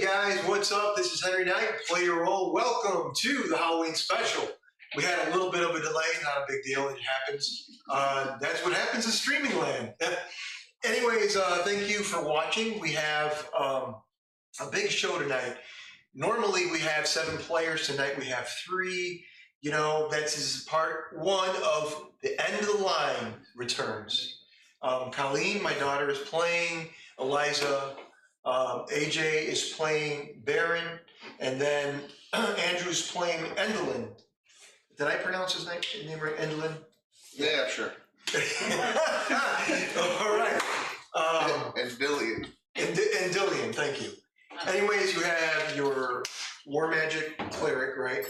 guys, what's up? This is Henry Knight, Playerole. Welcome to the Halloween special. We had a little bit of a delay, not a big deal, it happens. That's what happens in streaming land. Anyways, thank you for watching. We have a big show tonight. Normally we have 7 players. Tonight we have 3. You know, that's part 1 of the end of the line returns. Colleen, my daughter, is playing. Eliza, AJ is playing Baron, and then Andrew's playing Endolin. Did I pronounce his name right? Endolin? Yeah, sure. All right. And Dillian. And Dillian, thank you. Anyways, you have your War Magic Cleric, right?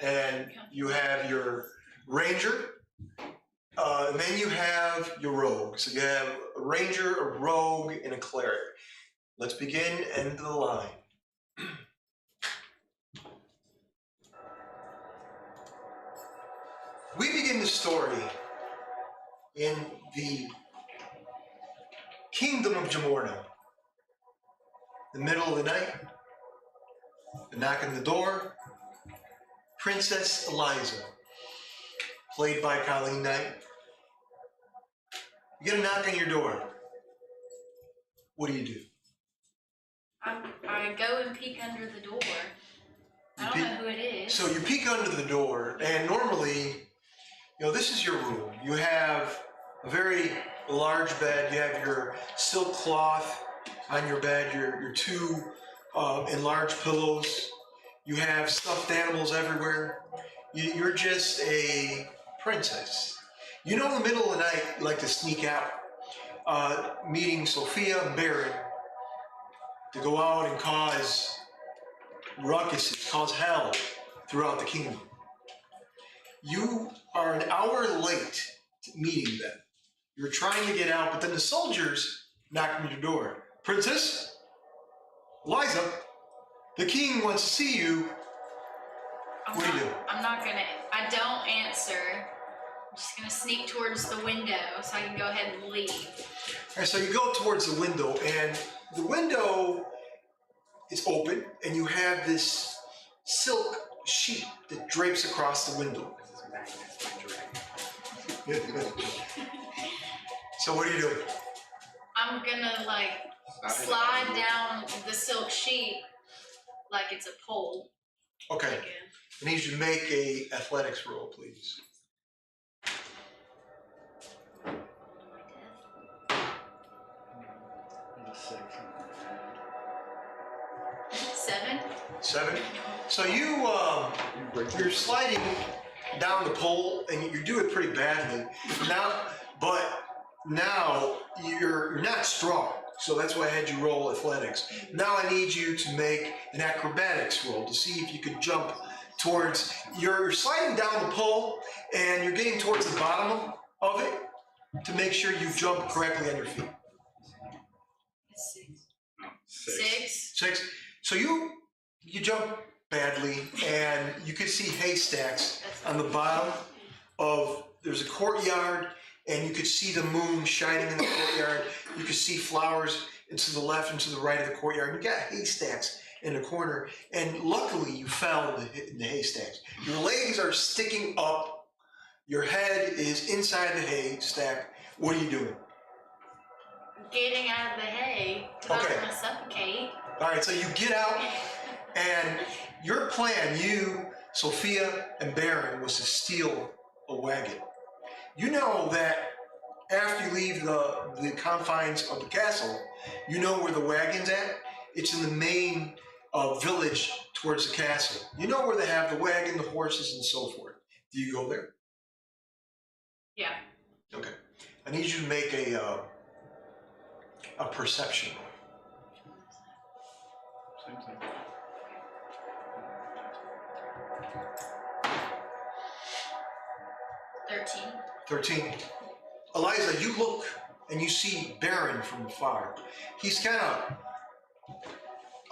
And you have your Ranger. And then you have your Rogue. So you have a Ranger, a Rogue, and a Cleric. Let's begin end of the line. We begin the story in the Kingdom of Jamorna. The middle of the night, a knock on the door. Princess Eliza, played by Colleen Knight. You get a knock on your door. What do? I go and peek under the door. I don't know who it is. So you peek under the door, and normally, you know, this is your room. You have a very large bed. You have your silk cloth on your bed, your 2 enlarged pillows. You have stuffed animals everywhere. You're just a princess. You know, in the middle of the night, you like to sneak out, meeting Sophia and Baron to go out and cause ruckuses, cause hell throughout the kingdom. You are an hour late to meeting them. You're trying to get out, but then the soldiers knock on your door. Princess Eliza, the king wants to see you. What do you do? I don't answer. I'm just gonna sneak towards the window so I can go ahead and leave. All right, so you go towards the window, and the window is open, and you have this silk sheet that drapes across the window. So what do you do? I'm gonna slide down the silk sheet like it's a pole. Okay. I need you to make a athletics roll, please. 7. So you're sliding down the pole, and you do it pretty badly. Now you're not strong, so that's why I had you roll athletics. Now I need you to make an acrobatics roll to see if you could jump towards. You're sliding down the pole, and you're getting towards the bottom of it to make sure you jump correctly on your feet. 6. So you jump badly, and you can see haystacks on the bottom of. There's a courtyard, and you could see the moon shining in the courtyard. You could see flowers to the left and to the right of the courtyard. You got haystacks in the corner, and luckily you fell in the haystacks. Your legs are sticking up. Your head is inside the haystack. What are you doing? Getting out of the hay. I'm going to suffocate. All right, so you get out, and your plan, you, Sophia, and Baron, was to steal a wagon. You know that after you leave the confines of the castle, you know where the wagon's at? It's in the main village towards the castle. You know where they have the wagon, the horses, and so forth. Do you go there? Yeah. Okay. I need you to make a perception roll. 13. Eliza, you look and you see Baron from afar. He's kind of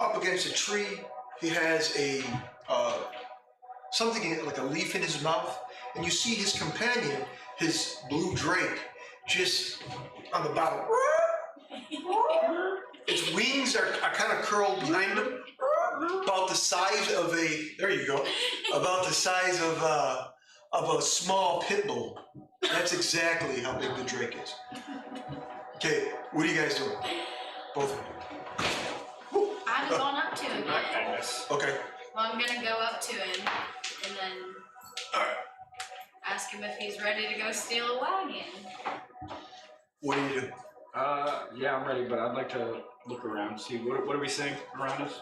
up against a tree. He has a something like a leaf in his mouth, and you see his companion, his blue drake, just on the bottom. Its wings are kind of curled behind him, about the size of there you go, about the size of a small pit bull. That's exactly how big the drake is. Okay, what are you guys doing? Both of you. I haven't gone up to him yet. Okay. Well, I'm gonna go up to him and then ask him if he's ready to go steal a wagon. What do you do? Yeah, I'm ready, but I'd like to look around, see what are we seeing around us?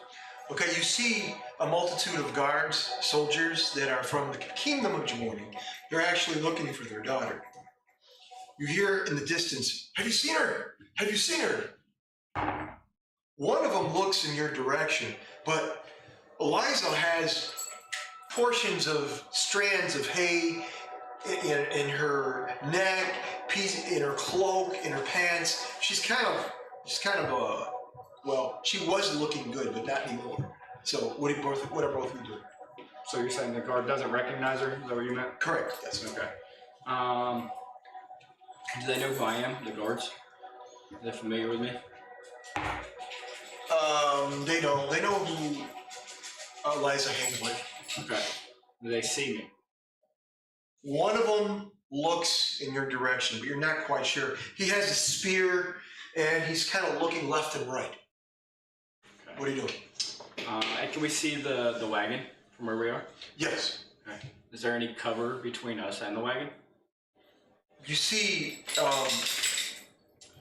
Okay, you see a multitude of guards, soldiers that are from the Kingdom of Jamorna. They're actually looking for their daughter. You hear in the distance, "Have you seen her? Have you seen her?" One of them looks in your direction, but Eliza has portions of strands of hay in her neck, in her cloak, in her pants. She's kind of well, she was looking good, but not anymore. So what are both of you doing? So you're saying the guard doesn't recognize her? Is that what you meant? Correct. Yes. Okay. Do they know who I am? The guards? Are they familiar with me? They know. They know who Eliza hangs with. Okay. Do they see me? One of them looks in your direction, but you're not quite sure. He has a spear, and he's kind of looking left and right. Okay. What are you doing? And can we see the wagon from where we are? Yes. Okay. Is there any cover between us and the wagon? You see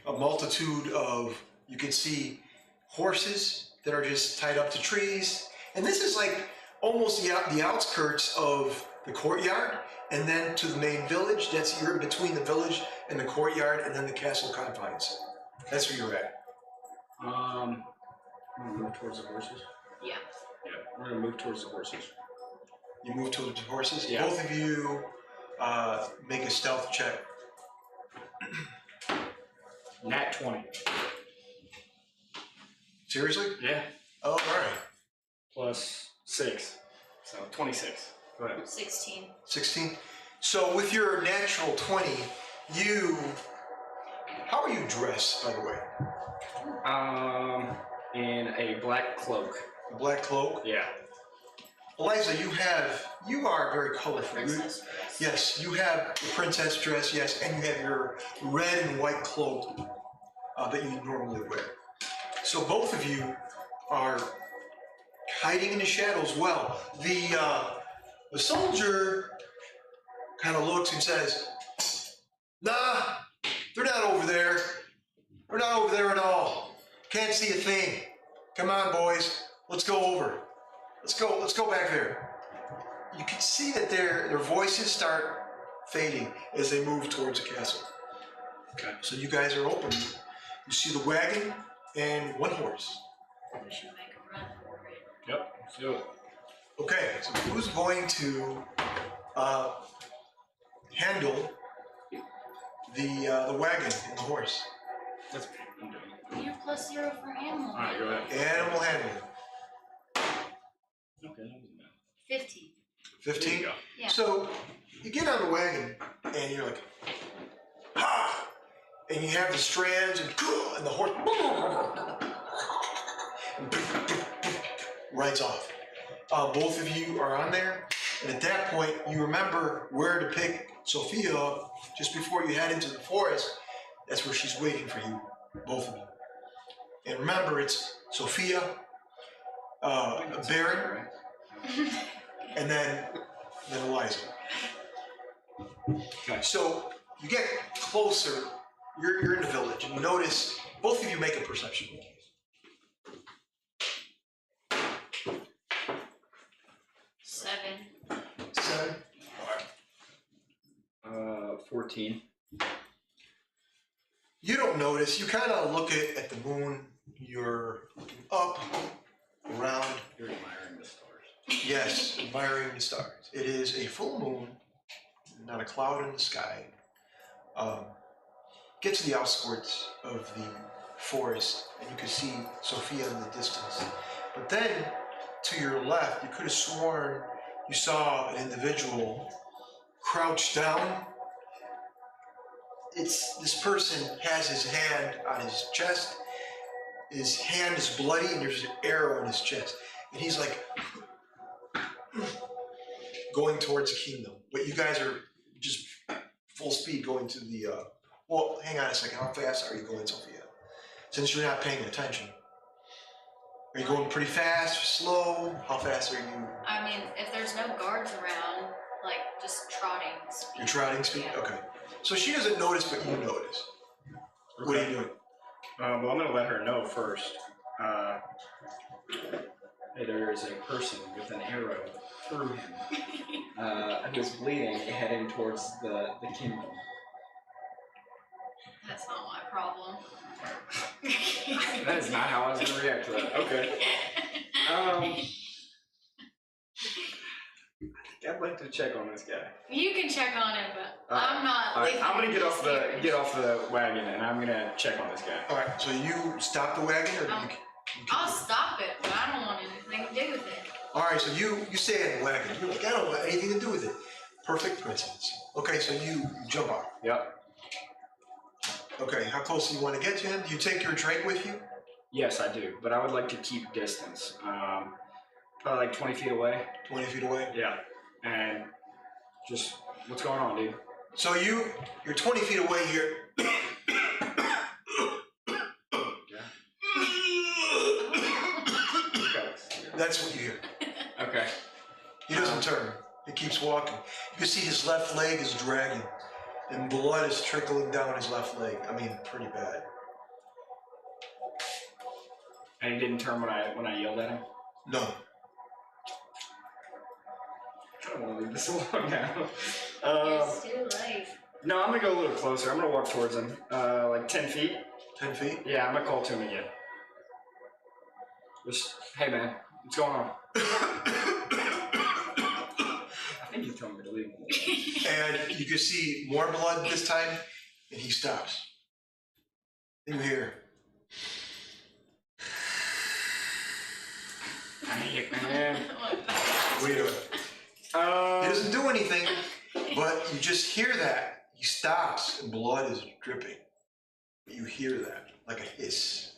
a multitude of, you can see horses that are just tied up to trees. And this is like almost the outskirts of the courtyard, and then to the main village. You're in between the village and the courtyard, and then the castle confines. That's where you're at. I'm gonna move towards the horses. Yeah. Yeah, we're gonna move towards the horses. You move towards the horses. Yeah. Both of you make a stealth check. Nat 20. Seriously? Yeah. Oh, all right. Plus 6. So 26. Go ahead. 16. 16. So with your natural 20, how are you dressed, by the way? In a black cloak. A black cloak? Yeah. Eliza, you are very colorful. Princess dress. Yes, you have the princess dress, yes, and you have your red and white cloak that you normally wear. So both of you are hiding in the shadows well. The soldier kind of looks and says, "Nah, they're not over there. They're not over there at all. Can't see a thing. Come on, boys. Let's go over. Let's go back there." You can see that their voices start fading as they move towards the castle. Okay. So you guys are open. You see the wagon and one horse. We should make a run for it. Yep. Let's do it. Okay, so who's going to handle the wagon and the horse? That's what I'm doing. You're +0 for animal. Alright, go ahead. Animal handling. Okay, that wasn't bad. 50. 15? There you go. Yeah. So you get on the wagon and you're like, ha! And you have the strands and the horse rides off. Both of you are on there, and at that point you remember where to pick Sophia up just before you head into the forest. That's where she's waiting for you, both of you. And remember, it's Sophia, Baron, and then Eliza. Okay. So you get closer, you're in the village, and you notice both of you make a perception roll. 7. 7. 14. You don't notice, you kind of look at the moon, you're looking up, around. You're admiring the stars. Yes, admiring the stars. It is a full moon, not a cloud in the sky. Get to the outskirts of the forest, and you can see Sophia in the distance. But then, to your left, you could have sworn you saw an individual crouched down. This person has his hand on his chest. His hand is bloody, and there's an arrow in his chest. and he's like going towards the kingdom. But you guys are just full speed going to the. Well, hang on a second. How fast are you going, Sophia? Since you're not paying attention, are you going pretty fast, slow? How fast are you? I mean, if there's no guards around, like just trotting speed. You're trotting speed. Yeah. Okay. So she doesn't notice, but you notice. Okay. What are you doing? Well, I'm going to let her know first. Hey, there is a person with an arrow through him. Who's bleeding, heading towards the kingdom. That's not my problem. That is not how I was going to react to that. Okay. I'd like to check on this guy. You can check on him, but I'm not. All right, I'm gonna get off stairs. the wagon, and I'm gonna check on this guy. All right. So you stop the wagon, or you I'll stop it, but I don't want anything to do with it. All right. So you stay in the wagon. You're like, I don't want anything to do with it. Perfect coincidence. Okay. So you jump off. Yep. Okay. How close do you want to get to him? Do you take your drink with you? Yes, I do, but I would like to keep distance. Probably like 20 feet away. 20 feet away. Yeah. And just what's going on, dude? So you're 20 feet away here. That's what you hear. Okay. He doesn't turn. He keeps walking. You can see his left leg is dragging, and blood is trickling down his left leg. I mean, pretty bad. And he didn't turn when I yelled at him? No. I don't want to leave this alone now. It's too late. No, I'm gonna go a little closer. I'm gonna walk towards him. Like 10 feet. 10 feet? Yeah, I'm gonna call to him again. Just, hey man, what's going on? I think he's telling me to leave. And you can see more blood this time, and he stops. And you hear. Dang it, man. What are you doing? He doesn't do anything, but you just hear that. He stops, and blood is dripping. You hear that, like a hiss.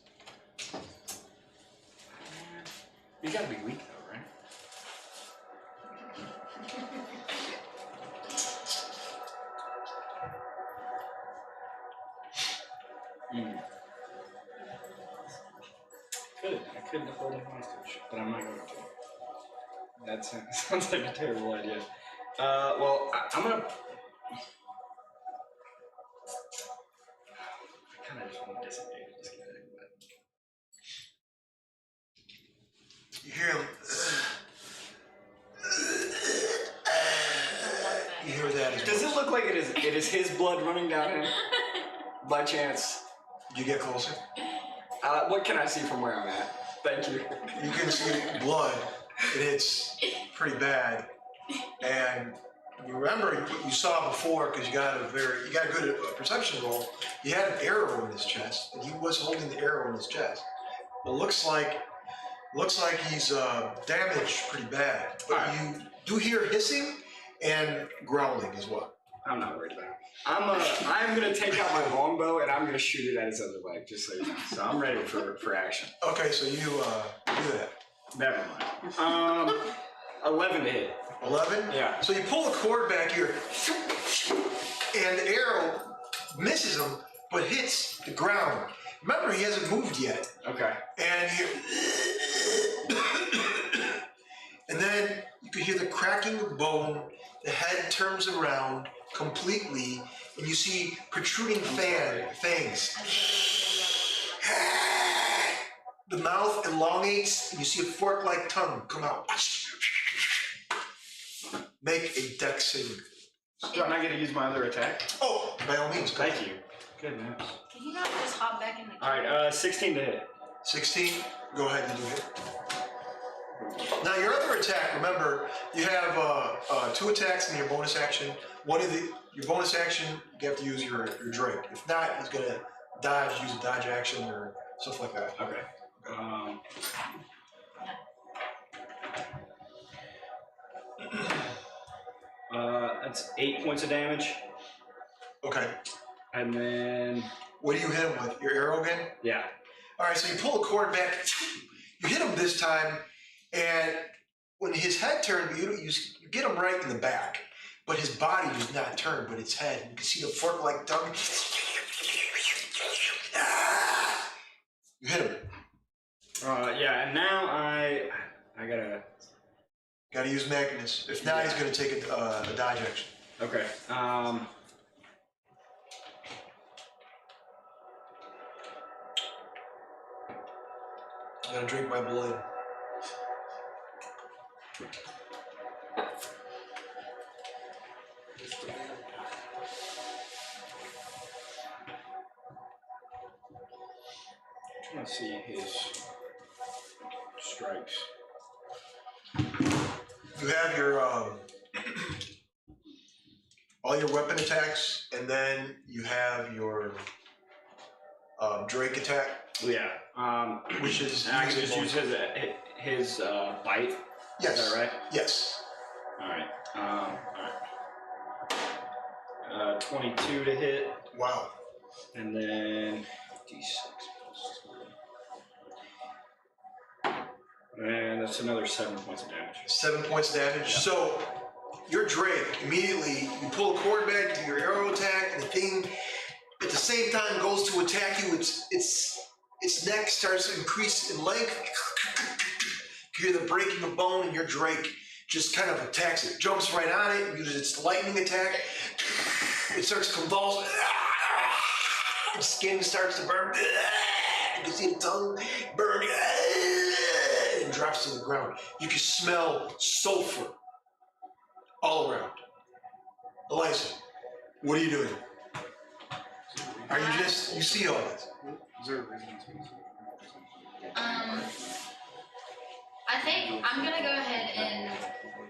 You gotta be weak though, right? I couldn't hold him hostage, but I'm not going to. That sounds like a terrible idea. Well, I'm gonna. I kind of just want to disengage this guy, but. You hear him. You hear that as Does it look like it is his blood running down him? By chance. You get closer. What can I see from where I'm at? Thank you. You can see blood, and it's pretty bad. And you remember what you saw before, because you got a good perception roll. He had an arrow in his chest, and he was holding the arrow in his chest. It looks like he's damaged pretty bad. But you do hear hissing and growling as well. I'm not worried about it. I'm gonna take out my longbow and I'm gonna shoot it at his other leg, just so you know. So I'm ready for action. Okay, so you do that. Never mind. 11 to hit. 11? Yeah. So you pull the cord back here, and the arrow misses him, but hits the ground. Remember, he hasn't moved yet. Okay. And and then you can hear the cracking of bone. The head turns around completely, and you see protruding fangs. The mouth elongates, and you see a fork-like tongue come out. Make a dex saving. So am I going to use my other attack? Oh, by all means. Go Thank ahead. you. Good news. Can you not just hop back in the All right, 16 to hit. 16. Go ahead and do it. Now your other attack. Remember, you have 2 attacks in your bonus action. Your bonus action, you have to use your drink. If not, he's gonna use a dodge action or stuff like that. Okay. That's 8 points of damage. Okay. And then, What do you hit him with? Your arrow again? yeah. All right. So you pull the cord back. You hit him this time, And when his head turned, you get him right in the back, but his body does not turn, but its head. You can see the fork-like tongue. You hit him. Yeah, and now I gotta use Magnus. If not, he's gonna take a dodge action. Okay. I'm gonna drink my blood. I'm trying to see his strikes. You have your all your weapon attacks, and then you have your Drake attack. Yeah. Which is I can just use his bite. Yes. Is that right? Yes. All right. All right. 22 to hit. Wow. And then D6 plus 2. And that's another 7 points of damage. 7 points of damage. Yeah. So your Drake immediately you pull a cord back to your arrow attack, and the thing at the same time goes to attack you. Its neck starts to increase in length. You hear the breaking of bone, and your Drake just kind of attacks it, jumps right on it, uses its lightning attack. It starts to convulse. Its skin starts to burn. You can see the tongue burn. And drops to the ground. You can smell sulfur all around. Eliza, what are you doing? Are you just, you see all this? I think I'm gonna go ahead and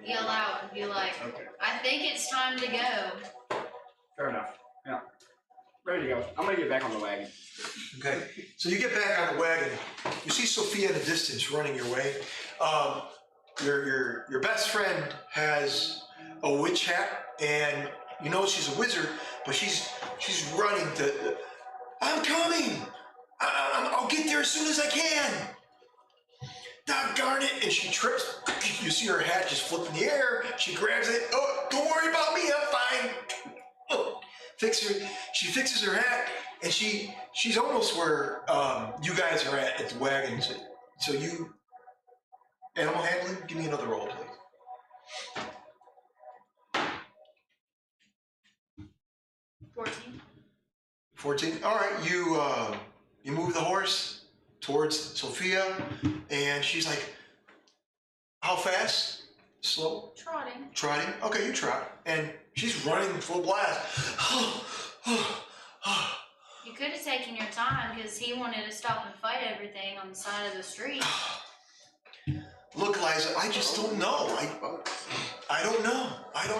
yell out and be like, Okay. I think it's time to go. Fair enough. Yeah. Ready to go. I'm gonna get back on the wagon. Okay, so you get back on the wagon. You see Sophia in the distance running your way. Your best friend has a witch hat, and you know she's a wizard, but she's running to. I'm coming. I'll get there as soon as I can. Doggone it! And she trips. You see her hat just flip in the air. She grabs it. Oh, don't worry about me. I'm fine. Oh, she fixes her hat, and she's almost where you guys are at the wagon. So you animal handling. Give me another roll, please. 14. All right. You move the horse towards Sophia, and she's like, how fast? Slow? Trotting? Okay, you trot. And she's running full blast. You could have taken your time because he wanted to stop and fight everything on the side of the street. Look, Eliza, I just don't know. I don't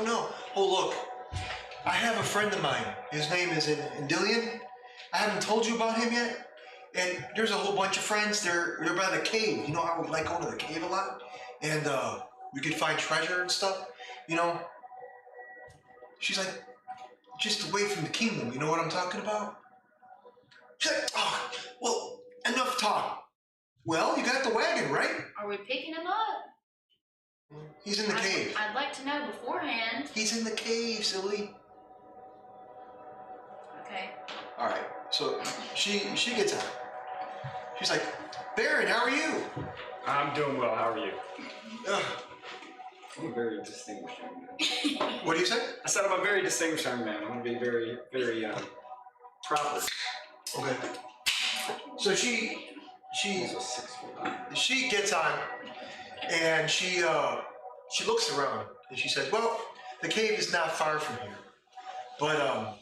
know. Oh, look. I have a friend of mine. His name is Endillion. I haven't told you about him yet. And there's a whole bunch of friends. They're by the cave. You know how we like going to the cave a lot? And we could find treasure and stuff. You know? She's like, just away from the kingdom. You know what I'm talking about? She's like, oh, well, enough talk. Well, you got the wagon, right? Are we picking him up? He's in the cave. I'd like to know beforehand. He's in the cave, silly. Okay. All right. So she gets out. She's like, Baron, how are you? I'm doing well. How are you? I'm a very distinguished young man. What do you say? I said I'm a very distinguished young man. I'm going to be very, very proper. Okay. So she gets on, and she looks around, and she says, well, the cave is not far from here, but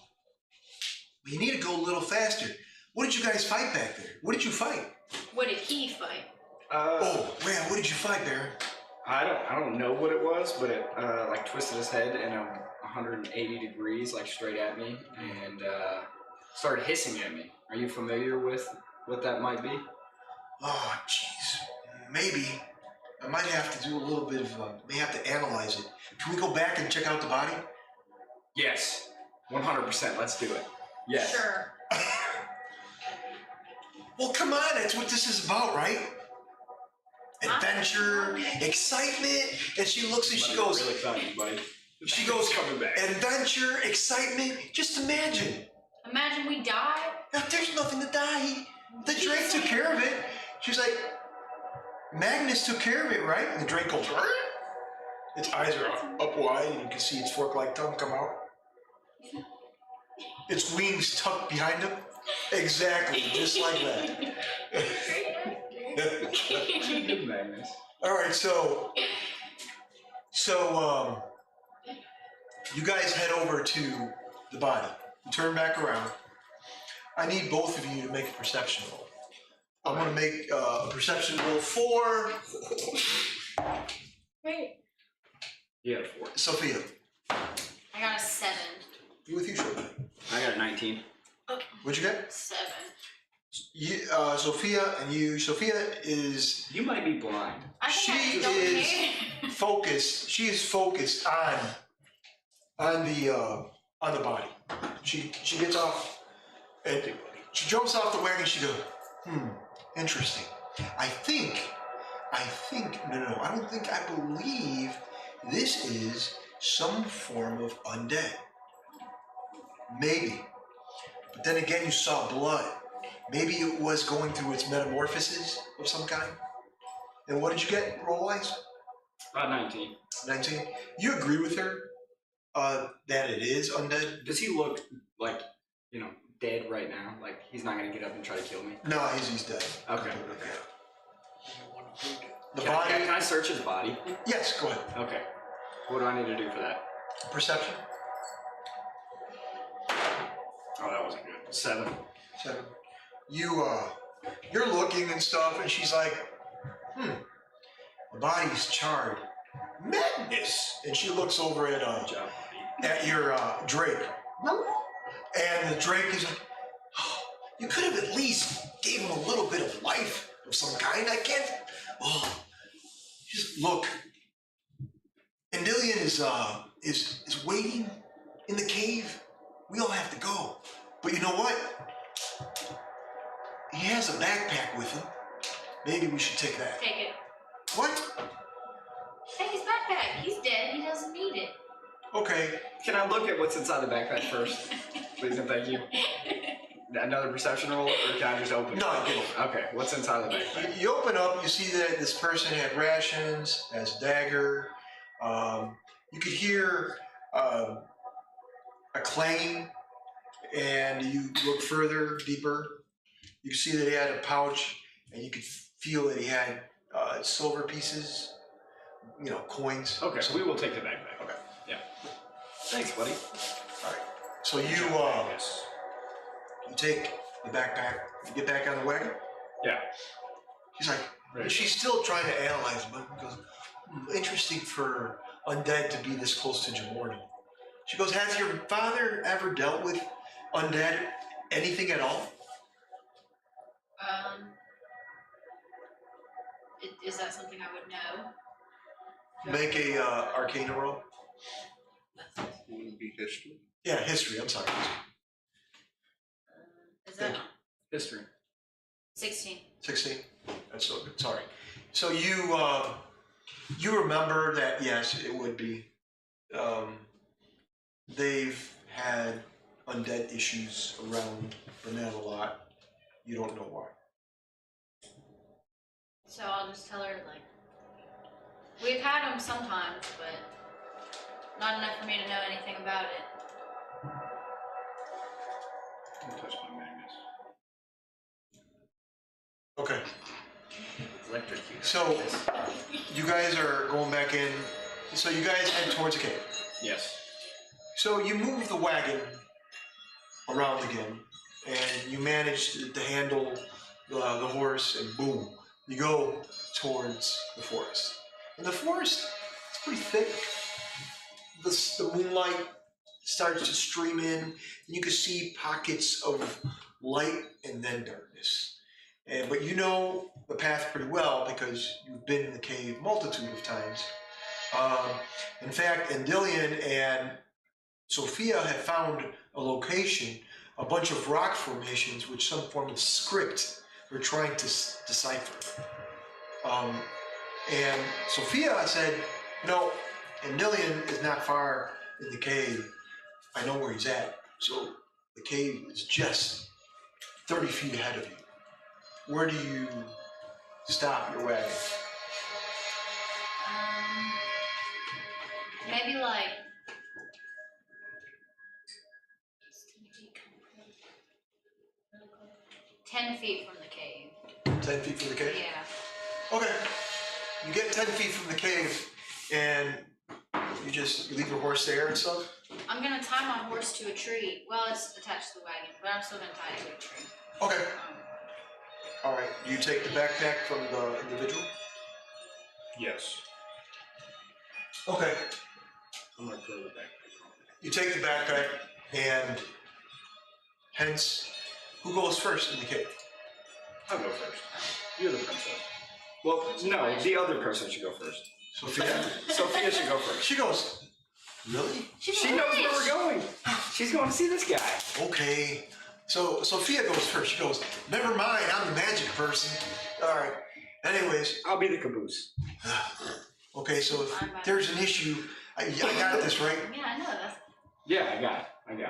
you need to go a little faster. What did you guys fight back there? What did you fight? What did he fight? Oh, man, what did you fight, Baron? I don't know what it was, but it like twisted his head in 180 degrees, like straight at me, and started hissing at me. Are you familiar with what that might be? Oh, jeez. Maybe. I might have to do a little bit of, may have to analyze it. Can we go back and check out the body? Yes. 100%. Let's do it. Yes. Sure. Well, come on. That's what this is about, right? adventure, excitement, and she looks and she goes, really excited, buddy. she goes, coming back. adventure, excitement. Just imagine. Imagine we die. Now, there's nothing to die. The Drake took care of it. She's like, Magnus took care of it, right? And the Drake goes, "Rrr." Its eyes are up wide, and you can see its fork-like tongue come out. Its wings tucked behind him. Exactly, just like that. Good Magnus. All right, so you guys head over to the body. You turn back around. I need both of you to make a perception roll. I'm going to make a perception roll for Wait. You got a 4. Sophia. I got a 7. You with you, Shorty. I got a 19. What'd you get? 7. You, Sophia, and you. Sophia is You might be blind. I think I She just don't is- care. focused. She is focused on the body. She gets off and she jumps off the wagon. She goes, interesting. I think. No. I don't think. I believe this is some form of undead. Maybe. But then again, you saw blood. Maybe it was going through its metamorphosis of some kind. And what did you get, roll-wise? 19. 19. You agree with her that it is undead? Does he look like, dead right now? Like, he's not going to get up and try to kill me? No, he's dead. Okay. The Can body. I search his body? Yes, go ahead. Okay. What do I need to do for that? Perception. Oh, that wasn't good. 7. 7. You're looking and stuff, and she's like, the body's charred. Madness! And she looks over at Good job, buddy. at your Drake. And the Drake is like, oh, you could have at least gave him a little bit of life of some kind. I can't. Oh, just look. Endilion is waiting in the cave. We all have to go. But you know what? He has a backpack with him. Maybe we should take that. Take it. What? Take his backpack. He's dead. He doesn't need it. Okay. Can I look at what's inside the backpack first? Please and thank you. Another perception roll, or can I just open it? No, get it. Okay, what's inside the backpack? You open up, you see that this person had rations, has a dagger. You could hear a clang, and you look further, deeper. You see that he had a pouch, and you could feel that he had silver pieces, coins. Okay, so we will take the backpack. Okay. Yeah. Thanks, buddy. All right. So you take the backpack. You get back on the wagon. Yeah. She's like, Right. she's still trying to analyze him. Goes, interesting for undead to be this close to Jamorna. She goes, has your father ever dealt with undead, anything at all? Is that something I would know? Make a Arcana roll. Would it be history? Yeah, history. I'm sorry. Is that History. 16? 16. That's so good. Sorry. So you remember that? Yes, it would be. They've had undead issues around Burnett a lot. You don't know why. So I'll just tell her, like, we've had them sometimes, but not enough for me to know anything about it. Don't touch my Magnus. Okay. Electrocute. So you guys are going back in. So you guys head towards the cave. Yes. So you move the wagon around again, and you manage to handle the horse, and boom, you go towards the forest. And the forest, it's pretty thick. The moonlight starts to stream in, and you can see pockets of light and then darkness. But you know the path pretty well because you've been in the cave multitude of times. In fact, Endilion and Sophia had found a location, a bunch of rock formations with some form of script we're trying to decipher. And Sophia said, Endilion is not far in the cave. I know where he's at. So the cave is just 30 feet ahead of you. Where do you stop your wagon? Maybe like 10 feet from the cave. 10 feet from the cave? Yeah. Okay. You get 10 feet from the cave and you leave your horse there and stuff? I'm gonna tie my horse to a tree. Well, it's attached to the wagon, but I'm still gonna tie it to a tree. Okay. All right. You take the backpack from the individual? Yes. Okay. I'm gonna throw the backpack on. You take the backpack and hence, who goes first in the cave? I'll go first. You're the princess. Well, no, the other person should go first. Sophia? Sophia should go first. She goes, really? She knows where we're going. She's going to see this guy. Okay. So Sophia goes first. She goes, never mind, I'm the magic person. All right. Anyways. I'll be the caboose. Okay, so if there's an issue, I got this, right? Yeah, I know that. Yeah, I got it.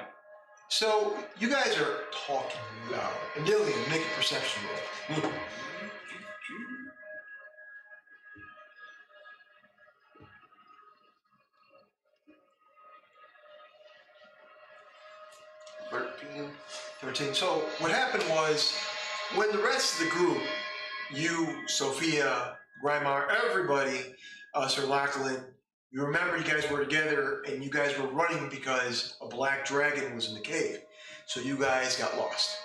So you guys are talking loud. Endilion, make a perception roll. 13. So what happened was, when the rest of the group, you, Sophia, Grimar, everybody, Sir Lachlan, you remember you guys were together and you guys were running because a black dragon was in the cave. So you guys got lost.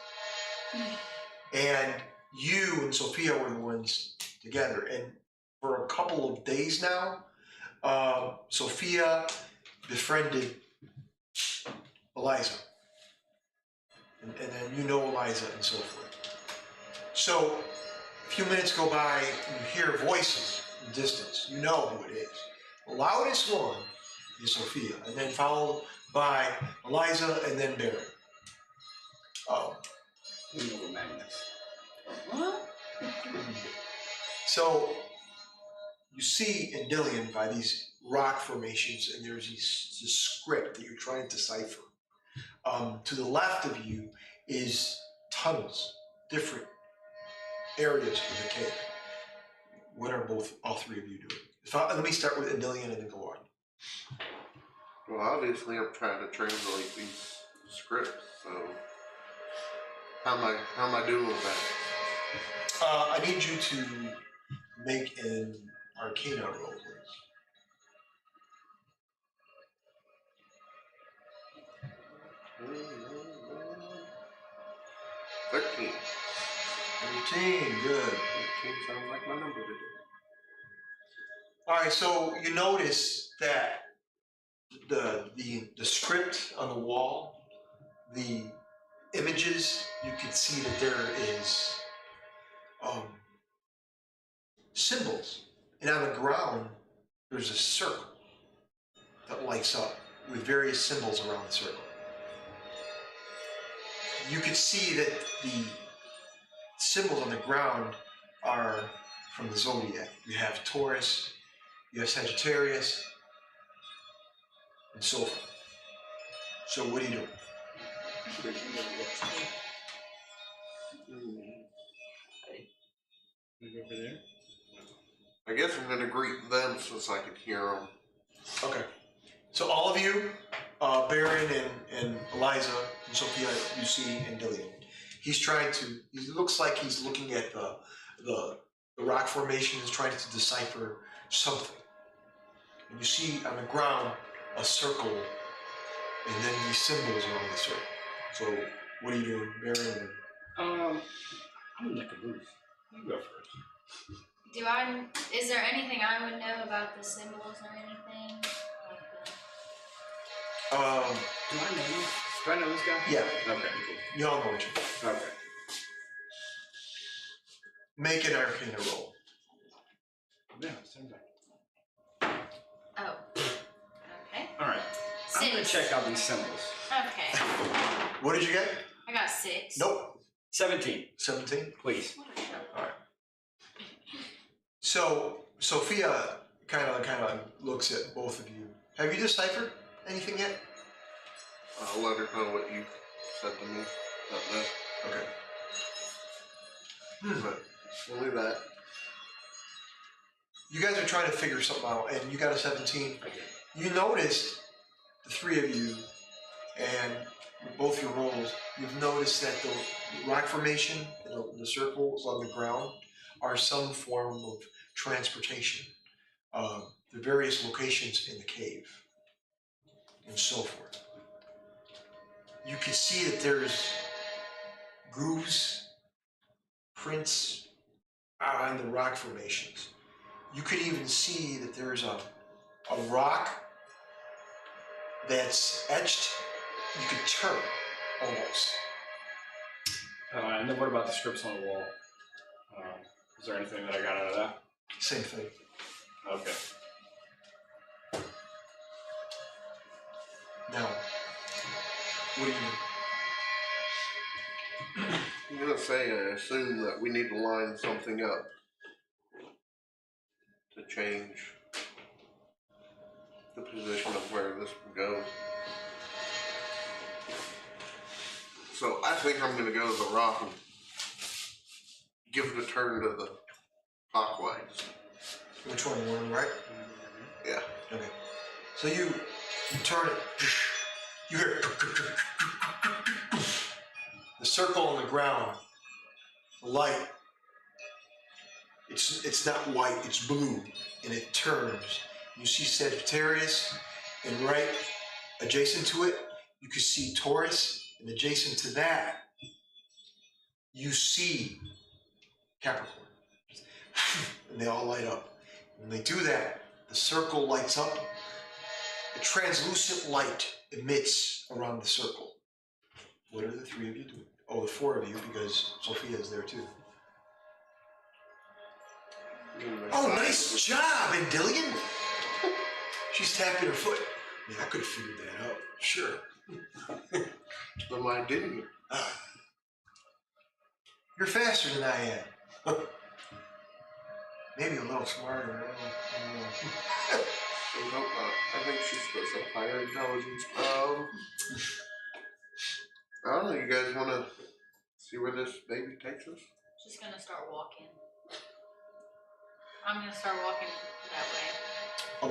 And you and Sophia were the ones together. And for a couple of days now, Sophia befriended Eliza. And then you know Eliza and so forth. So a few minutes go by and you hear voices in the distance. You know who it is. The loudest one is Sophia, and then followed by Eliza and then Baron. What? So you see Endilion by these rock formations, and there's this script that you're trying to decipher. To the left of you is tunnels, different areas of the cave. What are all three of you doing? Let me start with Endilion and then go on. Well, obviously I'm trying to translate these scripts, so how am I doing with that? I need you to make an Arcana roll, please. 13. 13, good. 13 sounds like my number today. All right, so you notice that the script on the wall, the images, you can see that there is symbols, and on the ground there's a circle that lights up with various symbols around the circle. You can see that the symbols on the ground are from the zodiac. You have Taurus, you have Sagittarius, and so forth. So what are you doing? Over there. I guess I'm going to greet them since I can hear them. Okay. So all of you, Baron and Eliza and Sophia, you see Endilion. He looks like he's looking at the rock formation and trying to decipher something. And you see on the ground a circle and then these symbols around the circle. So what are you doing, Baron? I'm in the caboose. You go first. Is there anything I would know about the symbols or anything? Do I know you? Do I know this guy? Yeah. Okay, cool. You all know each other. Okay. Make an Arcana roll. Yeah, same thing. Oh. Okay. Alright. I'm gonna 6. check out these symbols. Okay. What did you get? I got 6. Nope. 17. 17? Please. What a show. So Sophia kind of looks at both of you. Have you deciphered anything yet? I'll let her know what you said to me that day. Okay. But only that. You guys are trying to figure something out, and you got a 17. You noticed, the three of you, and with both your rolls, you've noticed that the rock formation, the circles on the ground, are some form of transportation. The various locations in the cave, and so forth. You can see that there's grooves, prints on the rock formations. You could even see that there's a rock that's etched. You could turn almost. And then what about the scripts on the wall? Is there anything that I got out of that? Same thing. Okay. Now, what do you do? I'm gonna say I assume that we need to line something up to change the position of where this will go. So I think I'm gonna go to the rock and give it a turn to the clockwise. Which one? One, right? Yeah. Okay. So you turn it. You hear the circle on the ground. The light. It's not white. It's blue, and it turns. You see Sagittarius, and right adjacent to it, you can see Taurus, and adjacent to that, you see Capricorn. And they all light up. When they do that, the circle lights up. A translucent light emits around the circle. What are the three of you doing? Oh, the four of you, because Sophia is there too. Oh, nice job, Endillion! She's tapping her foot. Yeah, I could have figured that out. Sure. But mine didn't. You're faster than I am. Maybe a little smarter. I don't know. I think she's supposed to have higher intelligence. I don't know. You guys want to see where this baby takes us? Just gonna start walking. I'm gonna start walking that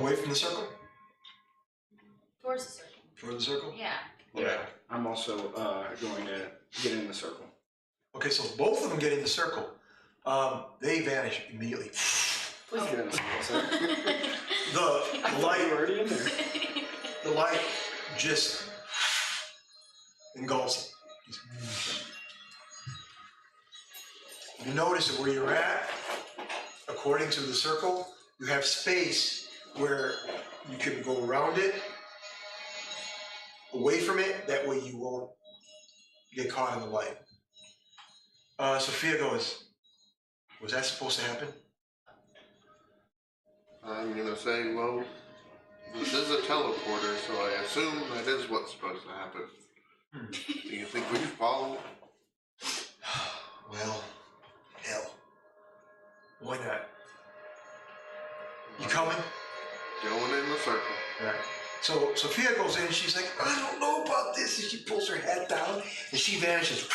way. Away from the circle? Towards the circle. Toward the circle? Yeah. Yeah. I'm also going to get in the circle. Okay, so both of them get in the circle. They vanish immediately. Please get in the circle, sir. The light, already in there. the light just engulfs them. You notice that where you're at, according to the circle, you have space where you can go around it, away from it, that way you won't get caught in the light. Sophia goes, was that supposed to happen? I'm going to say, well, this is a teleporter, so I assume that is what's supposed to happen. Do you think we should follow? Well, hell. Why not? You coming? Going in the circle. Right. So Sophia goes in, she's like, I don't know about this, and she pulls her head down, and she vanishes.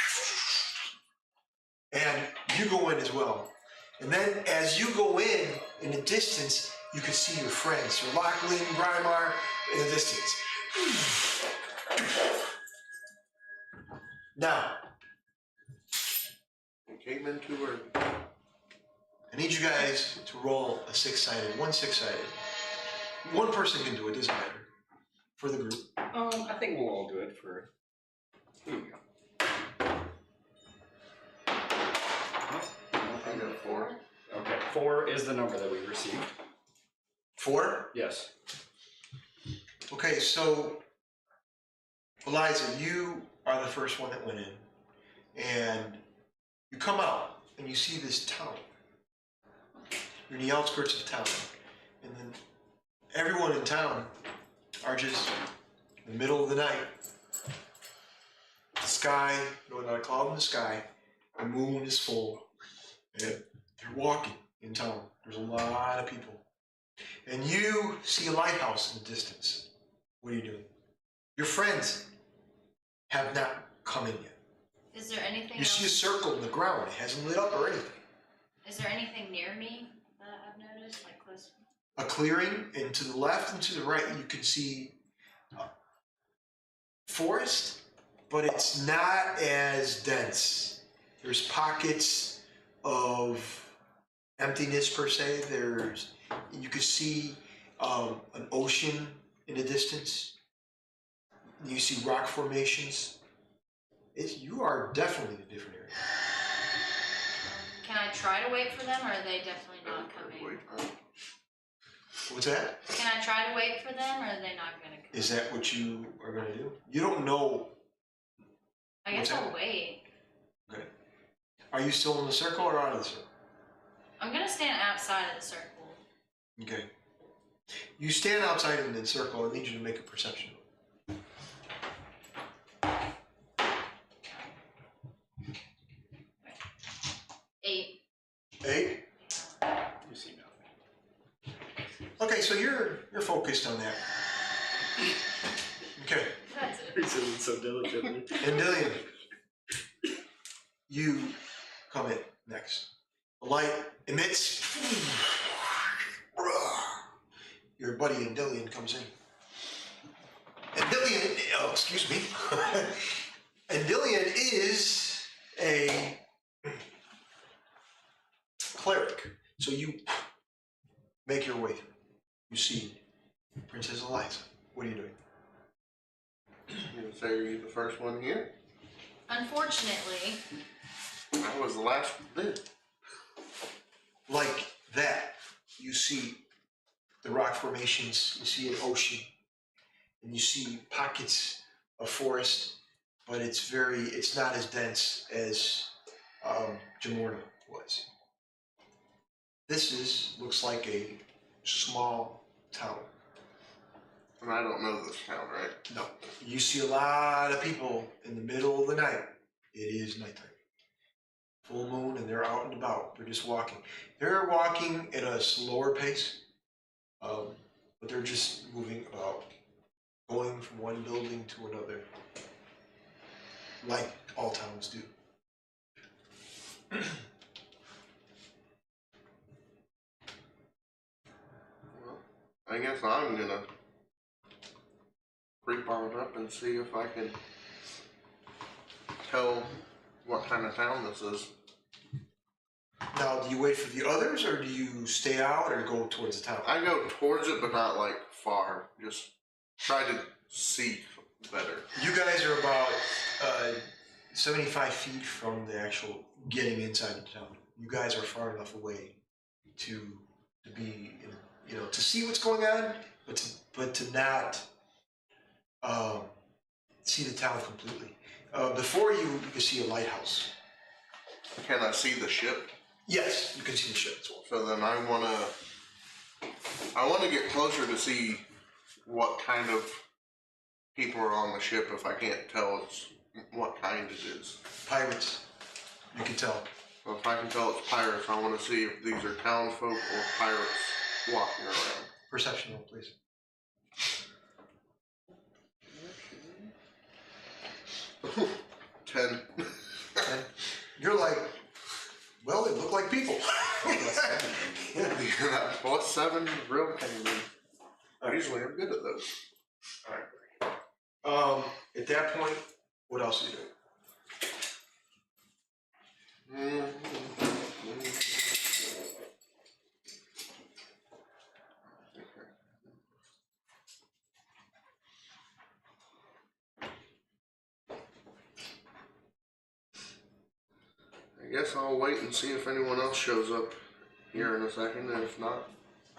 And you go in as well. And then as you go in the distance, you can see your friends, Sir Lachlan, Grimar, in the distance. Now, We came in too early. I need you guys to roll a six-sided, one six-sided. One person can do it, doesn't matter, for the group. I think we'll all do it for. Here we go. I got 4. Okay, 4 is the number that we received. 4? Yes. Okay, so Eliza, you are the first one that went in, and you come out and you see this town. You're in the outskirts of town, and then everyone in town are just in the middle of the night. The sky, no, not a cloud in the sky. The moon is full, and they're walking in town. There's a lot of people. And you see a lighthouse in the distance. What are you doing? Your friends have not come in yet. Is there anything You else? see a circle in the ground. It hasn't lit up or anything. Is there anything near me that I've noticed, like close? A clearing, and to the left and to the right, you can see forest, but it's not as dense. There's pockets of emptiness per se. You can see an ocean in the distance. You see rock formations. You are definitely in a different area. Can I try to wait for them, or are they definitely not coming? What's that? Can I try to wait for them, or are they not going to come? Is that what you are going to do? You don't know. I guess What's I'll that? wait. Okay. Are you still in the circle or out of the circle? I'm going to stand outside of the circle. Okay. You stand outside in the circle. I need you to make a perception. 8. 8? You see nothing. Okay, so you're focused on that. Okay. That's it. He's doing so diligently. And Dillian, you come in next. The light emits. Your buddy Endillion comes in. Endillion, oh, excuse me. Endillion is a cleric. So you make your way through. You see Princess Eliza. What are you doing? You gonna say are you the first one here? Unfortunately, I was the last one there. Like that, you see the rock formations, you see an ocean, and you see pockets of forest, but it's not as dense as Jamorna was. This looks like a small town. And I don't know this town, right? No, you see a lot of people in the middle of the night. It is nighttime. Full moon, and they're out and about. They're just walking. They're walking at a slower pace, but they're just moving about, going from one building to another, like all towns do. Well, I guess I'm gonna creep on up and see if I can tell what kind of town this is. Now, do you wait for the others, or do you stay out, or go towards the town? I go towards it, but not like far. Just try to see better. You guys are about 75 feet from the actual getting inside the town. You guys are far enough away to be, to see what's going on, but to not see the town completely. Before you can see a lighthouse. Can I see the ship? Yes, you can see the ship as well. So then I wanna get closer to see what kind of people are on the ship if I can't tell what kind it is. Pirates, you can tell. So if I can tell it's pirates, I want to see if these are townsfolk or pirates walking around. Perception roll, please. 10. And you're like, well, they look like people. Yeah, plus 7 real candy. Usually I'm good at those. All right. At that point, what else are you doing? I guess I'll wait and see if anyone else shows up here in a second, and if not,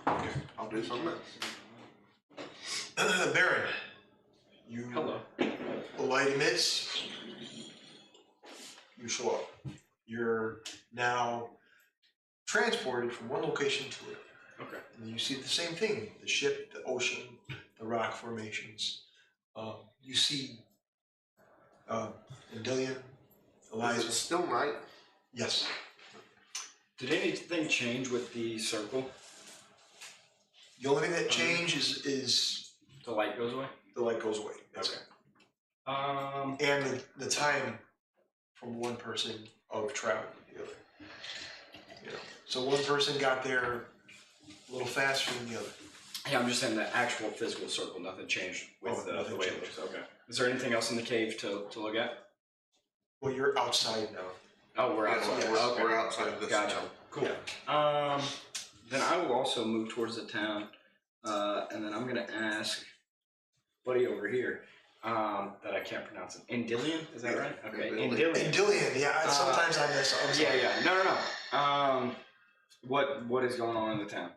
Okay. I'll do something else. Baron, you. Hello. The light emits. You show up. You're now transported from one location to another. Okay. And you see the same thing: the ship, the ocean, the rock formations. You see Endillion, Is Eliza. it still night? Yes. Did anything change with the circle? The only thing that changes is The light goes away? the light goes away. That's Okay. it. And the time from one person of travel to the other. You know, so one person got there a little faster than the other. Yeah, I'm just saying the actual physical circle, nothing changed with the nothing way it changed. looks. Okay. Is there anything else in the cave to look at? Well, you're outside now. Oh, we're Yeah, outside. we're outside this Gotcha. town. Cool. Then I will also move towards the town, and then I'm gonna ask buddy over here, that I can't pronounce it. Endilion, is that Yeah, right? Okay, Endilion. And Endilion. Dillian, yeah, sometimes I miss. I'm sorry. Yeah. No. What is going on in the town?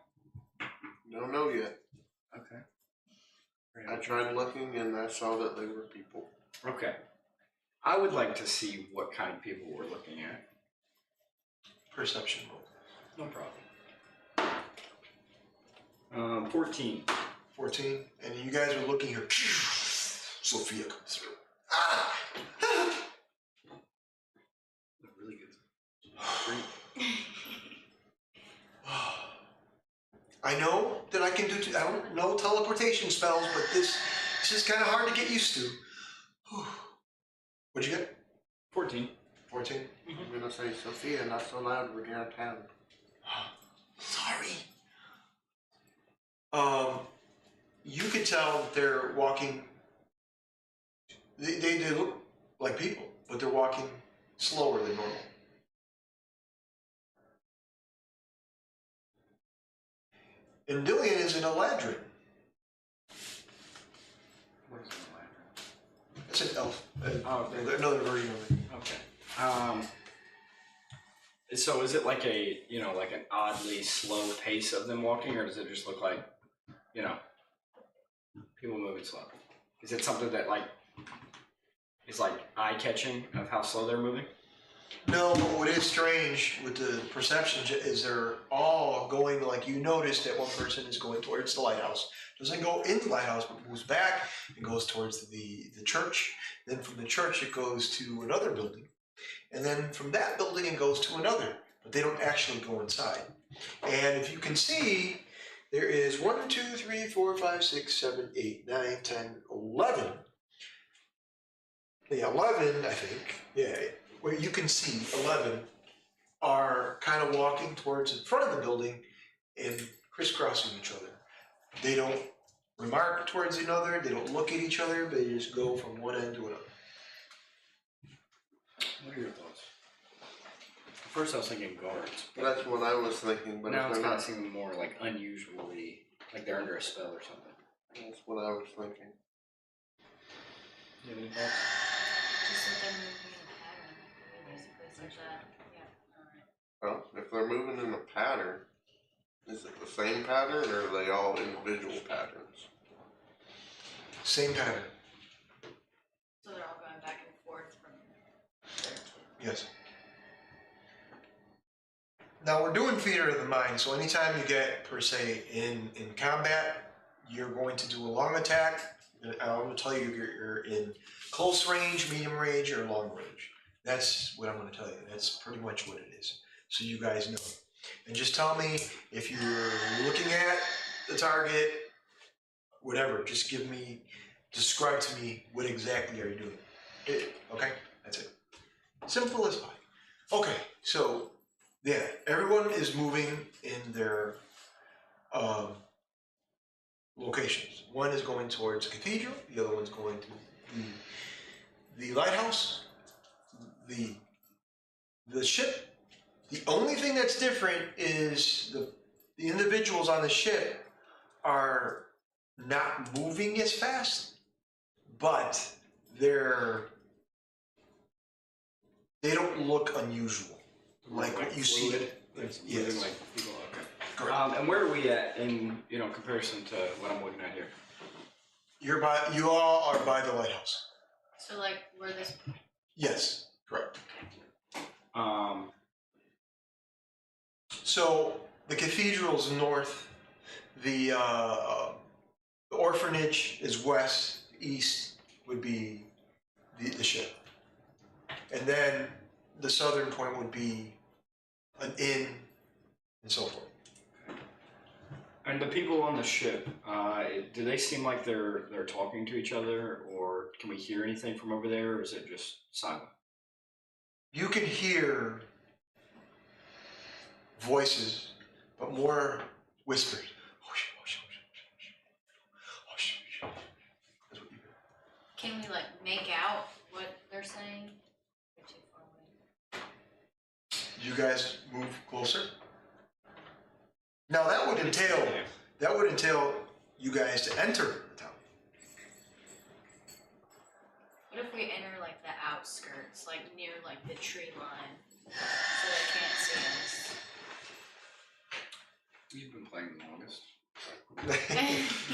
Don't know yet. Okay. I tried looking and I saw that they were people. Okay. I would like to see what kind of people we're looking at. Perception roll. No problem. 14. 14, and you guys are looking here. Sophia comes through. Ah! Look really good. I know that I can do. I don't know teleportation spells, but this is kind of hard to get used to. What'd you get? 14. 14. I'm gonna say, Sophia, not so loud, we're downtown. Sorry. You could tell that they're walking. They look like people, but they're walking slower than normal. And Dillian is an Eladrin. What is it? It's an elf. Okay. Another version of it. Okay. So is it like like an oddly slow pace of them walking, or does it just look like, people moving slow? Is it something that is eye-catching of how slow they're moving? No, but what is strange with the perception is they're all going, like you noticed that one person is going towards the lighthouse. Doesn't go in the lighthouse, but moves back and goes towards the church. Then from the church it goes to another building. And then from that building it goes to another. But they don't actually go inside. And if you can see, there is 1, 2, 3, 4, 5, 6, 7, 8, 9, 10, 11. Yeah, 11, I think. Yeah, where you can see 11 are kind of walking towards the front of the building and crisscrossing each other. They don't remark towards another, they don't look at each other, they just go from one end to another. What are your thoughts? At first I was thinking guards, but That's what I was thinking, but now if it's they're kind of not, seeming more like unusually, like they're under a spell or something. that's what I was thinking. You have any thoughts? Just that they're moving in a pattern. Basically said that. Yeah. Alright. Well, if they're moving in a pattern, is it the same pattern or are they all individual patterns? Same pattern, So they're all going back and forth from there to. yes. Now we're doing theater of the mind, so anytime you get, per se, in combat, you're going to do a long attack. And I'm going to tell you you're in close range, medium range, or long range. That's what I'm going to tell you. That's pretty much what it is. So you guys know. And just tell me if you're looking at the target, whatever. Just describe to me what exactly are you doing. Okay, that's it. Simple as pie. Okay, so yeah, everyone is moving in their locations. One is going towards the cathedral, the other one's going to the lighthouse, the ship. The only thing that's different is the individuals on the ship are not moving as fast, but they don't look unusual. Like what you see. Yes. Yes. Like people, okay. Correct. And where are we at in comparison to what I'm looking at here? You all are by the lighthouse. So like where this. Yes, correct. Um, So the cathedral's north, the orphanage is west, east would be the ship. And then the southern point would be an inn and so forth. And the people on the ship, do they seem like they're talking to each other, or can we hear anything from over there, or is it just silent? You can hear voices, but more whispered. That's what you hear. Can we like make out what they're saying? We're too far away. You guys move closer. Now that would entail you guys to enter the town. What if we enter like the outskirts, like near like the tree line, so they can't see us? You've been playing the longest.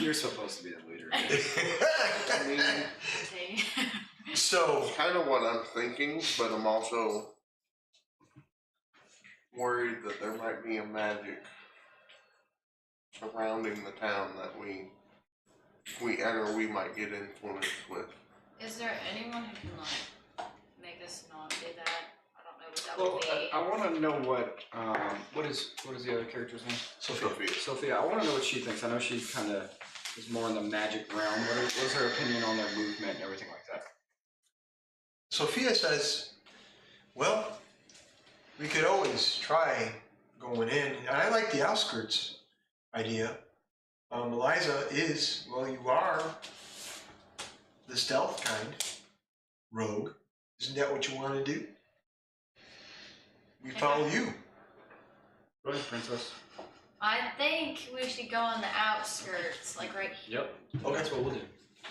You're supposed to be the leader. I mean, So kind of what I'm thinking, but I'm also worried that there might be a magic surrounding the town that we enter, we might get influenced with. Is there anyone who can like make us not do that? I don't know what that Well, would be. I want to know what is the other character's name? Sophia. Sophia. I want to know what she thinks. I know she kind of is more in the magic realm. What is her opinion on their movement and everything like that? Sophia says, well, we could always try going in. And I like the outskirts idea. Eliza is, well, you are the stealth kind, rogue. Isn't that what you want to do? We follow you. Go ahead, princess. I think we should go on the outskirts, like right here. Yep. Okay. That's what we'll do.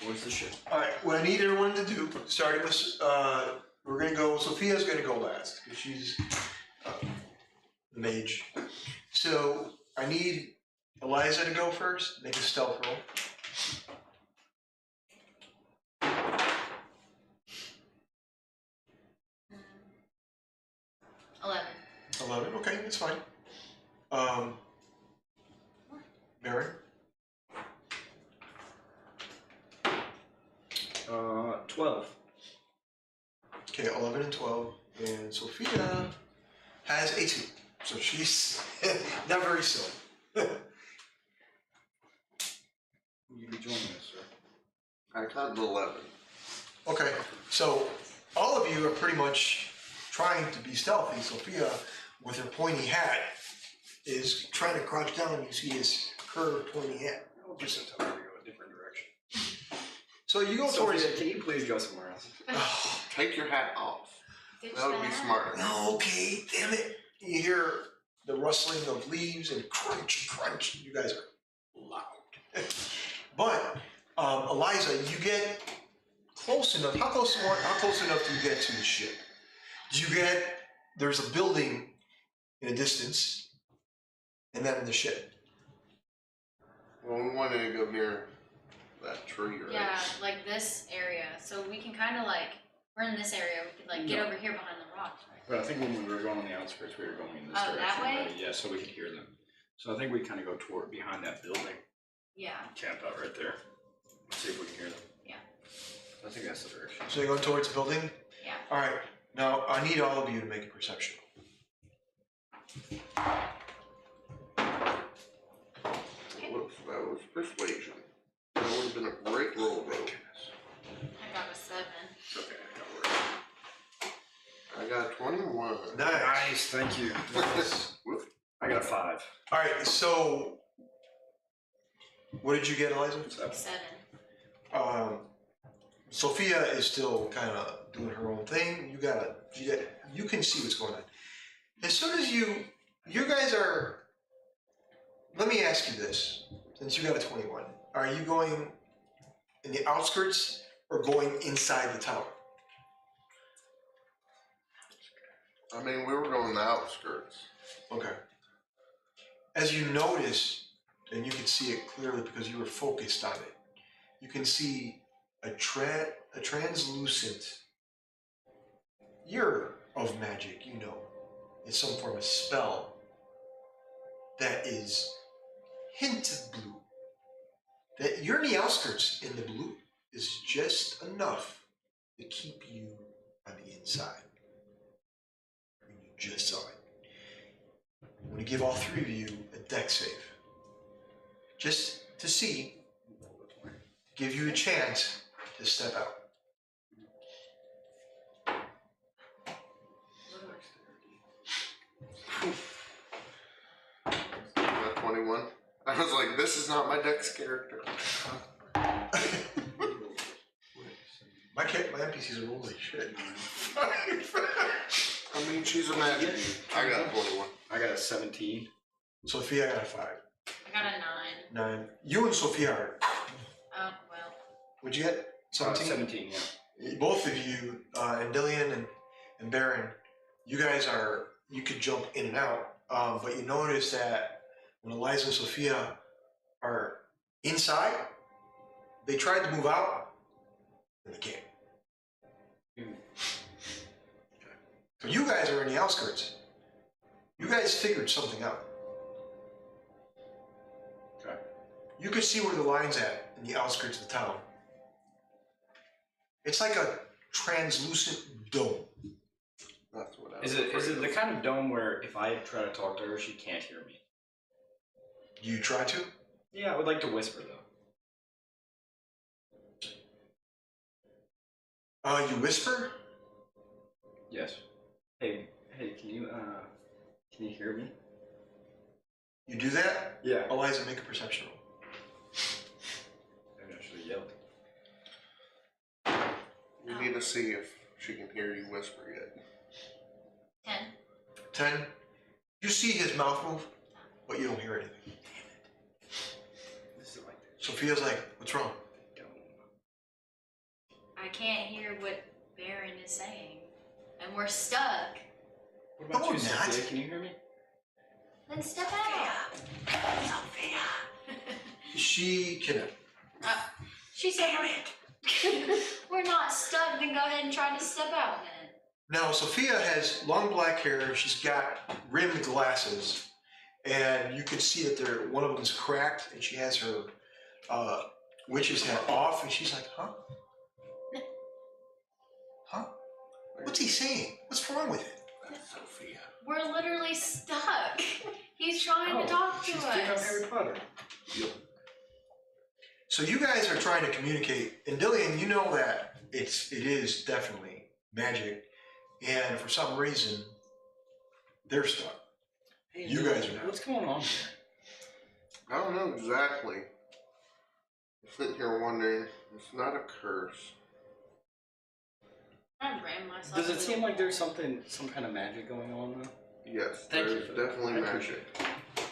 Where's the ship? All right, what I need everyone to do, starting with, we're going to go, Sophia's going to go last, because she's the mage. So I need Eliza to go first, make a stealth roll. 11. 11, okay, that's fine. Baron? 12. Okay, 11 and 12. And Sophia has a 2. So she's not very silly. You be joining us, sir. I got an 11. Okay, so all of you are pretty much trying to be stealthy. Sophia, with her pointy hat, is trying to crouch down and you see this curved pointy hat. I'll just tell her to go a different direction. So you go towards Sophia, can you please go somewhere else? Oh, Take your hat off. Ditch That would be hat. smart. no, okay, damn it. You hear the rustling of leaves and crunch, crunch. You guys are loud. But Eliza, you get close enough. How close enough do you get to the ship? Do you get, there's a building in a distance, and then the ship. Well, we wanted to go near that tree, right? Yeah, like this area. So we can kind of like, we're in this area. We could like get over here behind the rocks, right? But I think when we were going on the outskirts, we were going in this Oh, direction. that way? Yeah, so we could hear them. So I think we kind of go toward behind that building, Yeah. camp out right there. Let's see if we can hear them. Yeah. I think that's the direction. So you're going towards the building? Yeah. All right. Now, I need all of you to make a perception. Whoops, that was persuasion. That would have been a great roll, though. I got a 7. Okay, I got 21. Nice. Thank you. Whoop. I got a 5. All right, so what did you get, Eliza? 7. Sophia is still kind of doing her own thing. You can see what's going on. As soon as you guys are, let me ask you this, since you got a 21, are you going in the outskirts or going inside the tower? I mean, we were going the outskirts. Okay. As you notice, and you can see it clearly because you were focused on it, you can see a translucent, you're of magic, you know. It's some form of spell that is hint of blue. That you're in the outskirts, and the blue is just enough to keep you on the inside. And you just saw it. going to give all three of you a deck save. Just to see, give you a chance to step out. 21. I was like, this is not my dex character. My NPCs are holy shit. I mean, she's a magic. I got 21. I got a 17. Sophia got a 5. I got a 9. 9. You and Sophia are. Oh, well. What'd you get? 17? 17, yeah. Both of you, Andillion and Baron, you guys are, you could jump in and out, but you notice that when Eliza and Sophia are inside, they tried to move out, and they can't. So you guys are in the outskirts. You guys figured something out. Okay. You could see where the line's at in the outskirts of the town. It's like a translucent dome. That's what I was Is it the kind of dome where if I try to talk to her, she can't hear me? You try to? Yeah, I would like to whisper though. You whisper? Yes. Hey, can you hear me? You do that? Yeah. Eliza, make a perception roll. I actually yelled. We need to see if she can hear you whisper yet. 10. 10. You see his mouth move, but you don't hear anything. This is like Sophia's like, what's wrong? the dome. I can't hear what Baron is saying. And we're stuck. What about No, you, we're not. Sophia? Can you hear me? Then step out. She can. She said we're not stuck, then go ahead and try to step out then. Now, Sophia has long black hair. She's got rimmed glasses. And you can see that one of them's cracked, and she has her witch's hat off, and she's like, huh? Huh? What's he saying? What's wrong with it? That's Sophia. We're literally stuck. He's trying to talk to she's picking up us. Harry Potter. So you guys are trying to communicate. And Dillian, you know that it is definitely magic. And for some reason, they're stuck. Hey, You guys are not. What's going on here? I don't know exactly. I'm sitting here wondering, it's not a curse. I ran myself. Does it seem like there's some kind of magic going on though? Yes, Thank you there's for that. definitely I magic. appreciate it.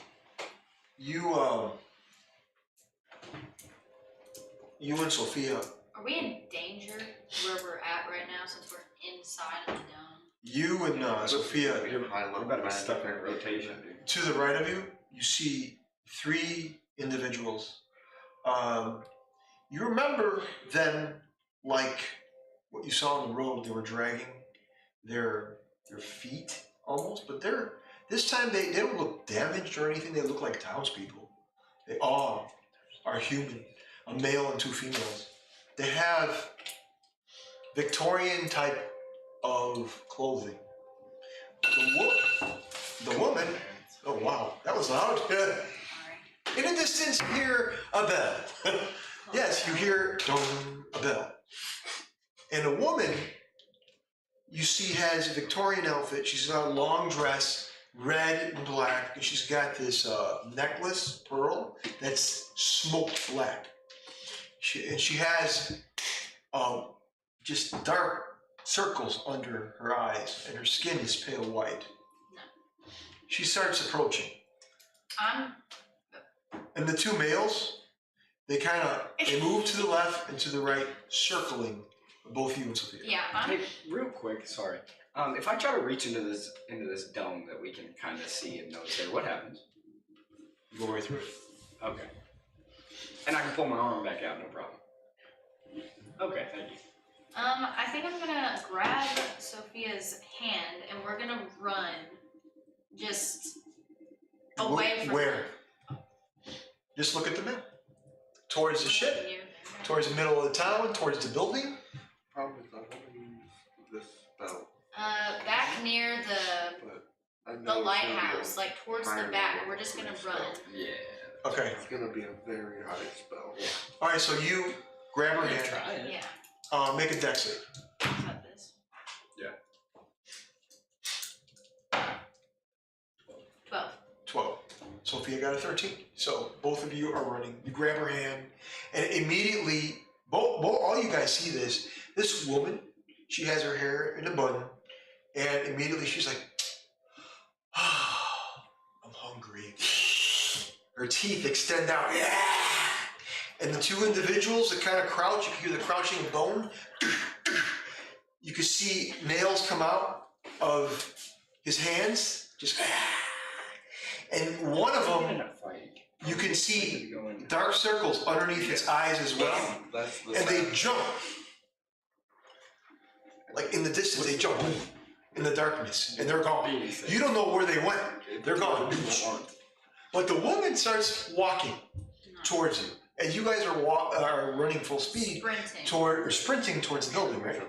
You and Sophia, Are we in danger where we're at right now since we're inside of the dome? you and Sophia, You're High level about to be magic stuck in or rotation, something. dude. to the right of you, you see 3 individuals. You remember then, like what you saw on the road, they were dragging their feet almost, but this time they don't look damaged or anything. They look like townspeople. They all are human, a male and 2 females. They have Victorian type of clothing. The woman, oh wow, that was loud. Sorry. In the distance, you hear a bell. Yes, you hear a bell. And a woman, you see, has a Victorian outfit. She's got a long dress, red and black, and she's got this necklace, pearl, that's smoked black. She has just dark circles under her eyes, and her skin is pale white. She starts approaching. And the 2 males, they move to the left and to the right, circling both you and Sophia. Yeah, Hey, real quick, sorry. If I try to reach into this dome that we can kind of see and notice there, what happens? You go right through it. Okay. And I can pull my arm back out, no problem. Okay, thank you. I think I'm gonna grab Sophia's hand and we're gonna run just away from Where? Just look at the map. Towards the ship, you. towards the middle of the town, towards the building. Problem is, I want to use this spell, Back near the but I know the it's gonna be lighthouse, like towards the higher back. level We're just gonna spell. run. Yeah. Okay. It's gonna be a very high spell. All right. So you grab her Yeah, hand. try it. Yeah. Make a dex save. Is that this? Yeah. 12. 12. Sophia got a 13. So both of you are running. You grab her hand, and immediately, all you guys see this. This woman, she has her hair in a bun, and immediately she's like, I'm hungry. Her teeth extend out. Yeah. And the two individuals that kind of crouch, you can hear the crouching bone. You can see nails come out of his hands. Just. And one of them, you can see dark circles underneath its eyes as well. And they jump. Like in the distance, they jump in the darkness. And they're gone. You don't know where they went. They're gone. But the woman starts walking towards you. And you guys are running full speed sprinting towards the building, right?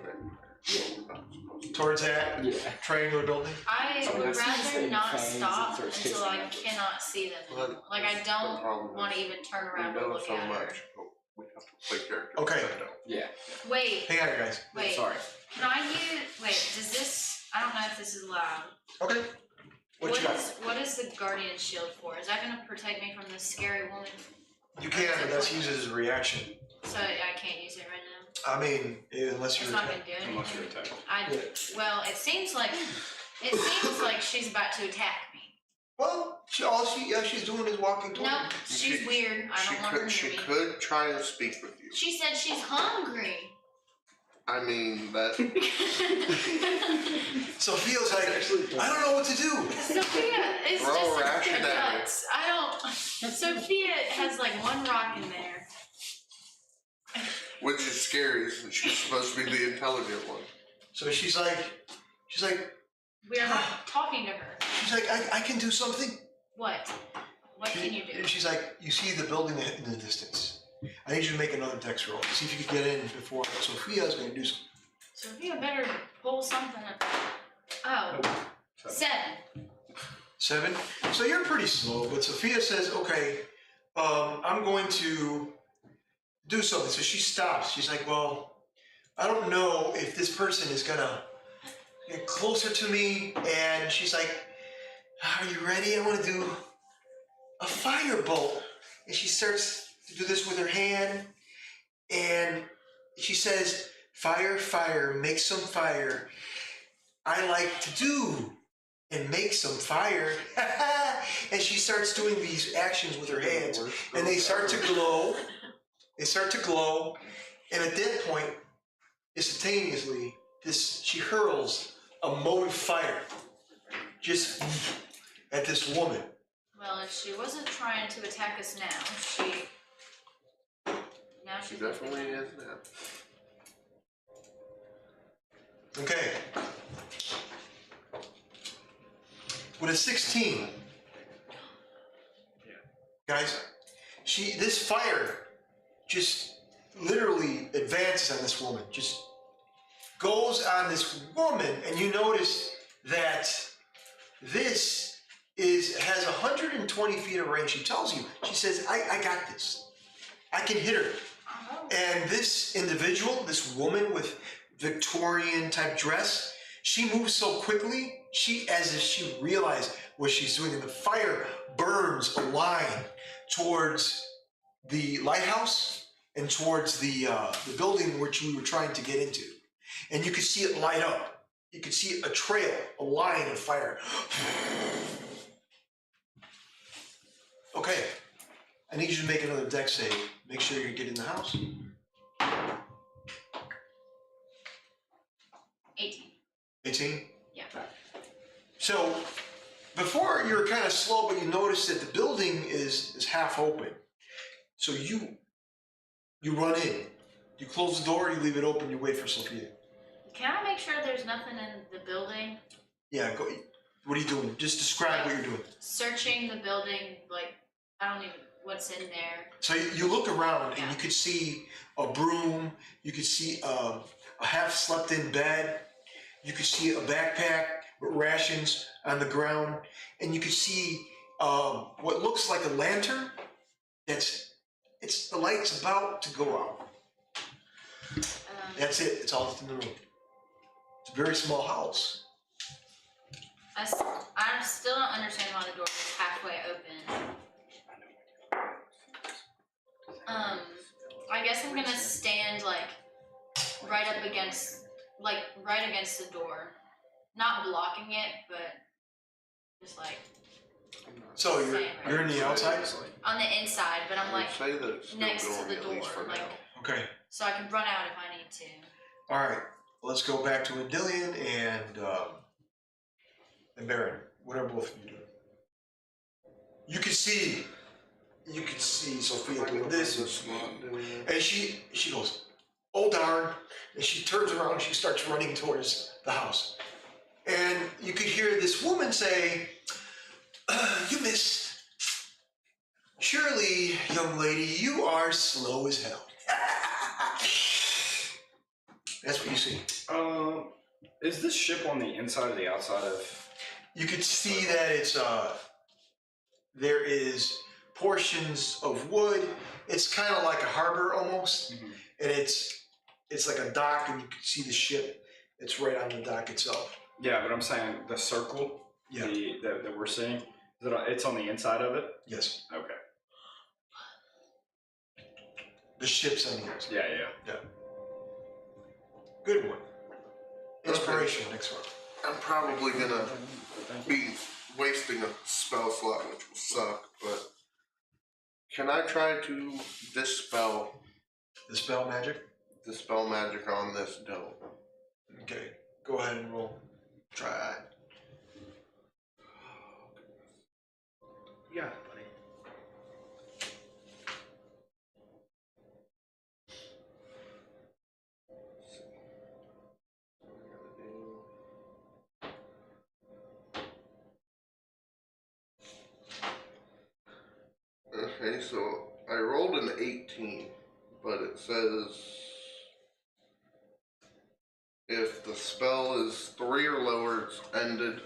Towards that triangular building? I would rather not stop until I cannot see them anymore. Like, I don't want to even turn around and look at her. We have to play characters. Okay. Yeah. Wait. Hang on, guys. Wait. Sorry. Can I use... Wait, does this... I don't know if this is loud. Okay. What you got? What is the guardian shield for? Is that going to protect me from this scary woman? You can, but that's used as a reaction. So I can't use it right now? I mean, unless you're... It's not going to do anything? Unless you're attacked. Well, it seems like she's about to attack me. Well, she's doing is walking towards No, you. she's weird. I don't want her near She me. could try and speak with you. She said she's hungry. I mean, that. Sophia's like, I don't know what to do. Sophia is Roll just rationality. nuts. I don't. Sophia has like one rock in there. Which is scary, since she's supposed to be the intelligent one. So she's like, We are not talking to her. she's like, I can do something. What? What can you do? And she's like, you see the building in the distance. I need you to make another dex roll. See if you can get in before Sophia's going to do something. Sophia better pull something up. Oh, 7. 7. So you're pretty slow, but Sophia says, okay, I'm going to do something. So she stops. She's like, well, I don't know if this person is going to get closer to me. And she's like, are you ready? I want to do a firebolt. And she starts to do this with her hand. And she says, fire, fire, make some fire. I like to do and make some fire. And she starts doing these actions with her hands. And they start to glow. They start to glow. And at that point, instantaneously, she hurls a mote of fire just at this woman. Well, if she wasn't trying to attack us now, She definitely is now. Okay. With a 16. Guys, this fire just literally advances on this woman. Just goes on this woman, and you notice that this has 120 feet of range. She tells you, she says, I got this. I can hit her. And this individual, this woman with Victorian type dress, she moves so quickly, as if she realized what she's doing, and the fire burns a line towards the lighthouse and towards the building which we were trying to get into. And you could see it light up. You could see a trail, a line of fire. Okay, I need you to make another dex save. Make sure you get in the house. 18. 18? Yeah. So, before you were kind of slow, but you noticed that the building is half open. So you run in. You close the door, you leave it open, you wait for Sophia. Can I make sure there's nothing in the building? Yeah, go. What are you doing? Just describe what you're doing. Searching the building, like, I don't even, what's in there. So you look around and you could see a broom, you could see a half slept in bed, you could see a backpack with rations on the ground, and you can see what looks like a lantern. It's the light's about to go out. That's it. It's all that's in the room. It's a very small house. I still don't understand why the door is halfway open. I guess I'm gonna stand like right against the door, not blocking it, but just like. So you're in the outside? On the inside, but I'm like say that it's still next to going, the at door, least for like now. Okay. so I can run out if I need to. All right. Let's go back to Adillion and Baron. What are both of you doing? You can see Sophia doing this, and she goes, "Oh darn!" and she turns around and she starts running towards the house, and you could hear this woman say, "You missed. Surely, young lady, you are slow as hell." That's what you see. Is this ship on the inside or the outside of? You could see that it's there is portions of wood. It's kind of like a harbor almost, and it's like a dock, and you can see the ship. It's right on the dock itself. Yeah, but I'm saying the circle. Yeah. That we're seeing. It's on the inside of it. Yes. Okay. The ship's on the inside. Yeah. Good one. Inspiration next one. I'm probably gonna be wasting a spell slot, which will suck, but can I try to dispel Dispel magic? magic on this dome? Okay. Go ahead and roll. Try. Yeah, buddy. Okay, so I rolled an 18, but it says if the spell is 3 or lower, it's ended.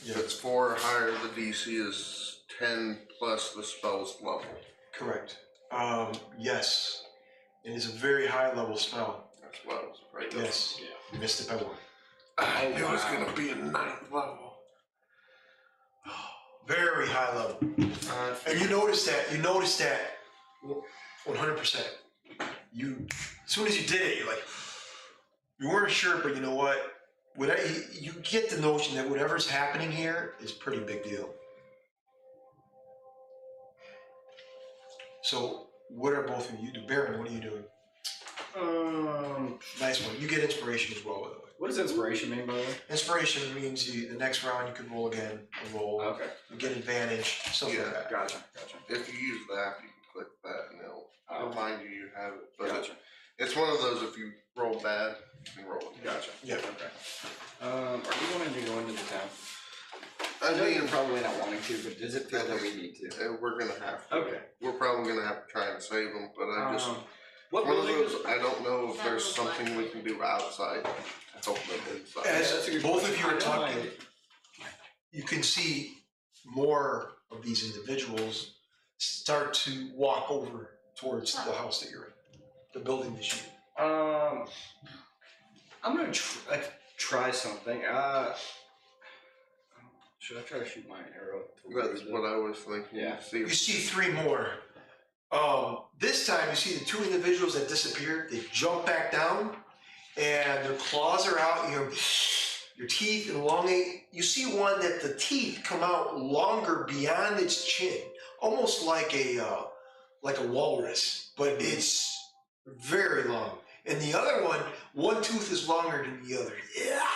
Yeah. If it's 4 or higher, the DC is 10 plus the spell's level. Correct. Yes. It is a very high level spell. That's what I was right. Yes. Yeah. You missed it by one. I knew it was going to be a 9th level. Very high level. And you notice that 100%. As soon as you did it, you're like, you weren't sure, but you know what? You get the notion that whatever's happening here is a pretty big deal. So, what are both of you doing? Baron, what are you doing? Nice one. You get inspiration as well, by the way. What does inspiration mean, by the way? Inspiration means the next round you can roll again, a roll. Okay. You get advantage, something like that. Gotcha. If you use the app, you can click that and it'll remind you have it. But Gotcha. it's one of those, if you roll bad, you can roll it. Gotcha. Yeah. Okay. Are you wanting to go into the town? I know mean, you're probably not wanting to, but does it feel that we need to? we're going to have to. Okay. We're probably going to have to try and save them, but I just... What one of building those, is? I don't know if That there's looks something we like can do outside to help them inside. As that's a good both question. of you are I know talking, you can see more of these individuals start to walk over towards the house that you're in, the building that you're in. I'm gonna try something. Should I try to shoot my arrow? That's what I was thinking. Yeah. See You if see 3 more. This time you see the 2 individuals that disappeared. They jump back down, and their claws are out. You hear your teeth elongate. You see one that the teeth come out longer beyond its chin, almost like a walrus, but it's very long. And the other one tooth is longer than the other. Yeah.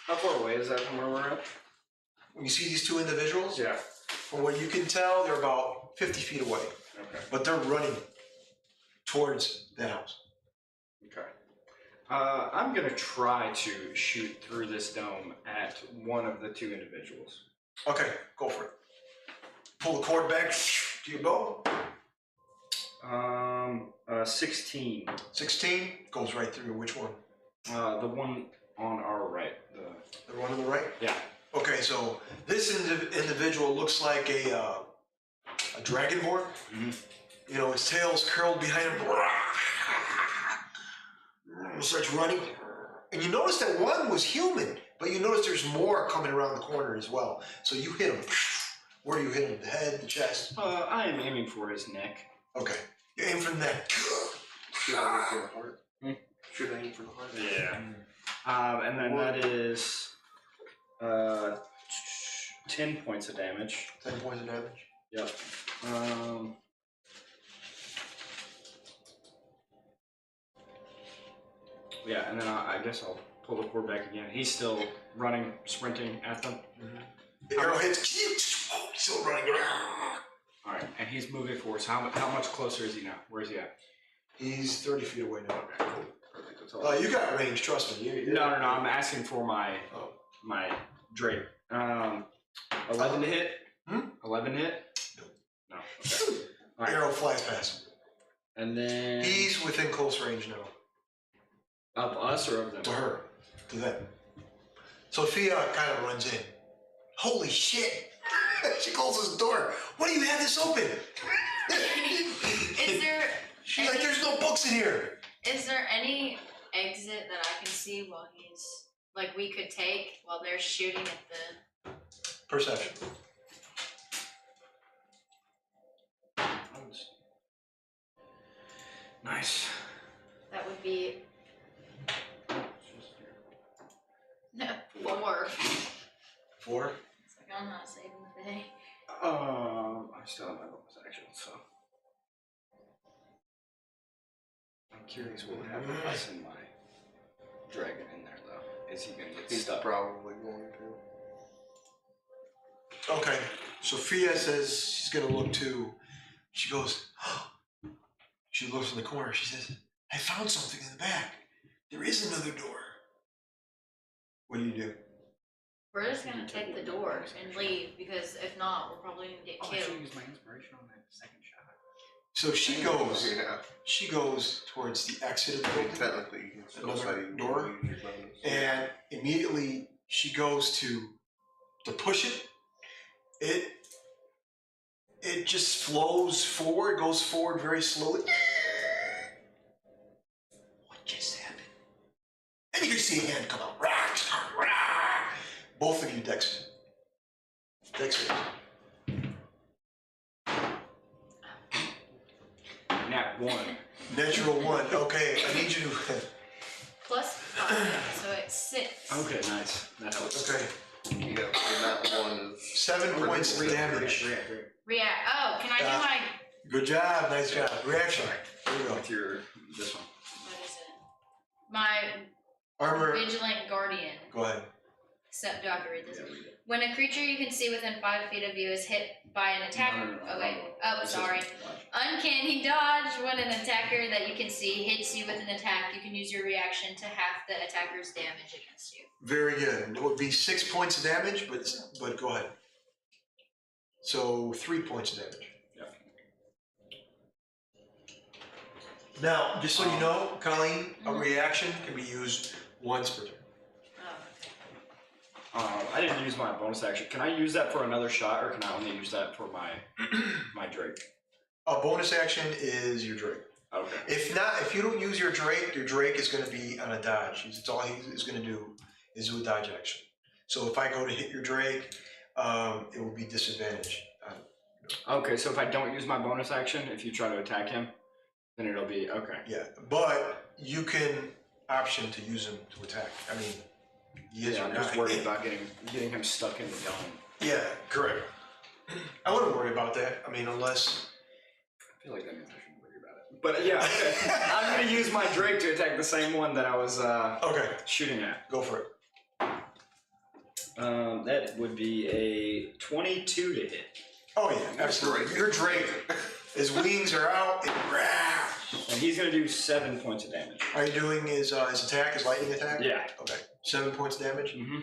How far away is that from where we're at? When you see these 2 individuals, Yeah. from what you can tell, they're about 50 feet away, Okay. but they're running towards the house. Okay. I'm gonna try to shoot through this dome at one of the 2 individuals. Okay, go for it. Pull the cord back to your bow. 16. 16 goes right through. Which one? The one on our right. The one on the right? Yeah. Okay, so this individual looks like a dragonborn. Mm-hmm. You know, his tail's curled behind him. Starts running. And you notice that one was human, but you notice there's more coming around the corner as well. So you hit him. Where do you hit him? The head, the chest? I am aiming for his neck. Okay. You aim for the neck. Should I aim for the heart? Hmm? Should I aim for the heart? Yeah. And then that is 10 points of damage. 10 points of damage. Yep. Yeah, and then I guess I'll pull the cord back again. He's still running, sprinting at them. The arrow hits. Still running. All right, and he's moving forward. So how much closer is he now? Where is he at? He's 30 feet away now. Okay, cool. Perfect. That's all. You got range, trust me. No. I'm asking for my Drake. 11 to hit. 11 to hit. No. Okay. All right. Arrow flies past. And then He's within close range now. of us or of them? To her. To them. Sophia kind of runs in. Holy shit! She closes the door. Why do you have this open? Is there? She's like, there's no books in here. Is there any exit that I can see while he's like we could take while they're shooting at the? Perception. Nice. That would be. No, 4. 4. It's like I'm not saving the day. I still have my bonus action, so I'm curious what would happen if I send my dragon in there, though. Is he gonna get He's stuck? probably going to. Okay. Sophia says she's gonna look too. She goes. She looks in the corner. She says, "I found something in the back. There is another door." What do you do? We're just gonna take the door and leave because if not, we're probably gonna get I should killed. use my inspiration on that second shot. So she goes. Yeah. She goes towards the exit of the I mean, building, technically, you can still Another say you door? use your bonus. and immediately she goes to push it. It just flows forward, goes forward very slowly. What just happened? And you can see a hand come out. Both of you, Dex. Nat 1. Natural 1. Okay, I need you to. Plus 5, so it's 6. Okay, nice. That helps. Okay, Yeah, and that one is 7 points of damage. React. Oh, can I do my? Good job, nice job. Reaction. Here we go. With your this one. What is it? My Armor. vigilant guardian. Go ahead. Except, do I have to read this? When a creature you can see within 5 feet of you is hit by an attacker. No. Oh wait. Oh, sorry. Uncanny dodge. When an attacker that you can see hits you with an attack, you can use your reaction to half the attacker's damage against you. Very good. It would be 6 points of damage, but go ahead. So 3 points of damage. Yeah. Now, just so you know, Colleen, a reaction can be used once per turn. I didn't use my bonus action. Can I use that for another shot, or can I only use that for my Drake? A bonus action is your Drake. Okay. If you don't use your Drake is going to be on a dodge. It's all he is going to do is do a dodge action. So if I go to hit your Drake, it will be disadvantage. Okay, so if I don't use my bonus action, if you try to attack him, then it'll be okay. Yeah, but you can option to use him to attack. I mean, he is your I'm just guy. worried about getting him stuck in the dome. Yeah, correct. I wouldn't worry about that. I mean, unless. I feel like that means I shouldn't worry about it. But yeah, okay. I'm gonna use my Drake to attack the same one that I was Okay, shooting at. go for it. That would be a 22 to hit. Oh yeah, absolutely. Your Drake, his wings are out. And he's gonna do 7 points of damage. Are you doing his attack, his lightning attack? Yeah. Okay, 7 points of damage Mm-hmm.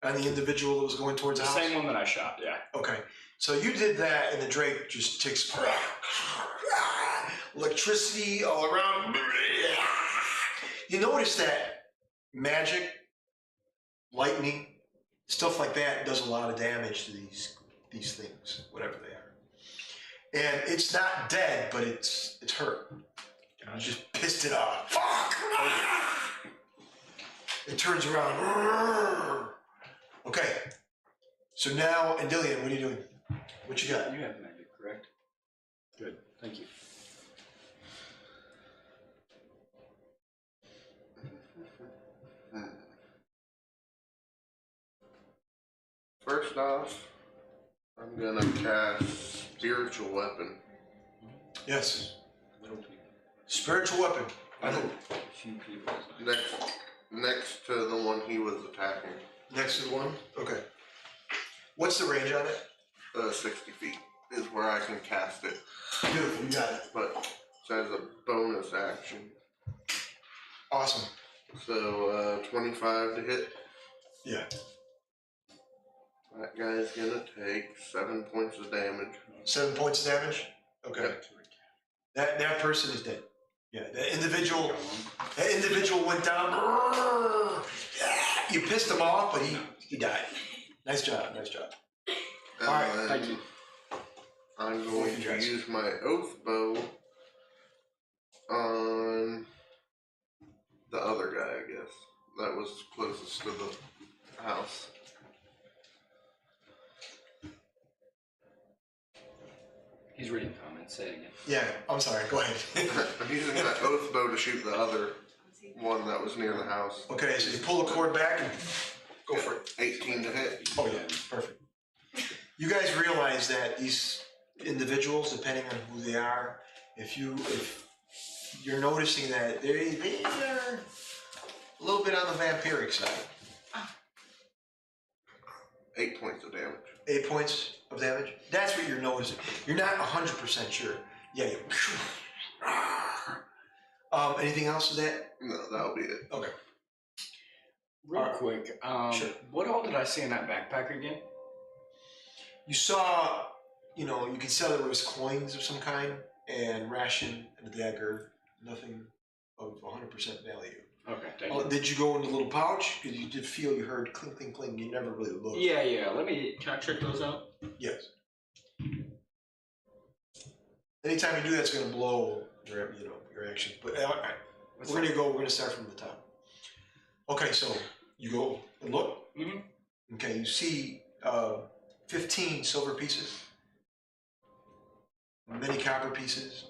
on the individual that was going towards the The house. same one that I shot, yeah. Okay, so you did that, and the Drake just takes electricity all around. You notice that magic lightning, stuff like that does a lot of damage to these things, whatever they are. And it's not dead, but it's hurt. You just pissed it off. Fuck! It turns around. Okay. So now, Andillion, what are you doing? What you got? You have magic, correct? Good. Thank you. First off, I'm gonna cast Spiritual Weapon. Yes. Little people. Spiritual weapon. I hope. Few people. is nice. Next to the one he was attacking. Next to the one? Okay. What's the range on it? 60 feet is where I can cast it. Beautiful, you got it. But it as a bonus action. Awesome. So 25 to hit. Yeah. That guy's gonna take 7 points of damage. 7 points of damage? Okay. That person is dead. Yeah, that individual went down. Yeah, you pissed him off, but he died. Nice job, nice job. And all right, then Thank you. I'm going to use my oath bow on the other guy, I guess. That was closest to the house. He's reading comments. Say it again. Yeah, I'm sorry, go ahead. I'm using my oath bow to shoot the other one that was near the house. Okay, so you pull the cord back and go for it. 18 to hit. Oh yeah, perfect. You guys realize that these individuals, depending on who they are, if you're noticing that they are a little bit on the vampiric side. 8 points of damage. 8 points of damage? That's what you're noticing. You're not 100% sure. Yeah, you. Anything else with that? No, that'll be it. Okay. Real quick, Sure. what all did I see in that backpack again? You saw, you can tell there was coins of some kind, and ration, and a dagger. Nothing of 100% value. Okay, thank you. Did you go in the little pouch? Because you did feel you heard clink, clink, clink. You never really looked. Yeah. Can I check those out? Yes. Anytime you do that, it's going to blow your action. But we're going to start from the top. Okay, so you go and look. Mm-hmm. Okay, you see 15 silver pieces, many copper pieces,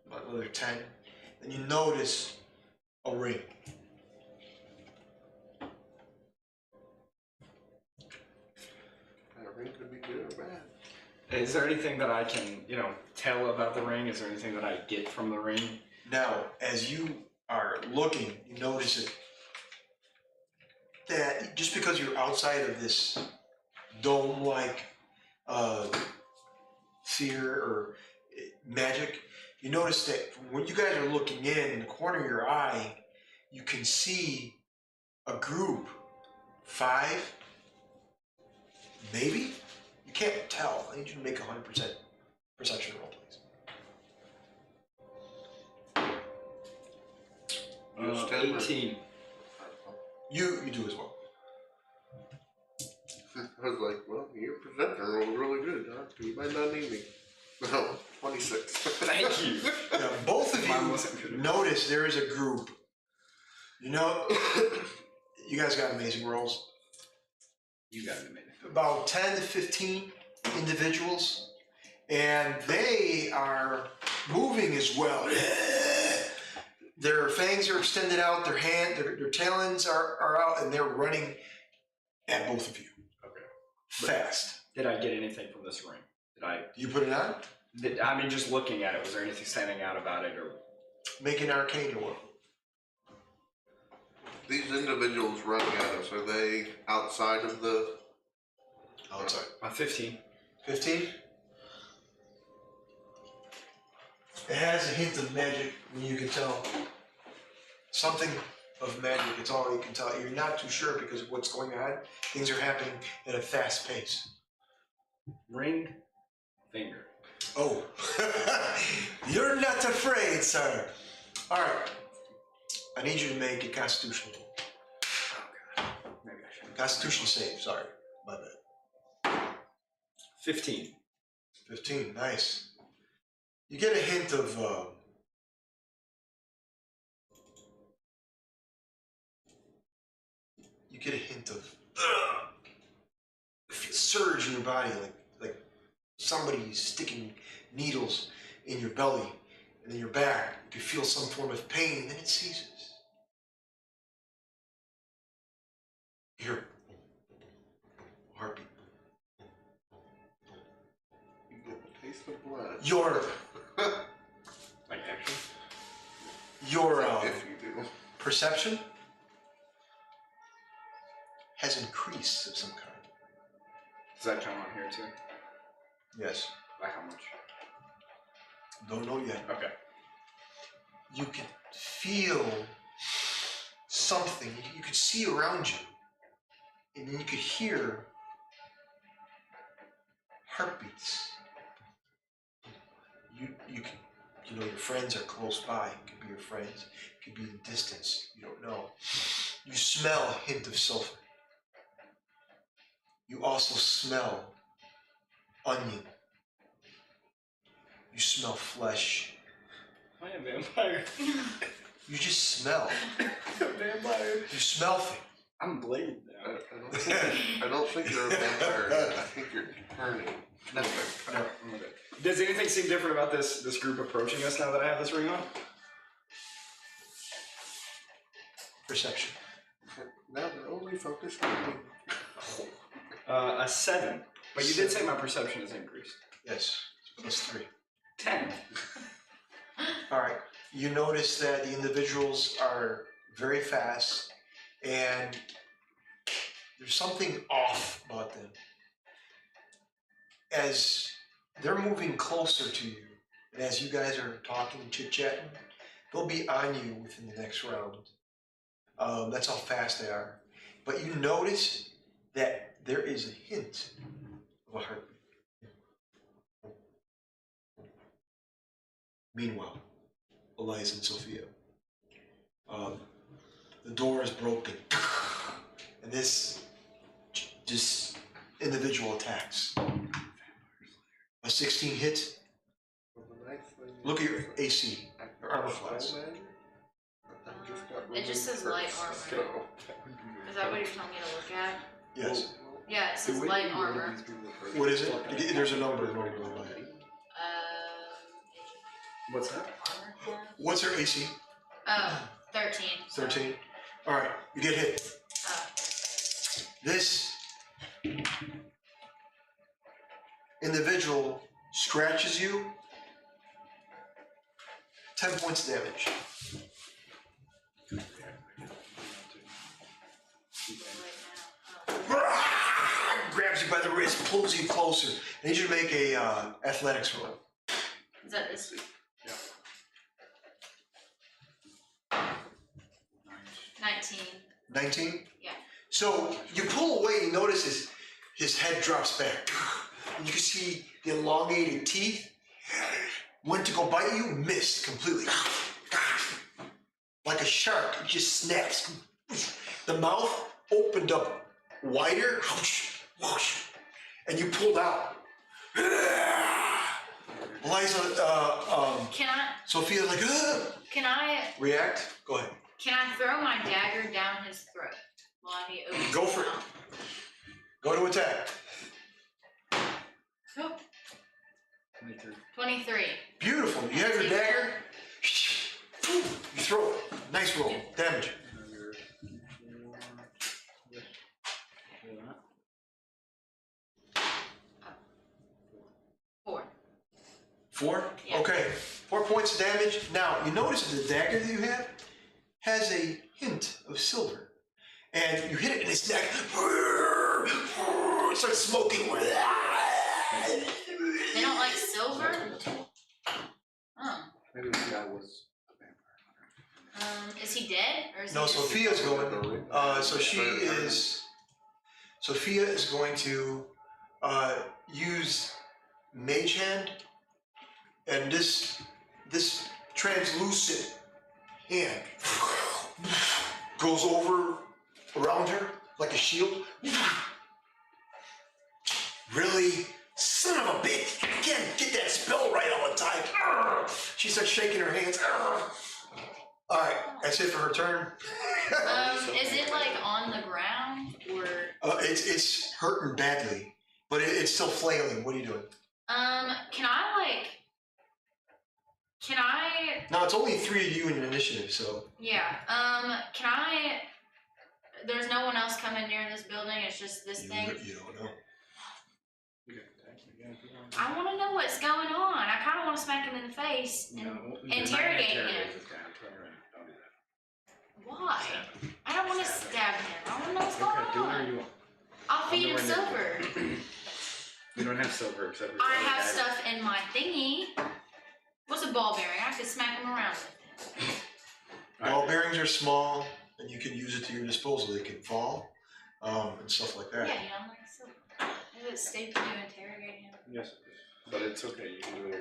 about another 10. Then you notice a ring. That ring could be good or bad. Is there anything that I can, tell about the ring? Is there anything that I get from the ring? Now, as you are looking, you notice it. That just because you're outside of this dome-like sphere or magic, you notice that when you guys are looking in the corner of your eye, you can see a group, 5, maybe? You can't tell. I need you to make a 100% perception roll, please. Use 10 or- 18. You do as well. I was like, well, your perception rolled really good, huh? You might not need me. No, 26. Thank you. Now, both of Mine wasn't you good. notice there is a group. You guys got amazing rolls. You got it, man. About 10 to 15 individuals, and they are moving as well. Their fangs are extended out, their talons are out, and they're running at both of you. Okay. Fast. Did I get anything from this ring? You put it on? Just looking at it, was there anything standing out about it, or? Make an arcane roll. These individuals running at us, are they outside of the... Outside. 15. 15? It has a hint of magic, you can tell. Something of magic, it's all you can tell. You're not too sure because of what's going on. Things are happening at a fast pace. Ring. Finger. Oh, you're not afraid, sir. All right, I need you to make a constitution roll. Oh, God. Maybe I should. Constitution save, sorry. My bad. 15. 15, nice. You get a hint of a surge in your body, like somebody sticking needles in your belly and in your back. You can feel some form of pain, and then it ceases. You hear heartbeat. You get the taste of blood. Your Like action? If you do. perception has increased of some kind. Does that count on here too? Yes. By how much? Don't know yet. Okay. You can feel something. You could see around you. And then you could hear heartbeats. You know your friends are close by. It could be your friends. It could be in distance. You don't know. You smell a hint of sulfur. You also smell onion. You smell flesh. I am a vampire. You just smell. Vampire. You smell things. I'm Blade now. I don't think you're a vampire. I think you're turning. No. Does anything seem different about this group approaching us now that I have this ring on? Perception. Now they're only focused on me. A 7. But you did say my perception has increased. Yes, it's +3. 10. All right. You notice that the individuals are very fast, and there's something off about them. As they're moving closer to you, and as you guys are talking and chit-chatting, they'll be on you within the next round. That's how fast they are. But you notice that there is a hint of a heartbeat. Meanwhile, Eliza and Sophia. The door is broken, and this individual attacks. A 16 hit. Look at your AC, your armor class. It just says light armor. Is that what you're telling me to look at? Yes. Yeah, it says light armor. What is it? There's a number normally by it. What's that? Armor class? What's her AC? Oh, 13. 13. All right, you get hit. Oh. This individual scratches you. 10 points of damage. Grabs you by the wrist, pulls you closer. I need you to make a athletics roll. Is that this? Yeah. 19. 19? Yeah. So you pull away, you notice his head drops back. And you can see the elongated teeth. Went to go bite you, missed completely. Like a shark, it just snaps. The mouth opened up wider, and you pulled out. Eliza, Can I? Sophia's like, Can I? react? Go ahead. Can I throw my dagger down his throat while he opens Go his for it. mouth? Go to attack. Oh, 23. 23. Beautiful. You have your dagger. You throw it. Nice roll. Damage. Four. 4? Yeah. Okay. 4 points of damage. Now, you notice that the dagger that you have has a hint of silver. And you hit it in its neck. It starts smoking. They don't like silver? Oh. Maybe this guy was a vampire. Is he dead? Or is No, he just... Sophia's going. Sophia is going to use Mage Hand, and this translucent hand goes over around her like a shield. Really? Son of a bitch! I can't get that spell right all the time. She starts shaking her hands. All right, that's it for her turn. Is it like on the ground or? It's hurting badly, but it's still flailing. What are you doing? Can I? No, it's only 3 of you in your initiative, so. Yeah. Can I? There's no one else coming near this building. It's just this thing. You don't know. I want to know what's going on. I kind of want to smack him in the face and interrogate him. Why? I don't want to stab him. I want to know what's going on. Do whatever you want. I'll feed him silver. You don't have silver except for I have stuff in my thingy. What's a ball bearing? I could smack him around with it. Ball bearings are small, and you can use it to your disposal. They can fall, and stuff like that. Yeah, you don't like silver. Is it safe to interrogate him? Yes, but it's okay.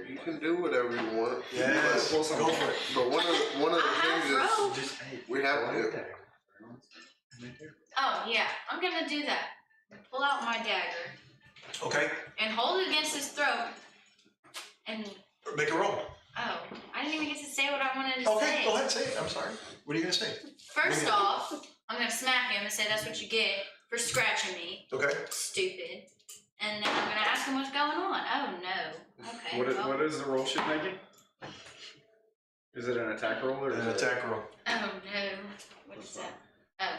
You can do whatever you want. You can do whatever you want. Yes, go for it. But one of the things is we have to. Oh yeah, I'm gonna do that. Pull out my dagger Okay, and hold it against his throat. And make a roll. oh, I didn't even get to say what I wanted to Okay, say. go ahead, say it. I'm sorry. What are you gonna say? First off, I'm gonna smack him and say that's what you get for scratching me. Okay. Stupid. And then I'm gonna ask him what's going on. Oh no. Okay. What is the roll sheet making? Is it an attack roll or An attack roll. Oh no. What is that? Oh.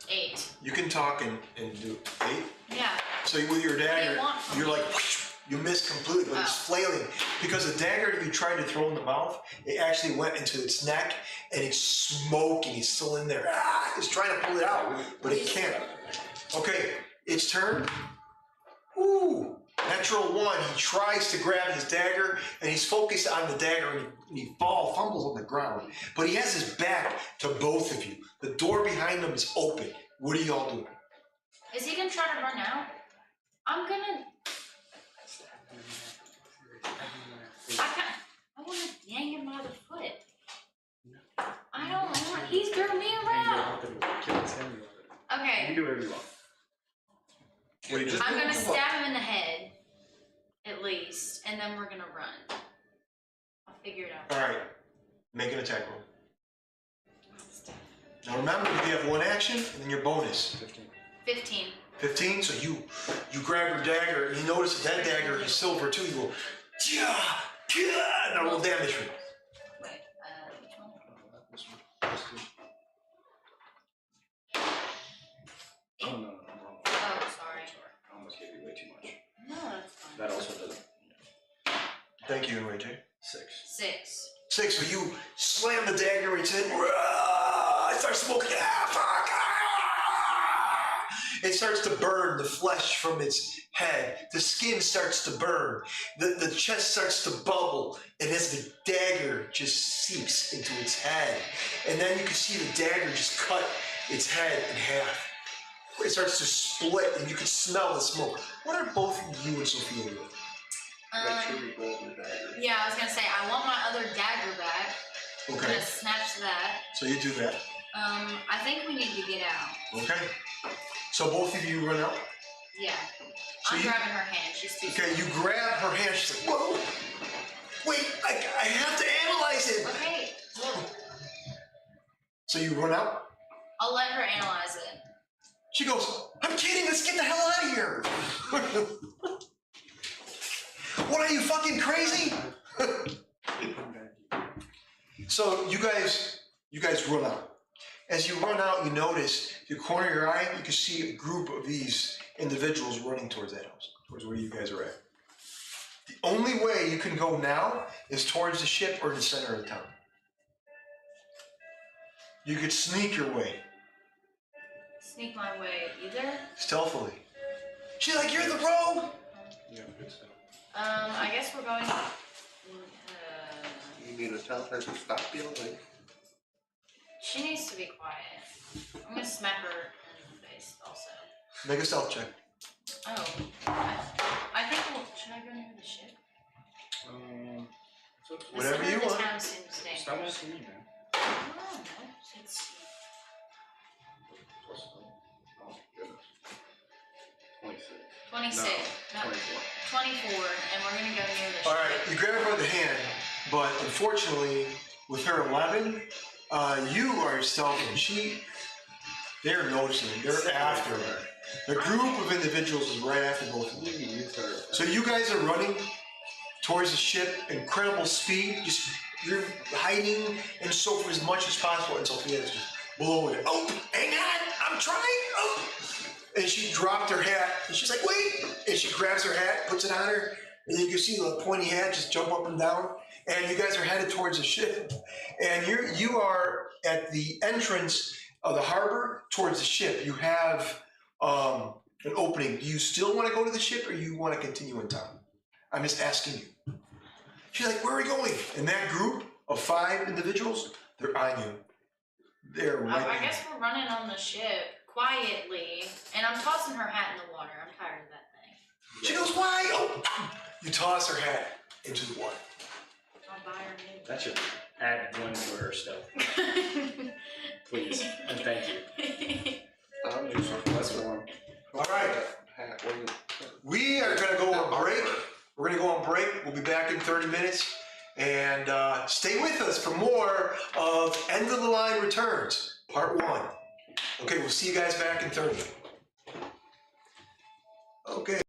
8. You can talk and do 8. Yeah. So with your dagger, want from you're me? like, you miss completely, but it's flailing. Because the dagger that you tried to throw in the mouth, it actually went into its neck, and it's smoking. It's still in there. It's trying to pull it out, but it can't. Okay, its turn. Ooh, natural 1. He tries to grab his dagger, and he's focused on the dagger, and he fumbles on the ground. But he has his back to both of you. The door behind him is open. What are y'all doing? Is he gonna try to run out? I'm gonna. I want to yank him by the foot. I don't want. He's throwing me around. You Okay. can do whatever you want. Wait, just I'm gonna stab him in the head, at least, and then we're gonna run. I'll figure it out. All right, make an attack roll. Now remember, you have 1 action and then your bonus. 15. 15. So you grab your dagger and you notice that dagger is silver too. You go, yeah, yeah. Now roll damage for it. Wait. Which one? Oh no, I'm wrong. Oh, sorry. I almost gave you way too much. No, that's fine. That also doesn't. Thank you, AJ. 6. 6. 6. So you slam the dagger in its head. It starts smoking. Fuck. It starts to burn the flesh from its head. The skin starts to burn. The chest starts to bubble. And as the dagger just seeps into its head, and then you can see the dagger just cut its head in half. It starts to split, and you can smell the smoke. What are both you and Sophia doing? Make sure you roll your dagger. Yeah, I was gonna say I want my other dagger back. I'm Okay, gonna snatch that. so you do that. I think we need to get out. Okay. So both of you run out. Yeah. So I'm you- grabbing her hand. She's too Okay, you grab her hand. She's like, whoa. Wait, I have to analyze it. Okay. Well, So you run out. I'll let her analyze it. She goes, I'm kidding. Let's get the hell out of here. What are you, fucking crazy? So you guys run out. As you run out, you notice the corner of your eye, you can see a group of these individuals running towards that house, towards where you guys are at. The only way you can go now is towards the ship or the center of the town. You could sneak your way, Sneak my way either. stealthily. She's like, you're the rogue! Yeah, good stuff. I guess we're going. You need to tell her to stop yelling. She needs to be quiet. I'm gonna smack her in the face also. Make a stealth check. Oh. I think should I go near the ship? The Whatever center you of the want. town seems dangerous. Stop asking me, man. I don't know. It's 26. No, No, 24. 24, and we're gonna go near the All right, you grab her by the hand, but unfortunately, with her 11, you are stealth, and they're noticing. They're after her. The group of individuals is right after both of you. So you guys are running towards the ship, incredible speed, just you're hiding and so for as much as possible until Sophia's just blowing it. Oh, hang on, I'm trying. Oh. And she dropped her hat, and she's like, wait! And she grabs her hat, puts it on her, and you can see the pointy hat just jump up and down. And you guys are headed towards the ship. And you are at the entrance of the harbor towards the ship. You have an opening. Do you still want to go to the ship, or you want to continue in town? I'm just asking you. She's like, where are we going? And that group of 5 individuals, they're on you. They're right I guess we're running on the ship quietly, and I'm tossing her hat in the water. I'm tired of that thing. She goes, why? Oh. You toss her hat into the water. I'll buy her new. That should add 1 to her stuff. Please, and thank you. I'll do something. That's 1. All right. We are going to go on break. We're going to go on break. We'll be back in 30 minutes. And stay with us for more of End of the Line Returns, Part 1. Okay, we'll see you guys back in 30. Okay.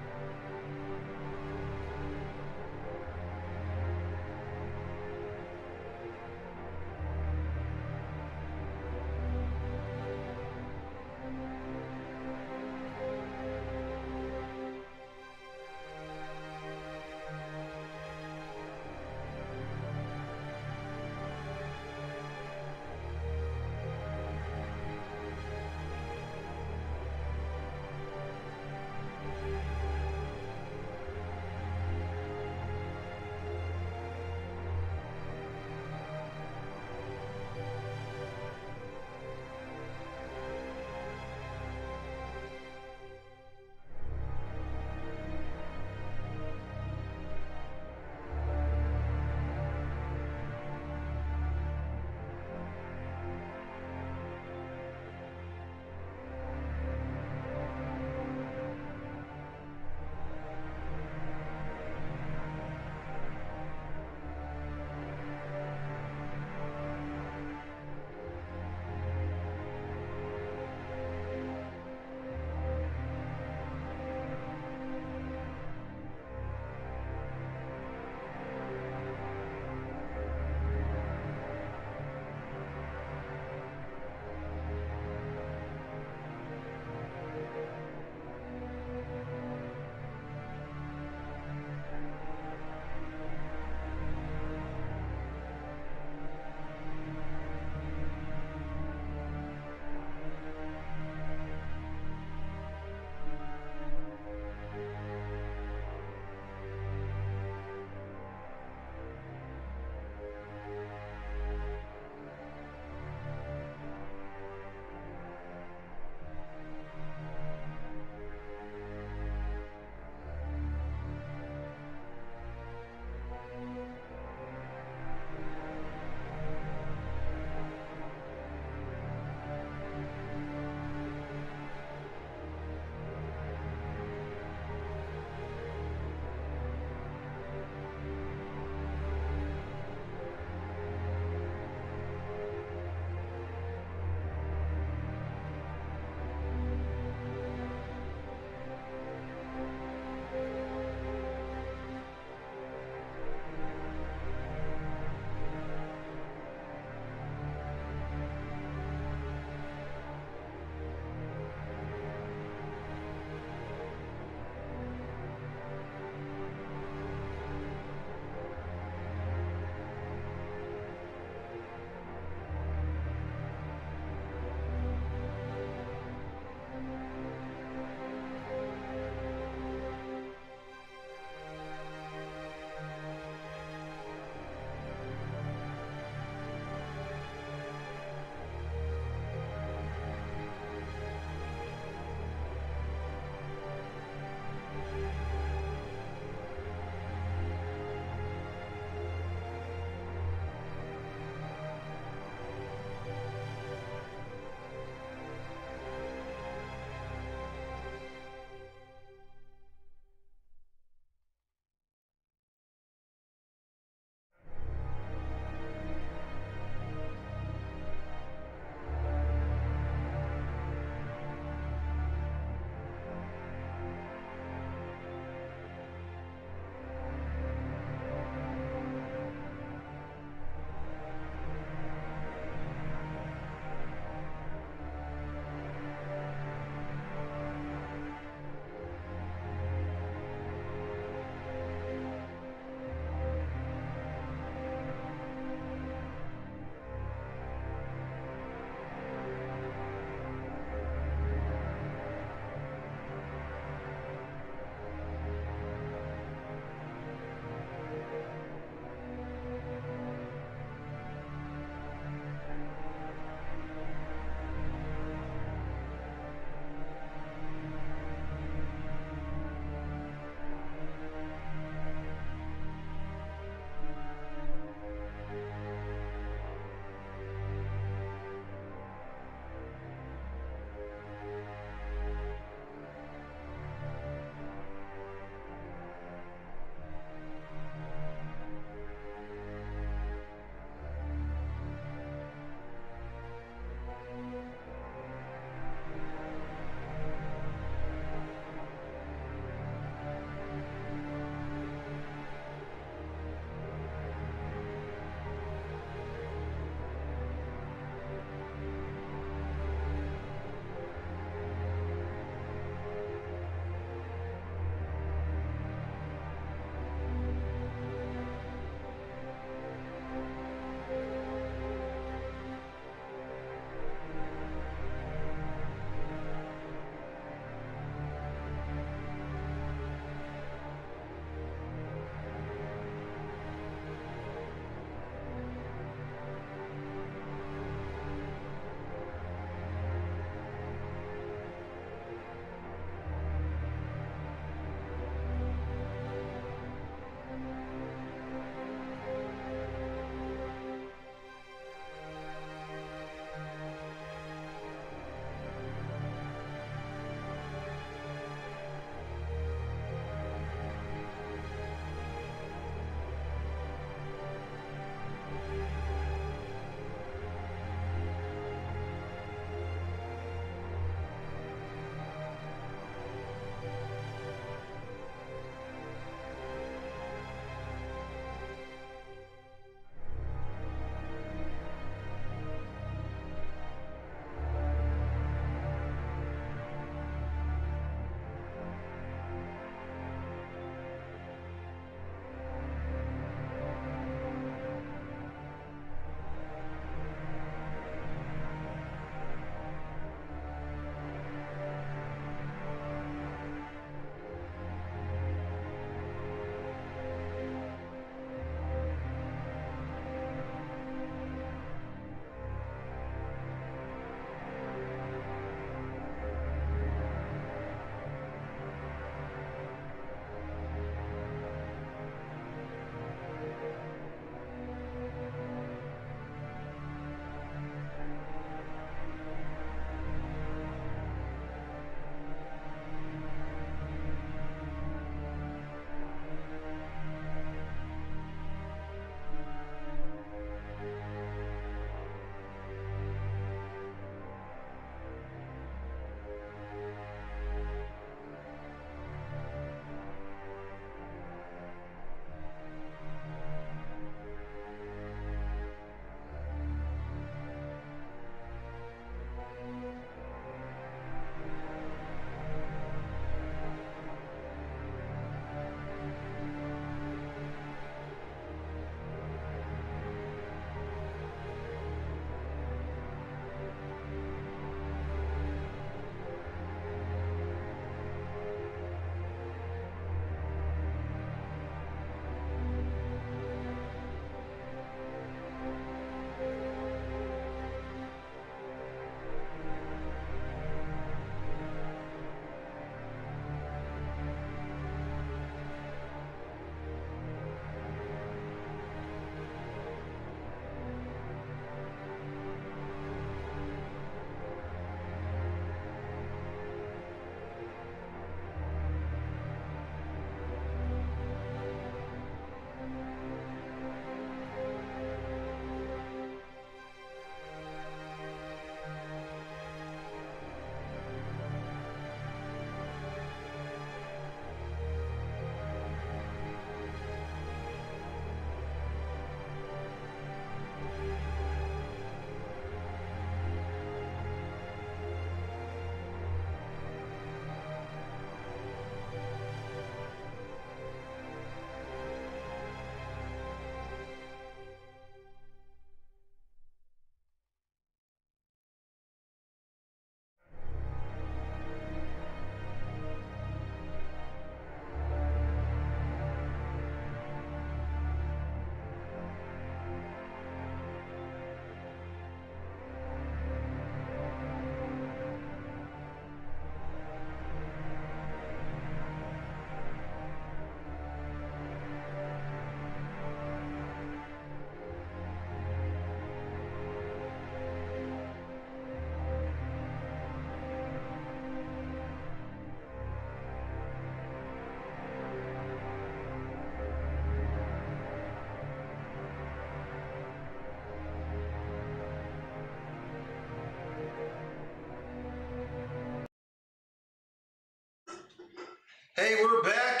Hey, we're back.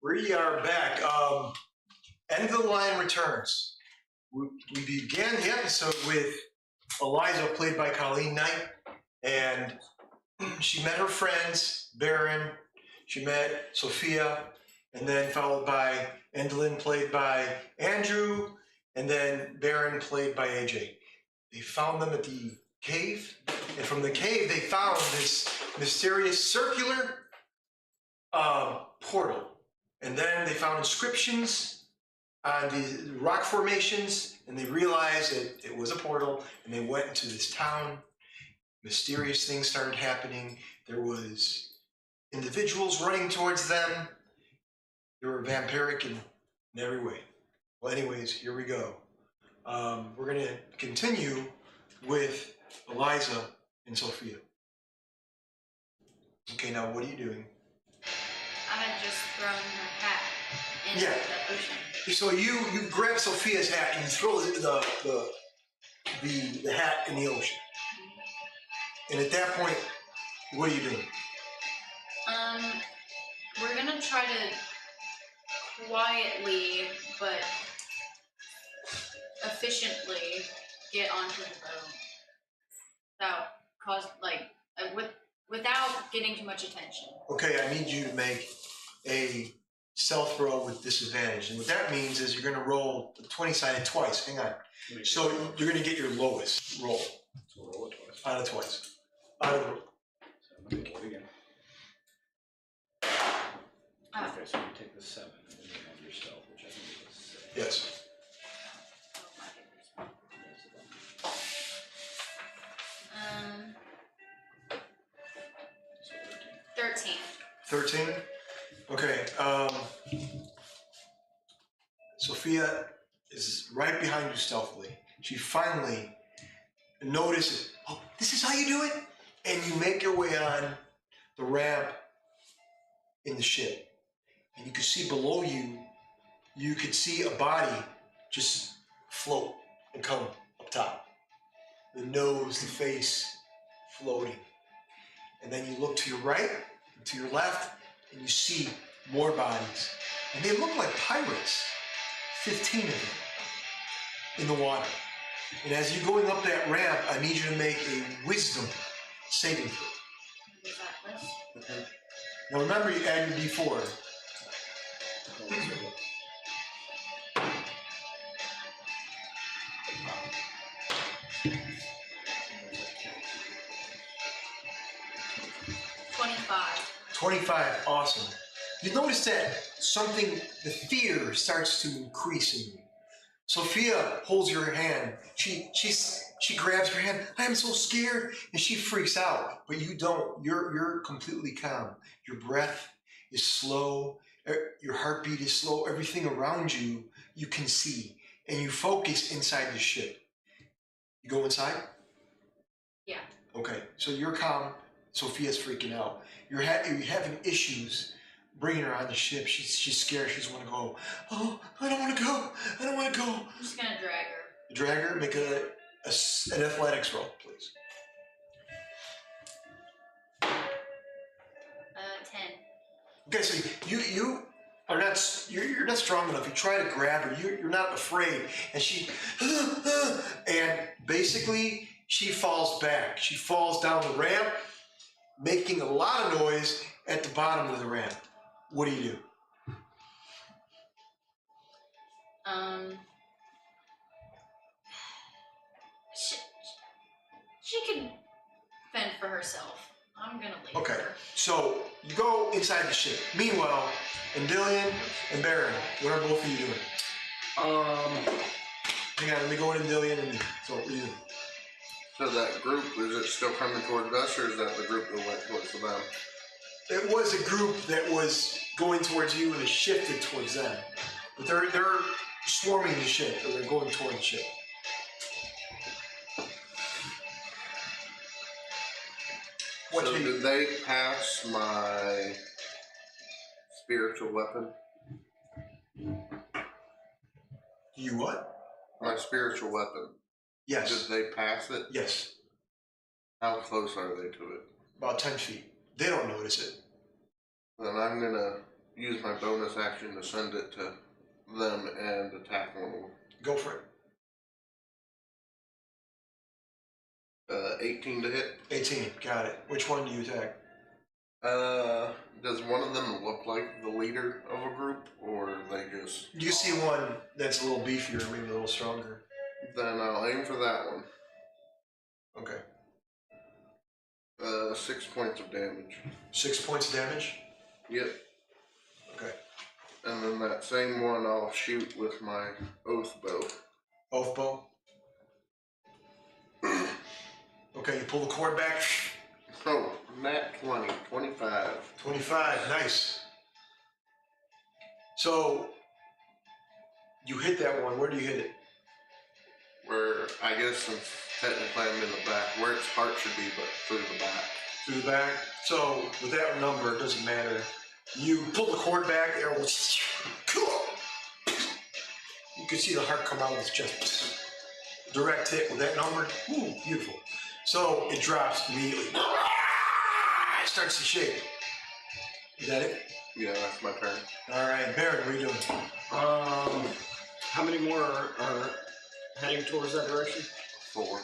We are back. End of the line returns. We began the episode with Eliza, played by Colleen Knight, and she met her friends, Baron. She met Sophia, and then followed by Endlin, played by Andrew, and then Baron, played by AJ. They found them at the cave, and from the cave they found this mysterious circular portal. And then they found inscriptions on the rock formations, and they realized that it was a portal, and they went into this town. Mysterious things started happening. There was individuals running towards them. They were vampiric in every way. Well, anyways, here we go. We're going to continue with Eliza and Sophia. Okay, now what are you doing? I had just thrown her hat into the ocean. So you grab Sophia's hat and you throw the hat in the ocean. And at that point, what are you doing? We're gonna try to quietly but efficiently get onto the boat without getting too much attention. Okay, I need you to make a stealth roll with disadvantage. And what that means is you're going to roll the 20-sided twice. Hang on. So you're going to get your lowest roll. So roll it twice. Out of twice. Out of roll. So let me roll it again. Okay, so you take the 7 and then you have your stealth, which I think is a 6. Yes. So 13. 13? Okay. Sophia is right behind you stealthily. She finally notices, oh, this is how you do it? And you make your way on the ramp in the ship. And you can see below you, you could see a body just float and come up top. The nose, the face floating. And then you look to your right and to your left, and you see more bodies. And they look like pirates. 15 of them in the water. And as you're going up that ramp, I need you to make a wisdom saving throw. Is that this? Okay. Now remember, you add your D4. $25. 25, awesome. You notice that something, the fear starts to increase in you. Sophia holds your hand. She grabs your hand. I am so scared, and she freaks out. But you don't. You're completely calm. Your breath is slow. Your heartbeat is slow. Everything around you, you can see, and you focus inside the ship. You go inside? Yeah. Okay, so you're calm. Sophia's freaking out. You're having issues bringing her on the ship. She's scared. She just want to go. Oh, I don't want to go. I don't want to go. I'm just gonna drag her. Drag her. Make an athletics roll, please. 10. Okay, so you are not you're not strong enough. You try to grab her. You're not afraid, and she and basically she falls back. She falls down the ramp, making a lot of noise at the bottom of the ramp. What do you do? She can fend for herself. I'm gonna leave Okay, her. so you go inside the ship. Meanwhile, Endillion and Baron, what are both of you doing? Hang on, let me go in Endillion and so what are you doing? So that group, is it still coming towards us, or is that the group that went towards them? It was a group that was going towards you and it shifted towards them. But they're swarming the ship, or they're going toward the ship. What So do you did they pass my spiritual weapon? You what? My spiritual weapon. Yes. Did they pass it? Yes. How close are they to it? About 10 feet. They don't notice it. Then I'm gonna use my bonus action to send it to them and attack one of them. Go for it. 18 to hit. 18. Got it. Which one do you attack? Does one of them look like the leader of a group, or they just... You see one that's a little beefier, maybe a little stronger. Then I'll aim for that one. Okay. 6 points of damage. 6 points of damage? Yep. Okay. And then that same one I'll shoot with my oath bow. Oath bow? Okay, you pull the cord back. Oh, nat 20, 25. 25, nice. So, you hit that one. Where do you hit it? Where, I guess since technically I'm in the back, where its heart should be, but through the back. Through the back? So, with that number, it doesn't matter. You pull the cord back, the arrow goes, you can see the heart come out of its chest. Direct hit with that number. Ooh, beautiful. So, it drops immediately. It starts to shake. Is that it? Yeah, that's my turn. All right, Baron, what are you doing? How many more are heading towards that direction? 4.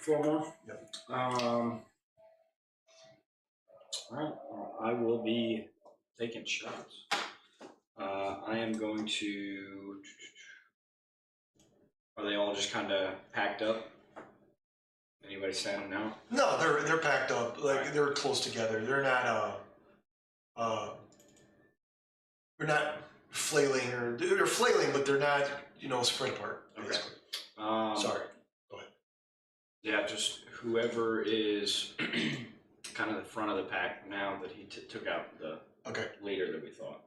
4 more? Yep. Alright, well, I will be taking shots. I am going to... Are they all just kind of packed up? Anybody standing out? No, they're packed up. Like they're close together. They're not they're not flailing, or they're flailing, but they're not, spread apart. Basically. Okay. Sorry. Go ahead. Yeah, just whoever is kind of the front of the pack now that he took out the leader that we thought.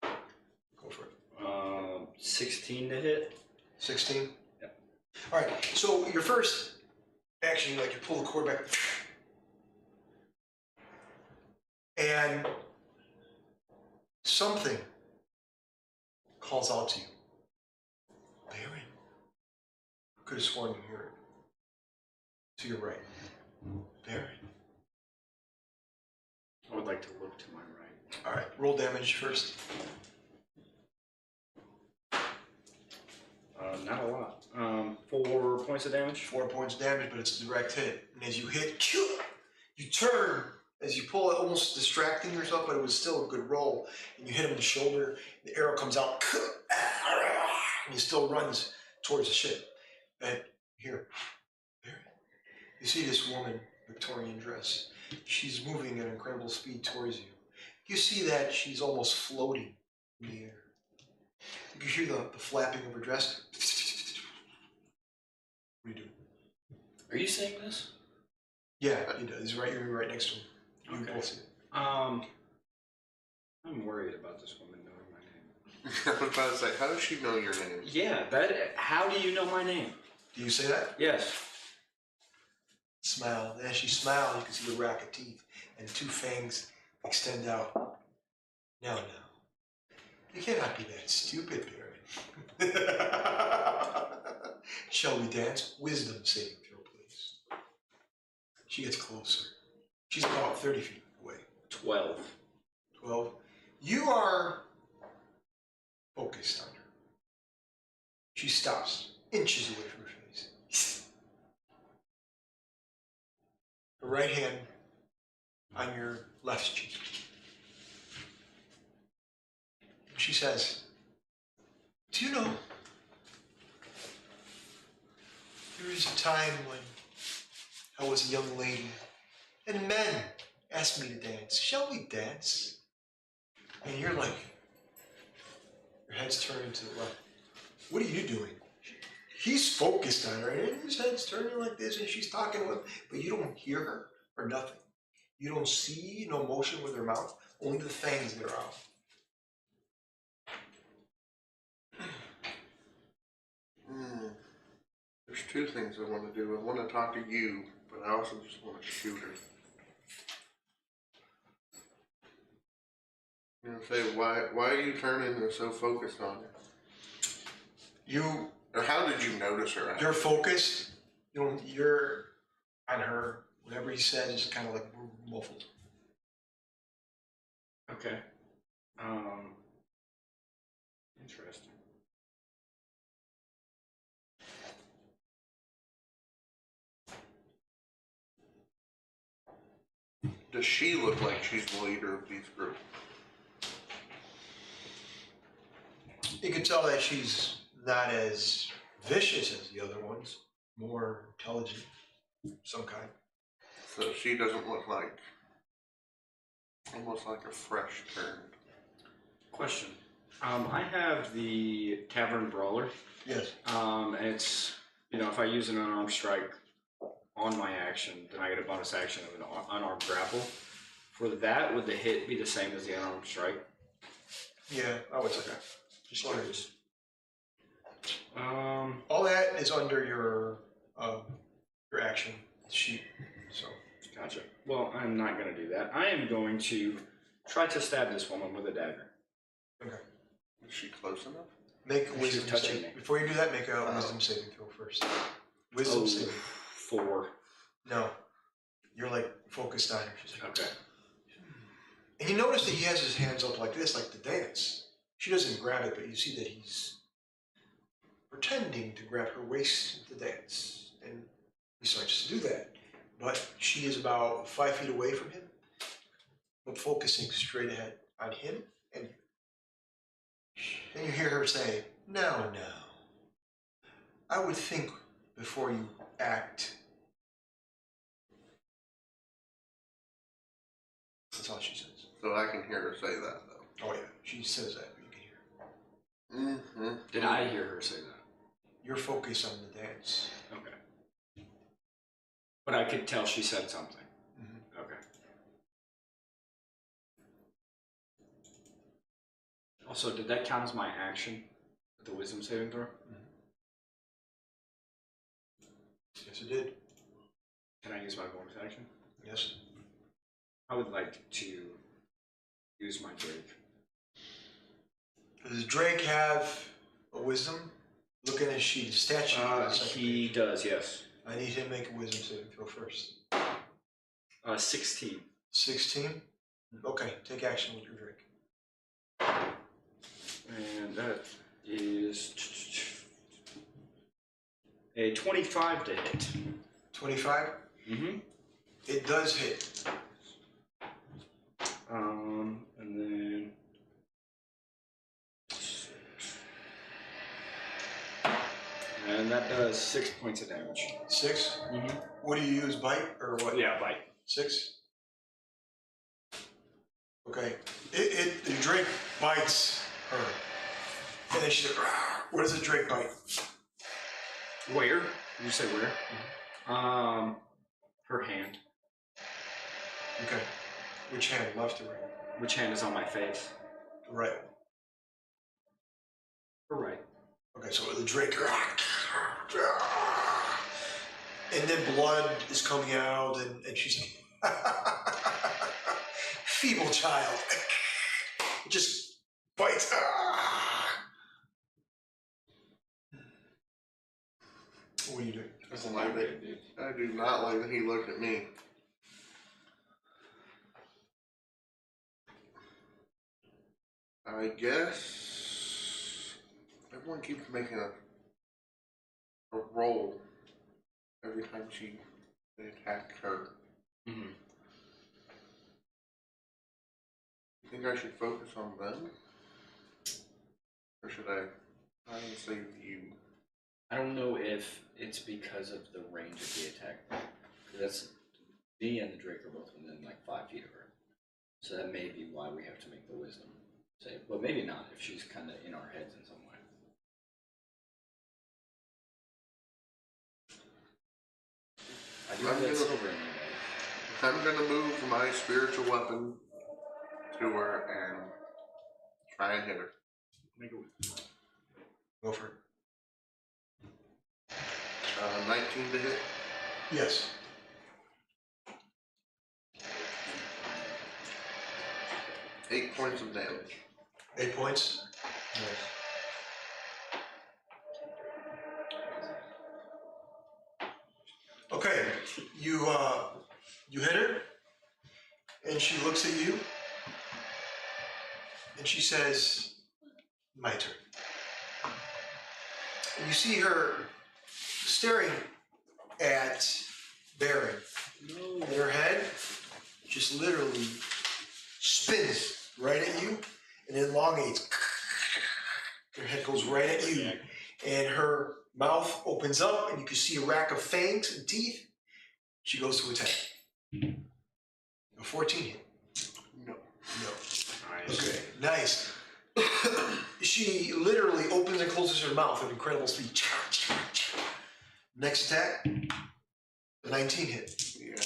Go for it. 16 to hit. 16? Yep. All right. So your first action, you pull the cord back, and something calls out to you. Baron. Could have sworn you hear it. To your right. Baron. I would like to look to my right. All right. Roll damage first. Not a lot. 4 points of damage. 4 points of damage, but it's a direct hit. And as you hit, you turn as you pull it, almost distracting yourself, but it was still a good roll. And you hit him in the shoulder. The arrow comes out, and he still runs towards the ship. And here, you see this woman, Victorian dress. She's moving at incredible speed towards you. You see that she's almost floating in the air. You can hear the flapping of her dress. What do you do? Are you seeing this? Yeah, he does. He's right. You're right next to him. You Okay. both see it. I'm worried about this woman knowing my name. I was about to say, how does she know your name? Yeah, how do you know my name? Do you say that? Yes. Smile. And as she smiles, you can see the rack of teeth and 2 fangs extend out. No. You cannot be that stupid, Baron. Shall we dance? Wisdom saving throw, please. She gets closer. She's about 30 feet away. 12. 12. You are focused on her. She stops inches away from her face. Her right hand on your left cheek. She says, do you know, there was a time when I was a young lady and men asked me to dance. Shall we dance? And you're like, your head's turning to the left. What are you doing? He's focused on her and his head's turning like this and she's talking to him, but you don't hear her or nothing. You don't see no motion with her mouth, only the fangs that are out. There's 2 things I want to do. I want to talk to you, but I also just want to shoot her. Say, why are you turning and so focused on her? Or how did you notice her? You're focused. You're on her. Whatever he says is kind of like muffled. Okay. Interesting. Does she look like she's the leader of these groups? You can tell that she's not as vicious as the other ones, more intelligent, some kind. So she doesn't look like, almost like a fresh turned. Question. I have the Tavern Brawler. Yes. And it's, if I use an unarmed strike on my action, then I get a bonus action of an unarmed grapple. For that, would the hit be the same as the unarmed strike? Yeah, I would say. Okay. Just curious. Um, All that is under your action sheet. So. Gotcha. Well, I'm not going to do that. I am going to try to stab this woman with a dagger. Okay. Is she close enough? Make a She's wisdom touching save. me. Before you do that, make a wisdom saving throw first. Wisdom saving. 4. No. You're like focused on her. She's like, Okay. and you notice that he has his hands up like this, like the dance. She doesn't grab it, but you see that he's pretending to grab her waist to dance. And he starts to do that. But she is about 5 feet away from him, but focusing straight ahead on him and you. Then you hear her say, "Now, I would think before you act." That's all she says. So I can hear her say that though. Oh yeah, she says that, but you can hear her. Mm-hmm. Did I hear her say that? You're focused on the dance. Okay. But I could tell she said something. Mm-hmm. Okay. Also, did that count as my action? The wisdom saving throw? Yes, it did. Can I use my bonus action? Yes. I would like to use my Drake. Does Drake have a wisdom? Looking at sheet statue. He does, yes. I need him to make a wisdom saving throw first. 16. 16? Okay, take action with your Drake. And that is a 25 to hit. 25? Mm-hmm. It does hit. And then and that does 6 points of damage. 6? Mm-hmm. What do you use, bite or what? Yeah, bite. 6? Okay. The Drake bites her. And then she's like, "Rah." Where does the Drake bite? Where? Did you say where? Mm-hmm. Her hand. Okay. Which hand? Left or right? Which hand is on my face? Right. Her right. Okay, so the Drake. And then blood is coming out, and she's like, feeble child. It just bites. What do you do? That's I like it. dude. I do not like that he looked at me. I guess everyone keeps making a roll every time they attack her. Mm-hmm. You think I should focus on them? Or should I try and save you? I don't know if it's because of the range of the attack. That's me and the Drake are both within like 5 feet of her. So that may be why we have to make the wisdom save. But maybe not if she's kind of in our heads in some way. I do have that silver in me, though. I'm gonna move my spiritual weapon to her and try and hit her. Make a wisdom. Go for it. 19 to hit. Yes. Eight points of damage. 8 points? Yes. Okay, you hit her, and she looks at you, And she says, my turn. And you see her staring at Baron. And her head just literally spins right at you and elongates. Her head goes right at you. And her mouth opens up and you can see a rack of fangs and teeth. She goes to attack. A 14 hit. No. No. Okay, nice. She literally opens and closes her mouth at incredible speed. Next attack, the 19 hit. Yeah.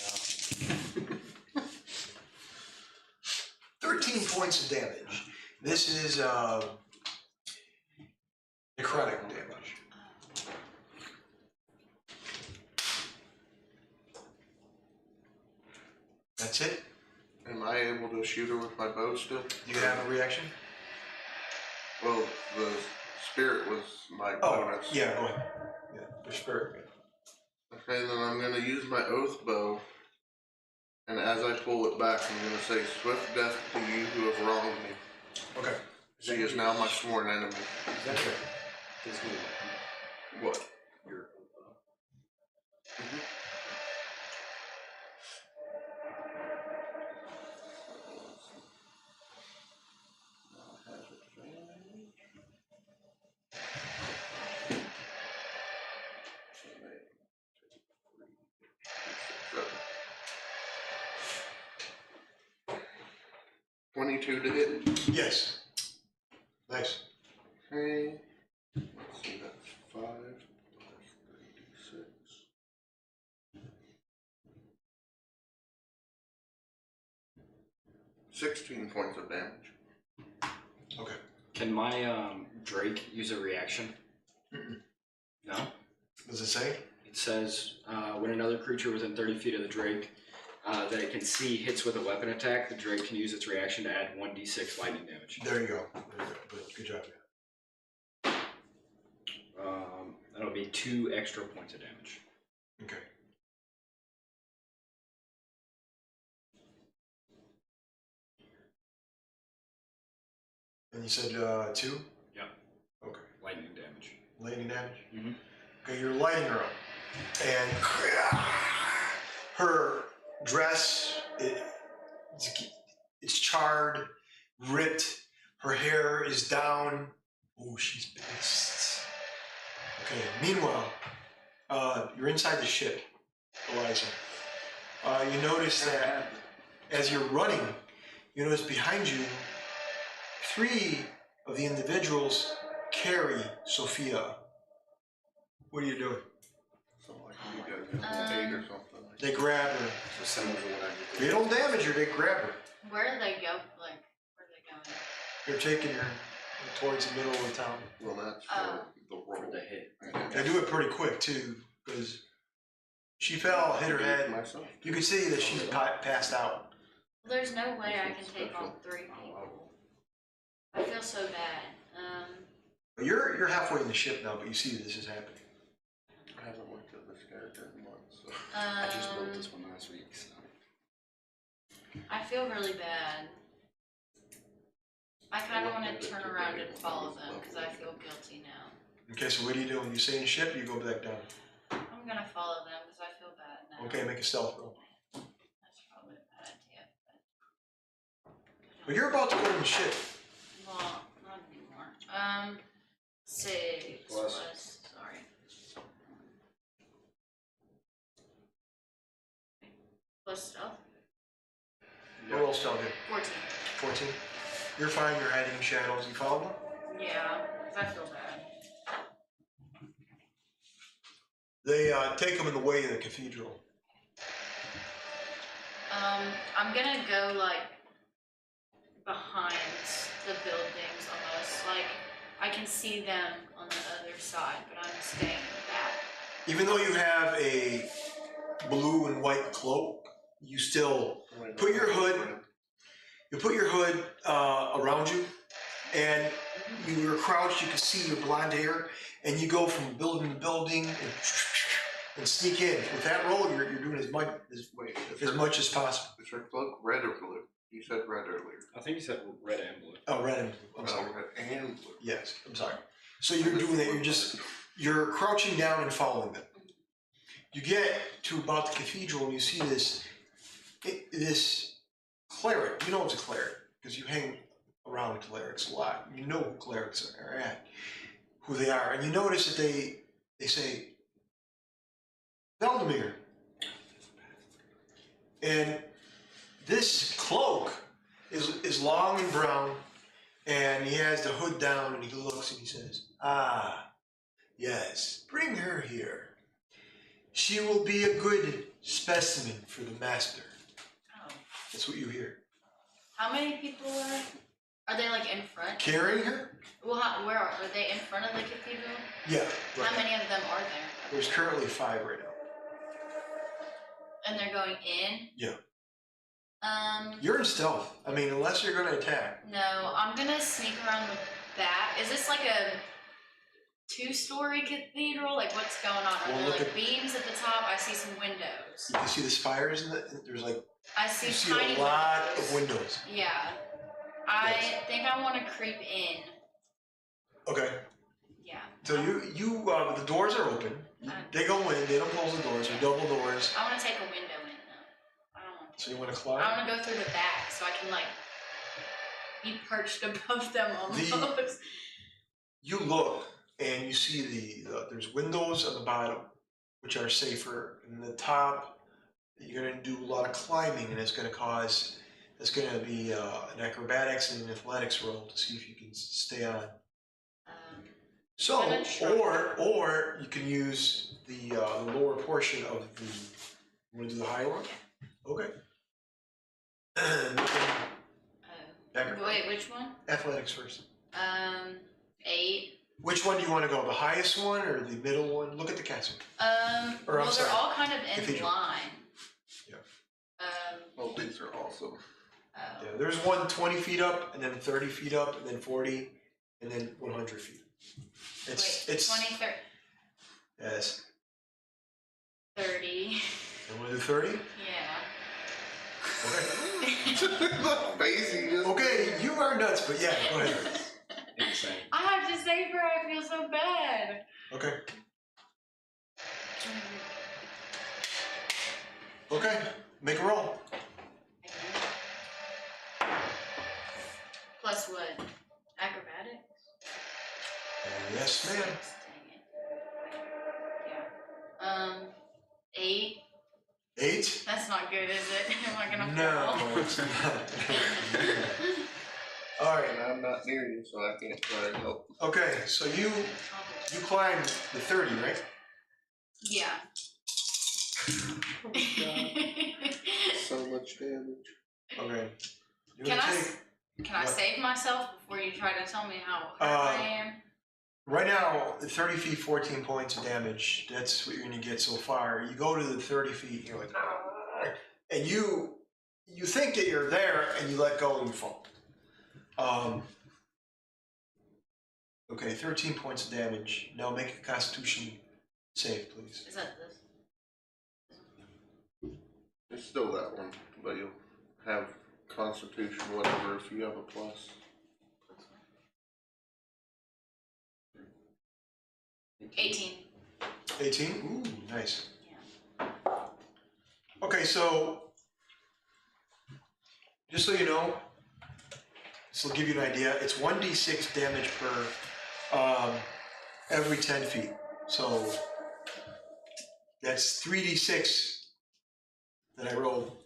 13 points of damage. This is necrotic damage. That's it. Am I able to shoot her with my bow still? Do you have a reaction? Well, the spirit was my bonus. Yeah, go ahead. Yeah, your spirit. Okay, then I'm going to use my oath bow, and as I pull it back, I'm going to say, "Swift death to you who have wronged me." Okay. She is now my sworn enemy. Is that your physical weapon? What? Your Mm-hmm. 22 to hit. Yes. Nice. Okay. Let's see, that's 5 plus 36. 16 points of damage. Okay. Can my Drake use a reaction? No? Does it say? It says when another creature within 30 feet of the Drake that it can see hits with a weapon attack, the Drake can use its reaction to add 1d6 lightning damage. There you go. Good job. That'll be 2 extra points of damage. Okay. And you said 2? Yeah. Okay. Lightning damage. Lightning damage? Mm-hmm. Okay, you're lighting her up. And her dress, it's charred, ripped. Her hair is down. Oh, she's pissed. Okay, meanwhile, you're inside the ship, Eliza. You notice that as you're running, you notice behind you, 3 of the individuals carry Sophia. What are you doing? So like you guys have to aid or something. They grab her. So similar to what I did. They don't damage her, they grab her. Where do they go? Like, where are they going? They're taking her towards the middle of the town. Well, that's the For roll. the hit. They do it pretty quick too, because she fell, hit her head. Myself. You can see that she's passed out. Well, there's no way I can take on 3 people. I feel so bad. But you're halfway in the ship now, but you see that this is happening. I haven't looked at this character in months. So. I just built this one last week, so. I feel really bad. I kind of want to turn around and follow them because I feel guilty now. Okay, so what do? You stay in the ship, or you go back down? I'm gonna follow them because I feel bad now. Okay, make a stealth roll. That's probably a bad idea. But you're about to go in the ship. Well, not anymore. 6 plus, sorry. Plus stealth? Roll stealth here. 14. 14. You're fine, you're hiding in shadows. You follow them? Yeah, because I feel bad. They take them in the way of the cathedral. I'm gonna go like behind the buildings almost. Like I can see them on the other side, but I'm staying back. Even though you have a blue and white cloak, you still put your hood. You put your hood around you, and you are crouched. You can see your blonde hair, and you go from building to building and sneak in. With that roll, you're doing as much as possible. Is her cloak red or blue? You said red earlier. I think you said red and blue. Oh, red and blue. I'm sorry. Red and blue. Yes, I'm sorry. So you're doing that. You're crouching down and following them. You get to about the cathedral and you see this cleric. You know it's a cleric because you hang around clerics a lot. You know who clerics are at, who they are, and you notice that they say, Valdemir. And this cloak is long and brown, and he has the hood down, and he looks and he says, "Ah, yes, bring her here. She will be a good specimen for the master." Oh. That's what you hear. How many people are they like in front? Carrying her? Well, where are they in front of the cathedral? Yeah. Right. How many of them are there? There's currently 5 right now. And they're going in? Yeah. You're in stealth. I mean, unless you're going to attack. No, I'm going to sneak around the back. Is this like a 2-story cathedral? Like, what's going on? Are there like beams at the top? I see some windows. You can see the spires there's like. I see you see tiny a lot windows. of windows. Yeah. I think I want to creep in. Okay. Yeah. So the doors are open. They go in. They don't close the doors. They're double doors. I want to take a window in though. I don't want to. So you want to climb? I want to go through the back so I can like be perched above them almost. You look and you see there's windows on the bottom, which are safer. And the top, you're going to do a lot of climbing, and it's going to be an acrobatics and an athletics roll to see if you can stay on. So, or you can use the lower portion of the. You want to do the higher one? Okay. Wait, which one? Athletics first. 8. Which one do you want to go? The highest one or the middle one? Look at the castle. Well, they're all kind of in Cathedral. line. Yeah. Oh, these are awesome. Yeah, there's one 20 feet up, and then 30 feet up, and then 40, and then 100 feet. It's 20, 30. Yes. 30. You want to do 30? Yeah. Okay. Crazy. Okay, you are nuts, but yeah, go ahead. Insane. I have to save her. I feel so bad. Okay. Okay, make a roll. Plus what? Acrobatics? Yes, ma'am. Dang it. Yeah. 8. 8? That's not good, is it? Am I gonna No, fall? it's not. All right. And I'm not near you, so I can't try to help. Okay, so you climbed the 30, right? Yeah. So much damage. Okay. Can I save myself before you try to tell me how hurt I am? Right now, 30 feet, 14 points of damage. That's what you're going to get so far. You go to the 30 feet, you're like, and you think that you're there, and you let go and you fall. Okay, 13 points of damage. Now make a Constitution save, please. Is that this? It's still that one, but you'll have Constitution, whatever, if you have a plus. 18. 18? Ooh, nice. Yeah. Okay, so just so you know, this will give you an idea. It's 1d6 damage per every 10 feet. So that's 3d6 that I rolled,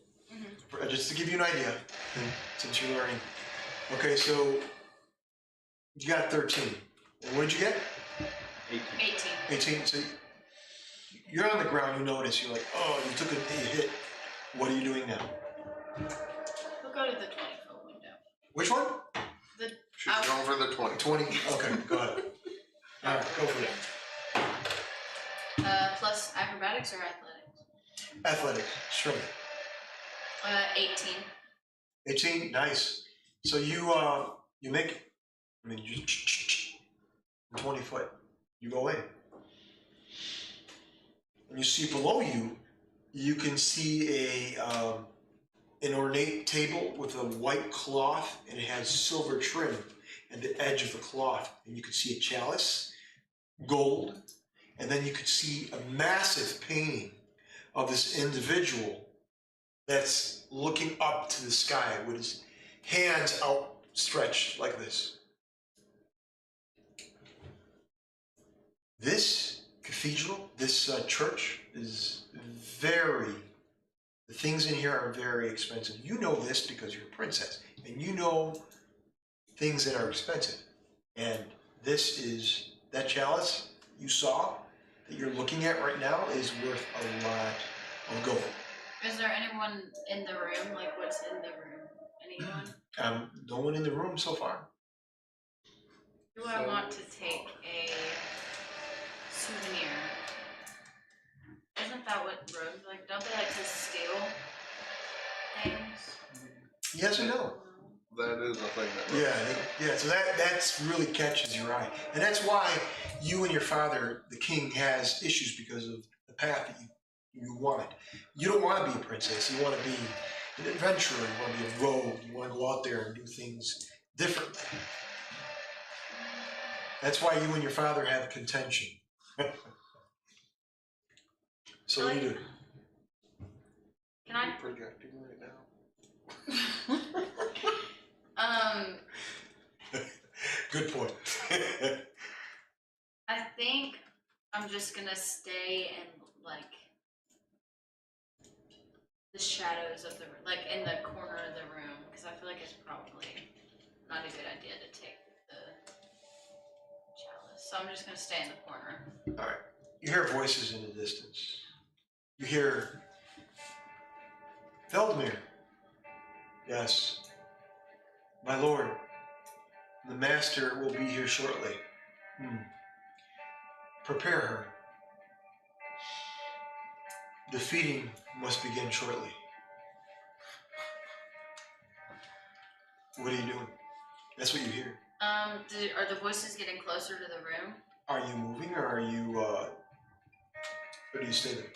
just to give you an idea, since you're learning. Okay, so you got 13. And what did you get? 18. 18. So you're on the ground, you notice, you're like, oh, you took a hit. What are you doing now? We'll go to the 20-foot window. Which one? She's going for the 20. 20? Okay, go ahead. All right, go for it. Plus acrobatics or athletics? Athletic, strength. 18. 18, nice. So you make, you 20 foot. You go in. And you see below you, you can see an ornate table with a white cloth, and it has silver trim at the edge of the cloth. And you could see a chalice, gold, and then you could see a massive painting of this individual that's looking up to the sky with his hands outstretched like this. This cathedral, this church is the things in here are very expensive. You know this because you're a princess, and you know things that are expensive. And this is, that chalice you saw that you're looking at right now is worth a lot of gold. Is there anyone in the room? Like, what's in the room? Anyone? No one in the room so far. Do I want to take a souvenir? Isn't that what rogues like? Don't they like to steal things? Yes or no? That is a thing that. Yeah. So that's really catches your eye, and that's why you and your father, the king, has issues because of the path that you want. You don't want to be a princess. You want to be an adventurer. You want to be a rogue. You want to go out there and do things differently. That's why you and your father have contention. So what do you do? Can I? I'm projecting right now. Good point. I think I'm just gonna stay in like the shadows of the like in the corner of the room because I feel like it's probably not a good idea to take the chalice. So I'm just gonna stay in the corner. All right. You hear voices in the distance. You hear Feldmere. Yes. My lord, the master will be here shortly. Prepare her. The feeding must begin shortly. What are you doing? That's what you hear. Are the voices getting closer to the room? Are you moving, or are you, or do you stay there?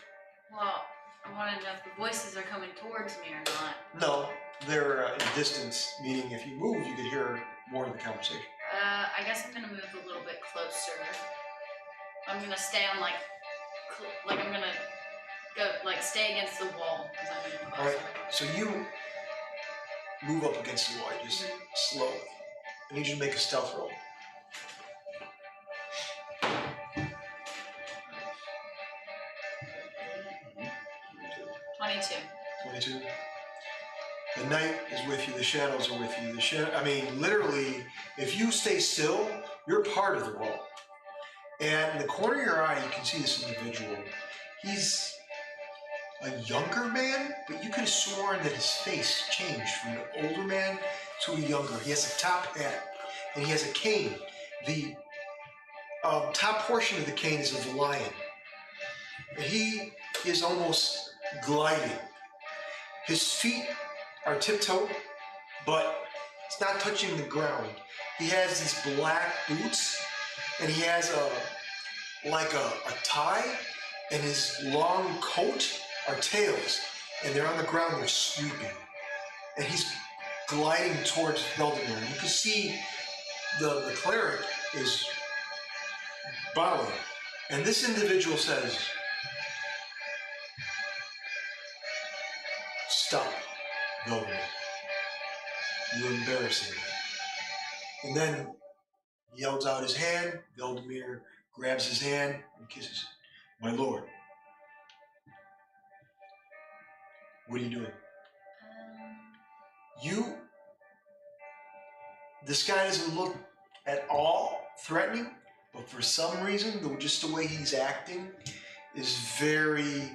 Well, I want to know if the voices are coming towards me or not. No, they're in distance, meaning if you move, you could hear more of the conversation. I guess I'm gonna move a little bit closer. I'm gonna stay on like I'm gonna go like stay against the wall as I move closer. All right, so you move up against the wall, just slowly. I need you to make a stealth roll. 22. 22. The night is with you, the shadows are with you. Literally, if you stay still, you're part of the wall. And in the corner of your eye, you can see this individual. He's a younger man, but you could have sworn that his face changed from an older man to a younger. He has a top hat, and he has a cane. The top portion of the cane is of the lion. And he is almost gliding. His feet are tiptoed, but it's not touching the ground. He has these black boots, and he has a tie, and his long coat are tails, and they're on the ground, they're sweeping. And he's gliding towards Veldemir. You can see the cleric is bowing, and this individual says, "Stop, Veldemir. You're embarrassing me." And then he holds out his hand. Veldemir grabs his hand and kisses it. "My lord, what are you doing?" This guy doesn't look at all threatening, but for some reason, just the way he's acting is very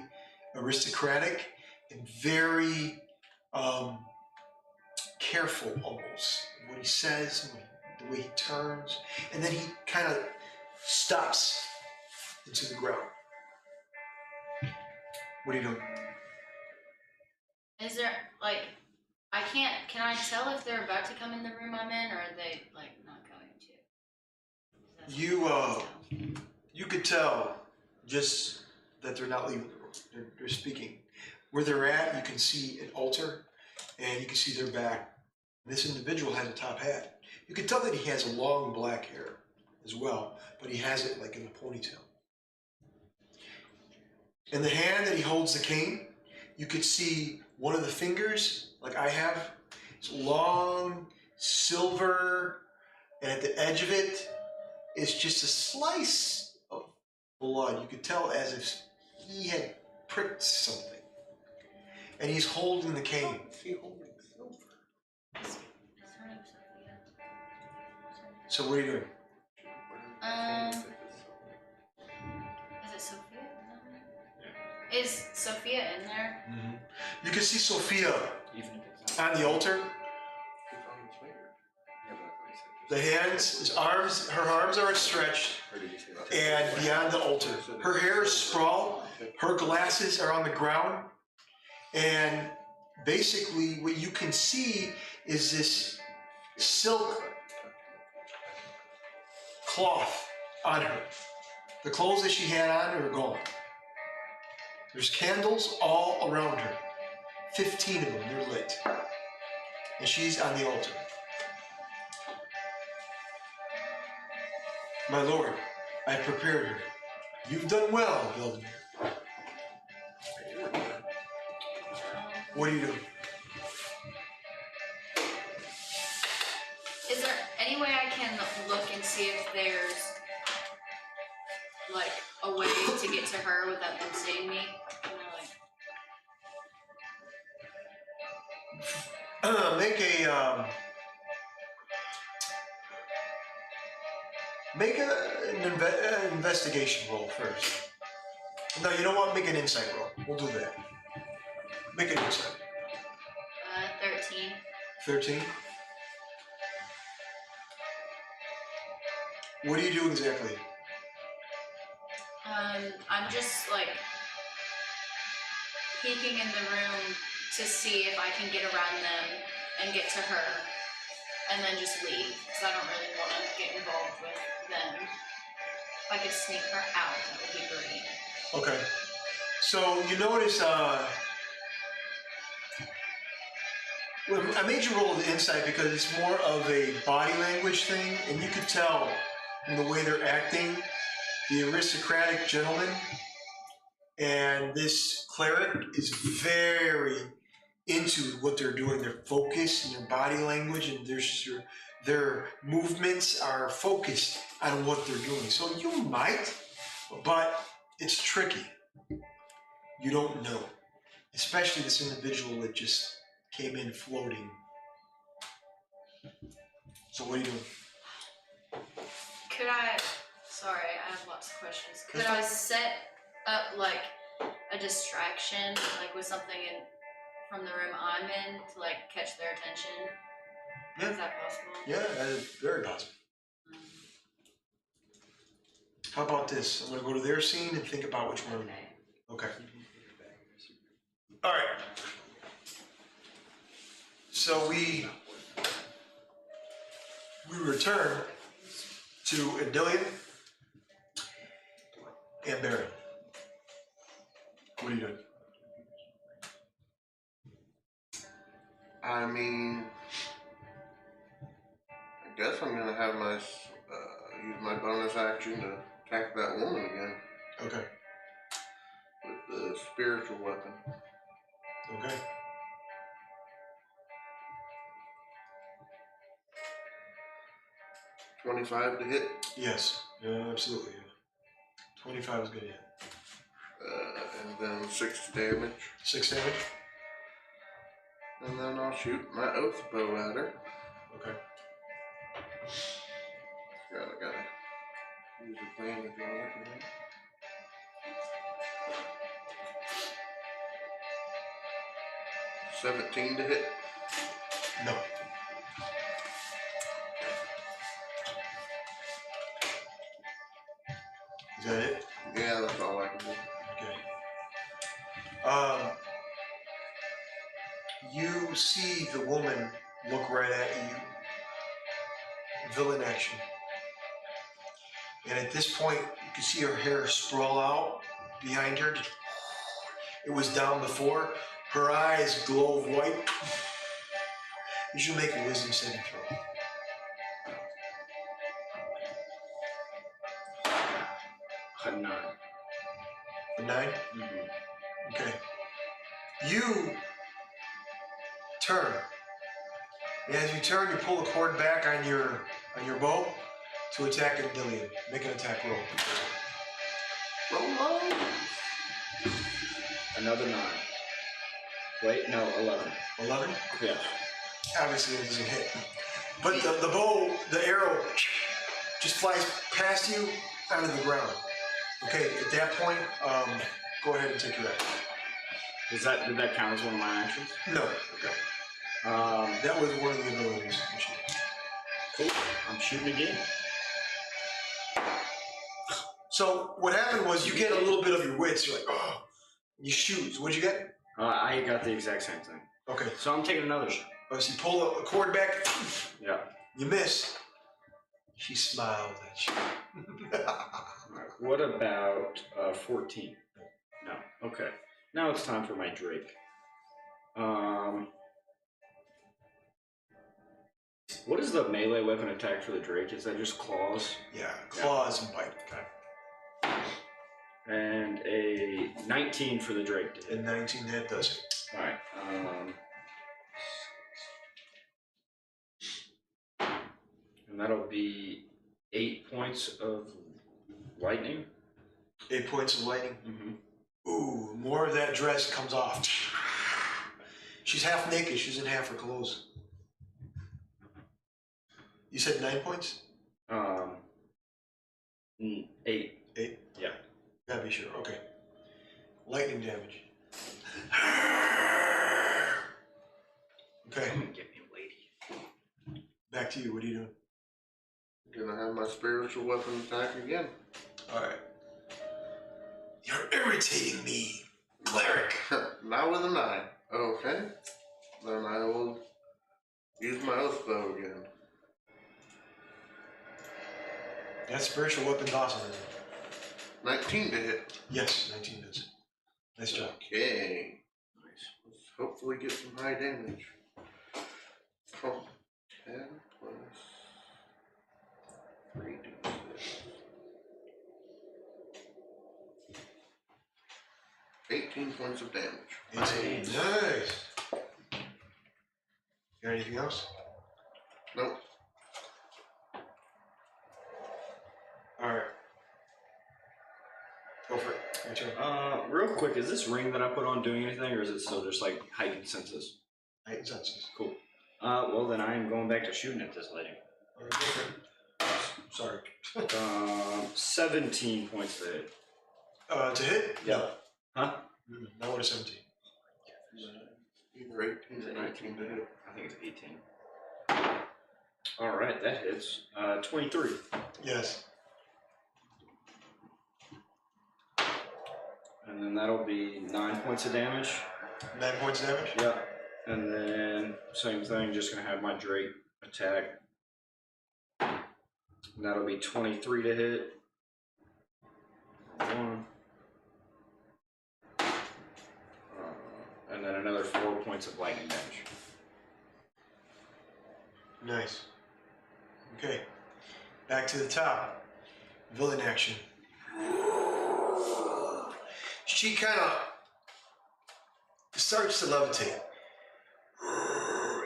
aristocratic and very careful almost. What he says, the way he turns, and then he kind of stops into the ground. What are you doing? Is there can I tell if they're about to come in the room I'm in, or are they not going to? You could tell just that they're not leaving the room. They're speaking. Where they're at, you can see an altar, and you can see their back. This individual has a top hat. You can tell that he has a long black hair as well, but he has it like in a ponytail. In the hand that he holds the cane, you could see one of the fingers, like I have. It's long, silver, and at the edge of it is just a slice of blood. You could tell as if he had pricked something. And he's holding the cane. Is he holding silver? Is her name Sophia? So what are you doing? Is it Sophia? Is Sophia in there? You can see Sophia Even if it's not. on the altar. It's on his finger. Yeah, but I thought you said The hands, his arms, her arms are stretched or did you say that? and beyond the altar. Her hair is sprawled. Her glasses are on the ground. And basically what you can see is this silk cloth on her. The clothes that she had on are gone. There's candles all around her. 15 of them, they're lit. And she's on the altar. My lord, I prepared her. You've done well, Bugbear. What are you doing? Is there any way I can look and see if there's like a way to get to her without them seeing me? You know, like Make an investigation roll first. No, you know what? Make an insight roll. We'll do that. Make an insight. 13. 13. What are you doing exactly? I'm just like peeking in the room to see if I can get around them and get to her, and then just leave because I don't really want to get involved with them. If I could sneak her out, that would be great. Okay. So you notice, well, I made you roll the insight because it's more of a body language thing, and you could tell in the way they're acting, the aristocratic gentleman and this cleric is very into what they're doing. They're focused in their body language, and their movements are focused on what they're doing. So you might, but it's tricky. You don't know, especially this individual that just came in floating. So what are you doing? Sorry, I have lots of questions. Could I set up like a distraction, like with something from the room I'm in to like catch their attention? Yeah. Is that possible? Yeah, that is very possible. How about this? I'm going to go to their scene and think about which one. Okay. Okay. All right. So we return to Endillion and Baron. What are you doing? I mean, I guess I'm gonna have my use my bonus action to attack that woman again Okay. with the spiritual weapon. Okay. $25 to hit. Yes. Yeah, absolutely. 25 is good to hit. And then 6 damage. 6 damage. And then I'll shoot my oath bow at her. Okay. I gotta use the plan to draw it. 17 to hit. No. Is that it? Yeah, that's all I can do. Okay. You see the woman look right at you. Villain action. And at this point, you can see her hair sprawl out behind her. It was down before. Her eyes glow white. You should make a wisdom saving throw. A 9. A 9? Mm-hmm. Okay. You turn. And as you turn, you pull the cord back on your bow to attack a Dillion. Make an attack roll. Roll. Another 9. Wait, no, 11. 11? Yes. Obviously it doesn't hit. But the bow, the arrow, just flies past you onto the ground. Okay, at that point, go ahead and take your action. Did that count as one of my actions? No. Okay. That was one of the abilities. Cool. I'm shooting again. So what happened was you get a little bit of your wits. You're like, oh, you shoot. So what'd you get? I got the exact same thing. Okay. So I'm taking another shot. Oh, so you pull the cord back. Yeah. You miss. She smiled at you. Alright, what about 14? No. Okay. Now it's time for my Drake. What is the melee weapon attack for the Drake? Is that just claws? Yeah, claws and bite. Okay. And a 19 for the Drake. And 19 that does it. Alright. And that'll be 8 points of lightning. 8 points of lightning. Mm-hmm. Ooh, more of that dress comes off. She's half naked. She's in half her clothes. You said 9 points? 8. 8? Yeah. Gotta be sure. Okay. Lightning damage. Okay. Come and get me, lady. Back to you. What are you doing? Gonna have my spiritual weapon attack again. Alright. You're irritating me, Cleric. Not with a 9. Okay. Then I will use my oath bow again. That spiritual weapon's awesome, isn't it? 19 to hit. Yes, 19 does. Nice job. Okay. Nice. Let's hopefully get some high damage. Oh, 10 plus 3d6. 18 points of damage. 18. Nice. Got anything else? Nope. Alright. Go for it. Your turn. Real quick, is this ring that I put on doing anything, or is it still just like heightened senses? Heightened senses. Cool. Well then I am going back to shooting at this lady. Alright, go for it. Sorry. 17 points to hit. To hit? Yeah. No. Huh? Not with a 17. Either 18 or 19 to hit. I think it's 18. Alright, that hits. 23. Yes. And then that'll be 9 points of damage. 9 points of damage? Yeah. And then same thing, just gonna have my Drake attack. And that'll be 23 to hit. 1. And then another 4 points of lightning damage. Nice. Okay. Back to the top. Villain action. She kind of starts to levitate.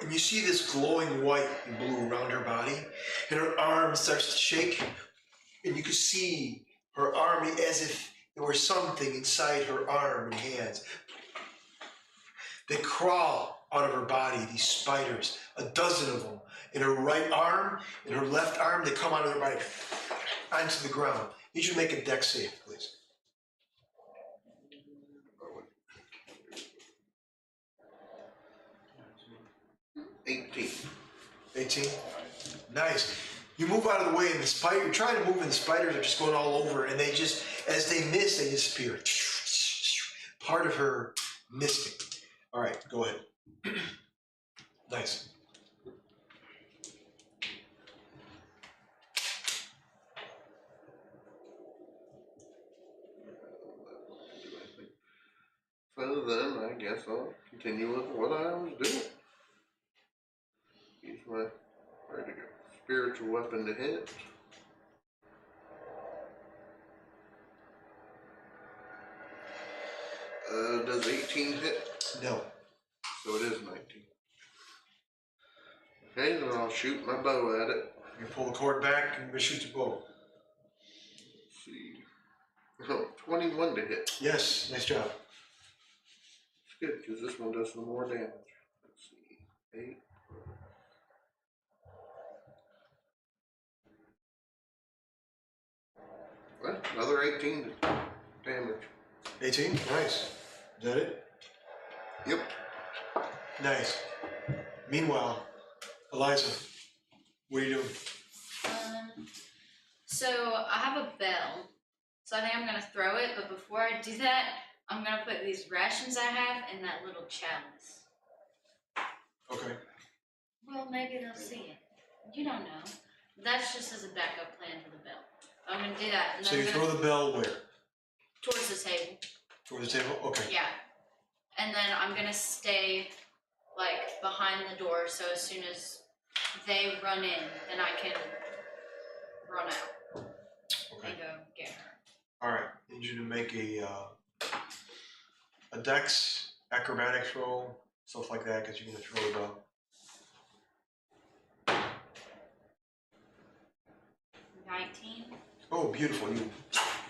And you see this glowing white and blue around her body. And her arm starts to shake. And you can see her arm as if there were something inside her arm and hands. They crawl out of her body, these spiders, a dozen of them. In her right arm, in her left arm, they come out of her body onto the ground. You should make a dex save, please. 18. 18? Nice. You move out of the way and the spider, you're trying to move and the spiders are just going all over and they just, as they miss, they disappear. Part of her mystic. All right, go ahead. Nice. So then I guess I'll continue with what I was doing. spiritual weapon to hit. Does 18 hit? No. So it is 19. Okay, then I'll shoot my bow at it. You pull the cord back and you shoot your bow. Let's see. Oh, 21 to hit. Yes, nice job. It's good because this one does some more damage. Let's see. 8. Well, another 18 damage. 18, nice. Is that it? Yep. Nice. Meanwhile, Eliza, what are you doing? So I have a bell. So I think I'm gonna throw it, but before I do that, I'm gonna put these rations I have in that little chalice. Okay. Well, maybe they'll see it. You don't know. That's just as a backup plan for the bell. I'm gonna do that. And So then you I'm gonna throw the bell where? towards the table. Towards the table? Okay. Yeah. And then I'm gonna stay like behind the door, so as soon as they run in, then I can run out Okay. and go get her. All right. I need you to make a dex, acrobatics roll, stuff like that, because you're going to throw the bell. 19. Oh, beautiful. You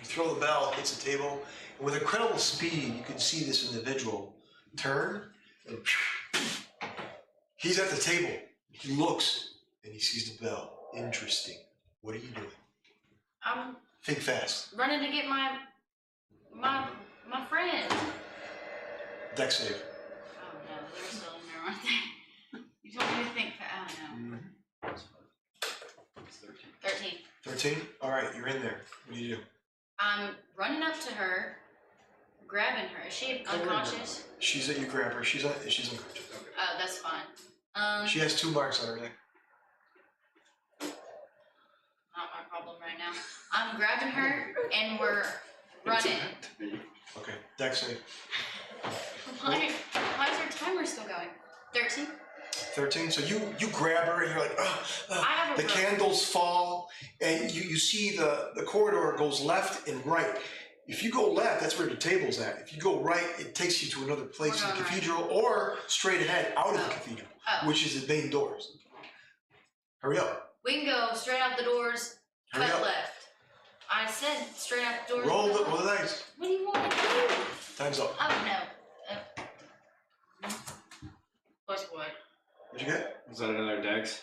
throw the bell, hits the table, and with incredible speed, you can see this individual turn, and he's at the table. He looks, and he sees the bell. Interesting. What are you doing? I'm Think fast. running to get my friend. Dex save. Oh no, they're still in there, aren't they? You told me to think fast. Oh no. It's 13. 13. 13? All right, you're in there. What do you do? I'm running up to her, grabbing her. Is she unconscious? You grab her. She's unconscious. Okay. Oh, that's fine. She has 2 marks on her neck. Not my problem right now. I'm grabbing her and we're running. Okay, dex save. Why is our timer still going? 13? 13. So you grab her and you're like, I have a the rope. candles fall, and you see the corridor goes left and right. If you go left, that's where the table's at. If you go right, it takes you to another place in the We're going cathedral, or straight ahead out of the cathedral, Oh. which is the main doors. Hurry up. We can go straight out the doors, Hurry cut up. left. I said straight out the doors. Roll cut the left. dice. What do you want to do? Time's up. Oh no. Plus what? What'd you get? Was that another dex?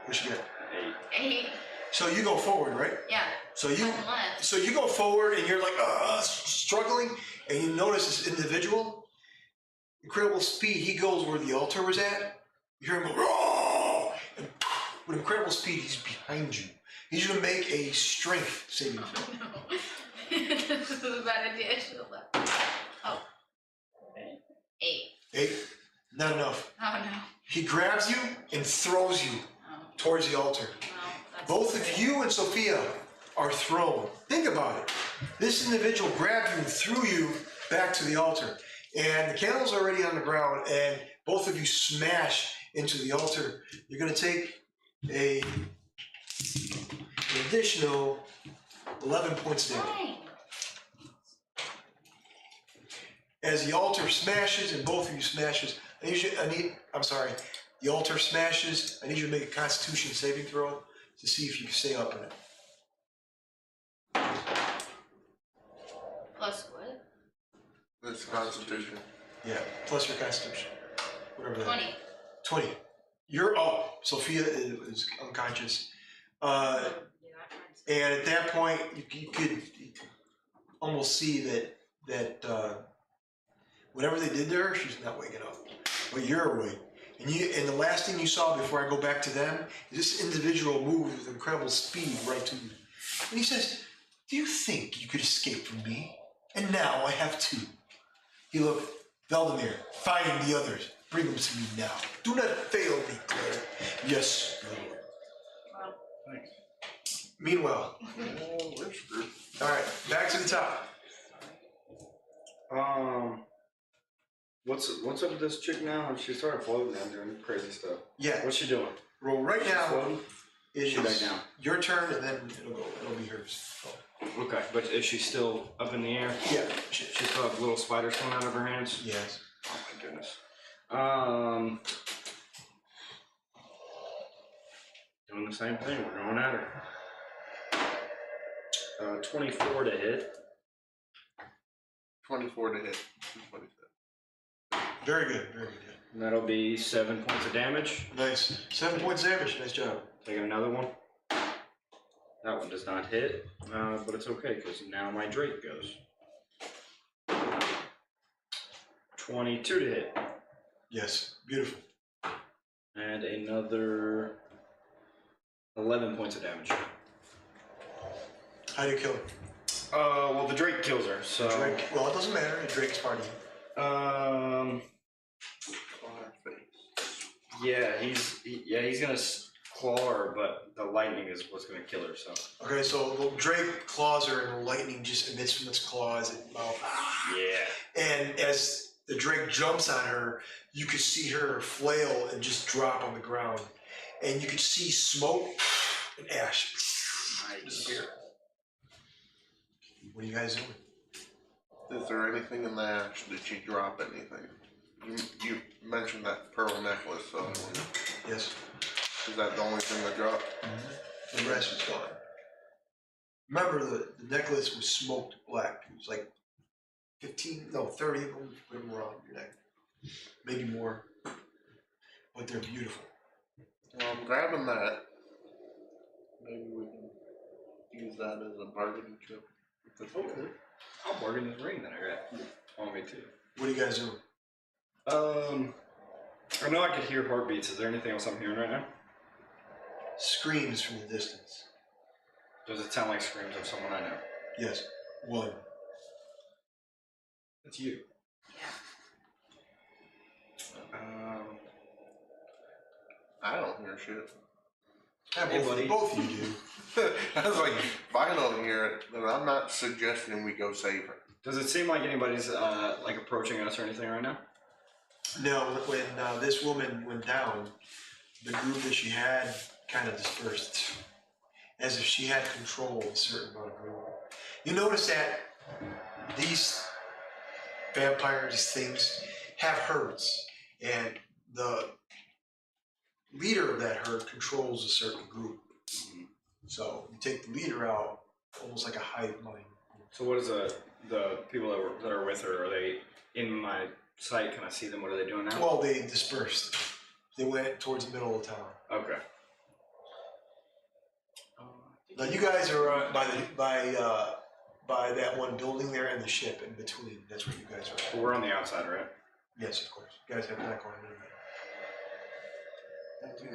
What'd you get? 8. 8. So you go forward, right? Yeah. So you Left. go forward and you're like struggling, and you notice this individual, incredible speed. He goes where the altar was at. You hear him go, "Roar!" And with incredible speed, he's behind you. He's going to make a strength saving throw. Oh no. This is a bad idea. I should have left. Oh. 8. 8, not enough. Oh no. He grabs you and throws you Oh. towards the altar. Well, that's Both of you and Sophia are thrown. Think about it. This individual grabbed you and threw you back to the altar. And the candle's already on the ground, and both of you smash into the altar. You're going to take an additional 11 points damage. fine. As the altar smashes and both of you smashes, the altar smashes. I need you to make a Constitution saving throw to see if you can stay up in it. Plus what? That's Constitution. Yeah, plus your Constitution. Whatever that 20. is. 20. You're up. Sophia is unconscious. And at that point, you could almost see that whatever they did to her, she's not waking up. But you're awake. And the last thing you saw before I go back to them is this individual moves with incredible speed right to you. And he says, "Do you think you could escape from me? And now I have 2. You look, Valdemir, find the others. Bring them to me now. Do not fail me, Cleric." "Yes, my lord." Well, Thanks. Meanwhile, Oh, we're screwed. all right, back to the top. What's up with this chick now? She started floating and doing crazy stuff. Yeah, What's she doing? roll right She's now. floating? It She back is down. your turn, and then it'll be hers. Okay, but is she still up in the air? Yeah. She still have little spiders coming out of her hands? Yes. Oh my goodness. Doing the same thing. We're going at her. 24 to hit. 24 to hit. 27. Very good. Very good. And that'll be 7 points of damage. Nice. 7 points damage. Nice job. Taking another one. That one does not hit, but it's okay because now my Drake goes. 22 to hit. Yes. Beautiful. And another 11 points of damage. How do you kill her? Well, the Drake kills her, so. Drake. Well, it doesn't matter. Drake's part of you. Yeah, he's gonna claw her, but the lightning is what's gonna kill her. So. Okay, so the Drake claws her, and the lightning just emits from its claws and mouth. Yeah. And as the Drake jumps on her, you could see her flail and just drop on the ground, and you could see smoke and ash disappear. What are you guys doing? Is there anything in the ash? Did she drop anything? You mentioned that pearl necklace, so Yes. is that the only thing that dropped? The rest was gone. Remember, the necklace was smoked black. It was like 30 of them. Put them around your neck. Maybe more. But they're beautiful. Well, I'm grabbing that. Maybe we can use that as a bargaining chip. Hopefully. I'll bargain this ring that I got on me too. What are you guys doing? I know I could hear heartbeats. Is there anything else I'm hearing right now? Screams from the distance. Does it sound like screams of someone I know? Yes. One. That's you. Yeah. I don't hear shit. Yeah, Hey, buddy. both of you do. I was like, if I don't hear it, then I'm not suggesting we go save her. Does it seem like anybody's like approaching us or anything right now? No, when this woman went down, the group that she had kind of dispersed, as if she had control of a certain amount of group. You notice that these vampires, these things, have herds, and the leader of that herd controls a certain group. So you take the leader out, almost like a hive mind. So what is the people that are with her? Are they in my sight? Can I see them? What are they doing now? Well, they dispersed. They went towards the middle of town. Okay. Now you guys are by that one building there and the ship in between. That's where you guys are. Well, we're on the outside, right? Yes, of course. You guys have not gone in there.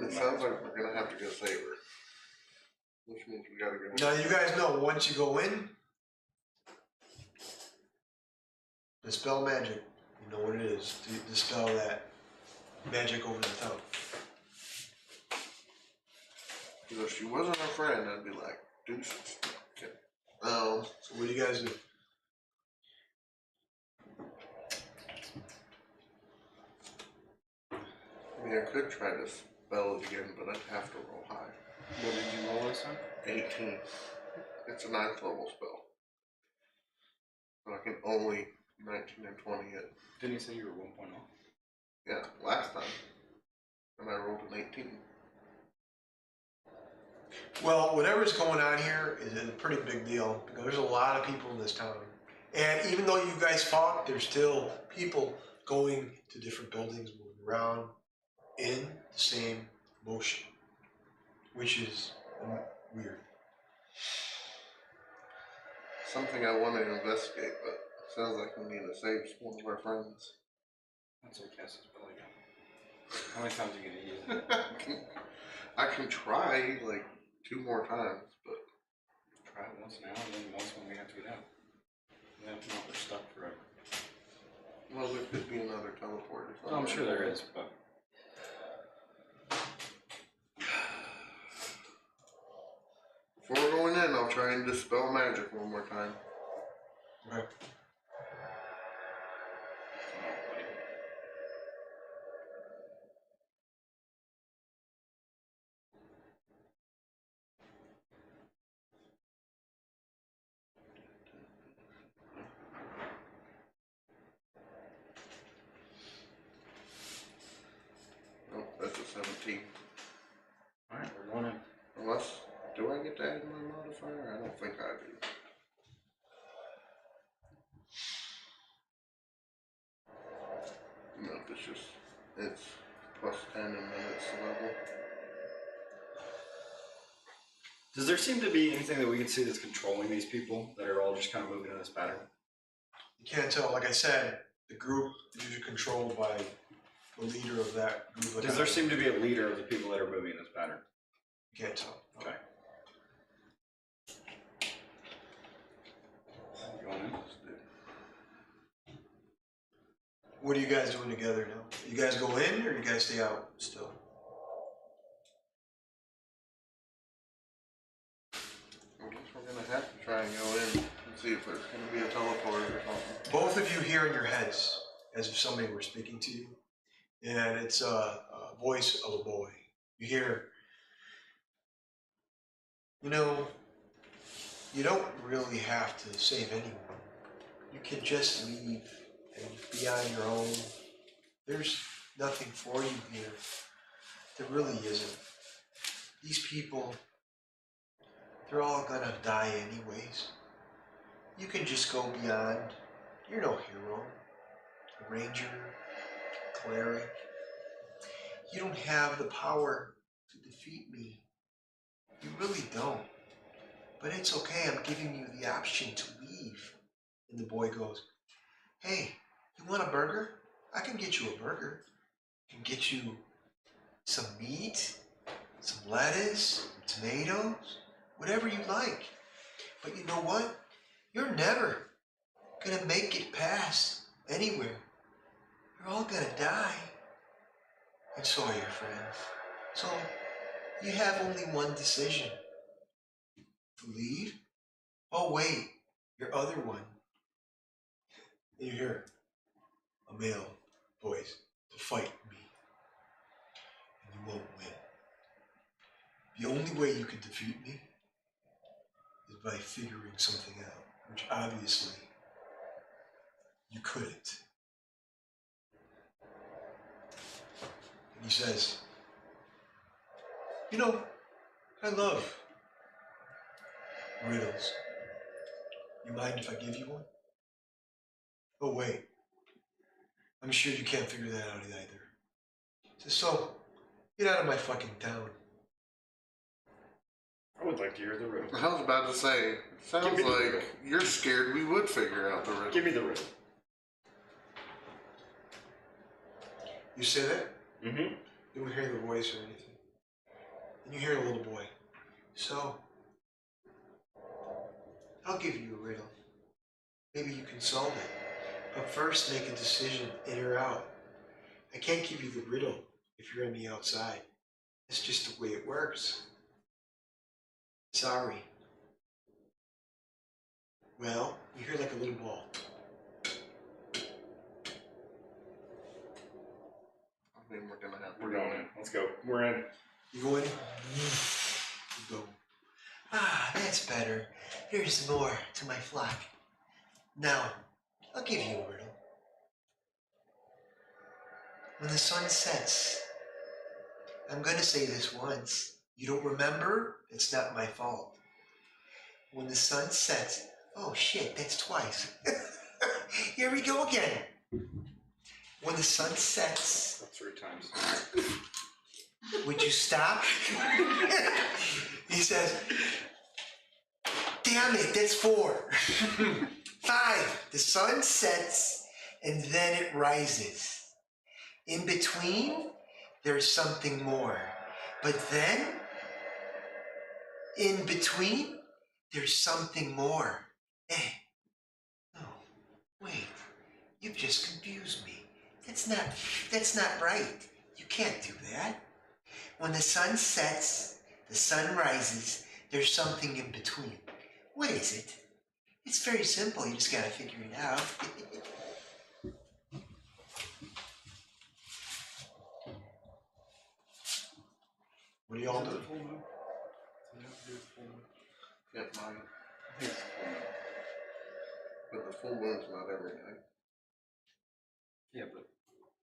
It sounds like we're gonna have to go save her. Which means we gotta go. Now you guys know once you go in, dispel magic. You know what it is. To dispel that magic over the town. Because if she wasn't our friend, I'd be like, deuces. Okay. So what do you guys do? I mean, I could try to spell it again, but I'd have to roll high. What did you roll this time? 18. It's a 9th level spell. So I can only 19 and 20 it. Didn't you say you were 1.0? Yeah, last time. And I rolled an 18. Well, whatever's going on here is a pretty big deal because there's a lot of people in this town. And even though you guys fought, there's still people going to different buildings, moving around in the same motion, which is weird. Something I want to investigate, but it sounds like we need to save one of our friends. That's what cast is belly gun. How many times are you gonna use it? I can try like 2 more times, but Try it once now, and then once when we have to get out. And then if not, we're stuck forever. well, there could be another teleport or something. Oh, I'm sure there is, but Before going in, I'll try and dispel magic one more time. Okay. 15. Alright, we're going in. Unless, do I get to add my modifier? I don't think I do. No, it's plus 10 and then it's level. Does there seem to be anything that we can see that's controlling these people that are all just kind of moving in this pattern? You can't tell. Like I said, the group is usually controlled by the leader of that group. Like Does there seem to be a leader of the people that are moving in this pattern? You can't tell. Okay. Going in. What are you guys doing together now? You guys go in or you guys stay out still? I guess we're gonna have to try and go in and see if there's gonna be a teleport or something. Both of you hear in your heads as if somebody were speaking to you, and it's a voice of a boy. You hear, you know, you don't really have to save anyone. You can just leave and be on your own. There's nothing for you here. There really isn't. These people, they're all gonna die anyways. You can just go beyond. You're no hero, a ranger, a cleric. You don't have the power to defeat me. You really don't. But it's okay, I'm giving you the option to leave. And the boy goes, hey, you want a burger? I can get you a burger. I can get you some meat, some lettuce, tomatoes, whatever you like. But you know what? You're never gonna make it past anywhere. You're all gonna die. And so are your friends. So you have only one decision. To leave? Oh wait, your other one. And you hear a male voice, to fight me. And you won't win. The only way you can defeat me is by figuring something out, which obviously you couldn't. And he says, you know, I love riddles. You mind if I give you one? Oh wait, I'm sure you can't figure that out either. He says, so, get out of my fucking town. I would like to hear the riddle. I was about to say, it sounds Give me the like riddle. you're scared we would figure out the riddle. Give me the riddle. You say that? Mm-hmm. You don't hear the voice or anything. And you hear a little boy. So, I'll give you a riddle. Maybe you can solve it. But first make a decision, in or out. I can't give you the riddle if you're on the outside. It's just the way it works. Sorry. Well, you hear like a little ball. I mean, we're gonna have to We're going in. Let's go. We're in. You go in. You go. Ah, that's better. Here's more to my flock. Now, I'll give you a riddle. When the sun sets, I'm going to say this once. You don't remember? It's not my fault. When the sun sets, oh shit, that's twice. Here we go again. When the sun sets, That's 3 times. would you stop? He says, damn it, that's 4. 5, the sun sets and then it rises. In between, there's something more. But then, in between, there's something more. No, wait, you've just confused me. That's not right. You can't do that. When the sun sets, the sun rises, there's something in between. What is it? It's very simple, you just gotta figure it out. What are y'all doing? Yep, mine. But the full moon's not every night. Yeah, but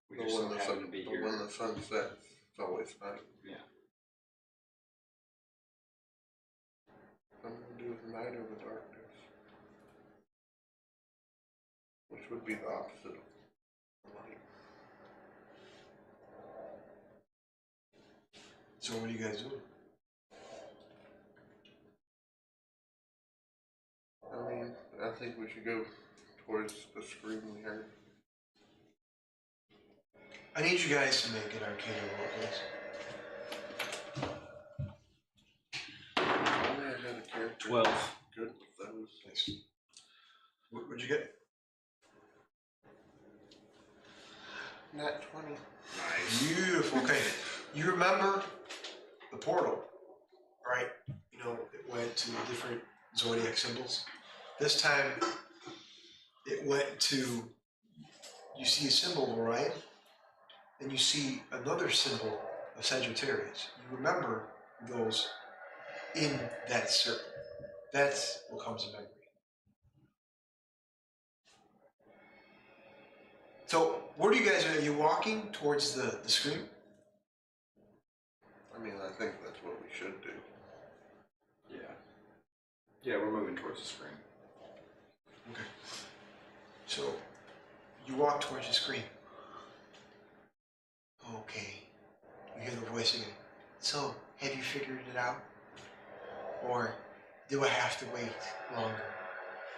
we But just when so the happen sun, to be but here. when the sun sets. It's always night. Yeah. Something to do with the night or the darkness. Which would be the opposite of light. So what are you guys doing? I mean, I think we should go towards the scream we heard. I need you guys to make an arcana roll, please. Only I had a character 12. good with those. Nice. What'd you get? Nat 20. Nice. Beautiful. Okay. You remember the portal, right? You know, it went to different zodiac symbols. This time, it went to, you see a symbol of Orion, and you see another symbol of Sagittarius. You remember those in that circle. That's what comes to memory. So, where do you guys, are you walking towards the screen? I mean, I think that's what we should do. Yeah. Yeah, we're moving towards the screen. Okay. So, you walk towards the screen. Okay. You hear the voice again. So, have you figured it out? Or do I have to wait longer?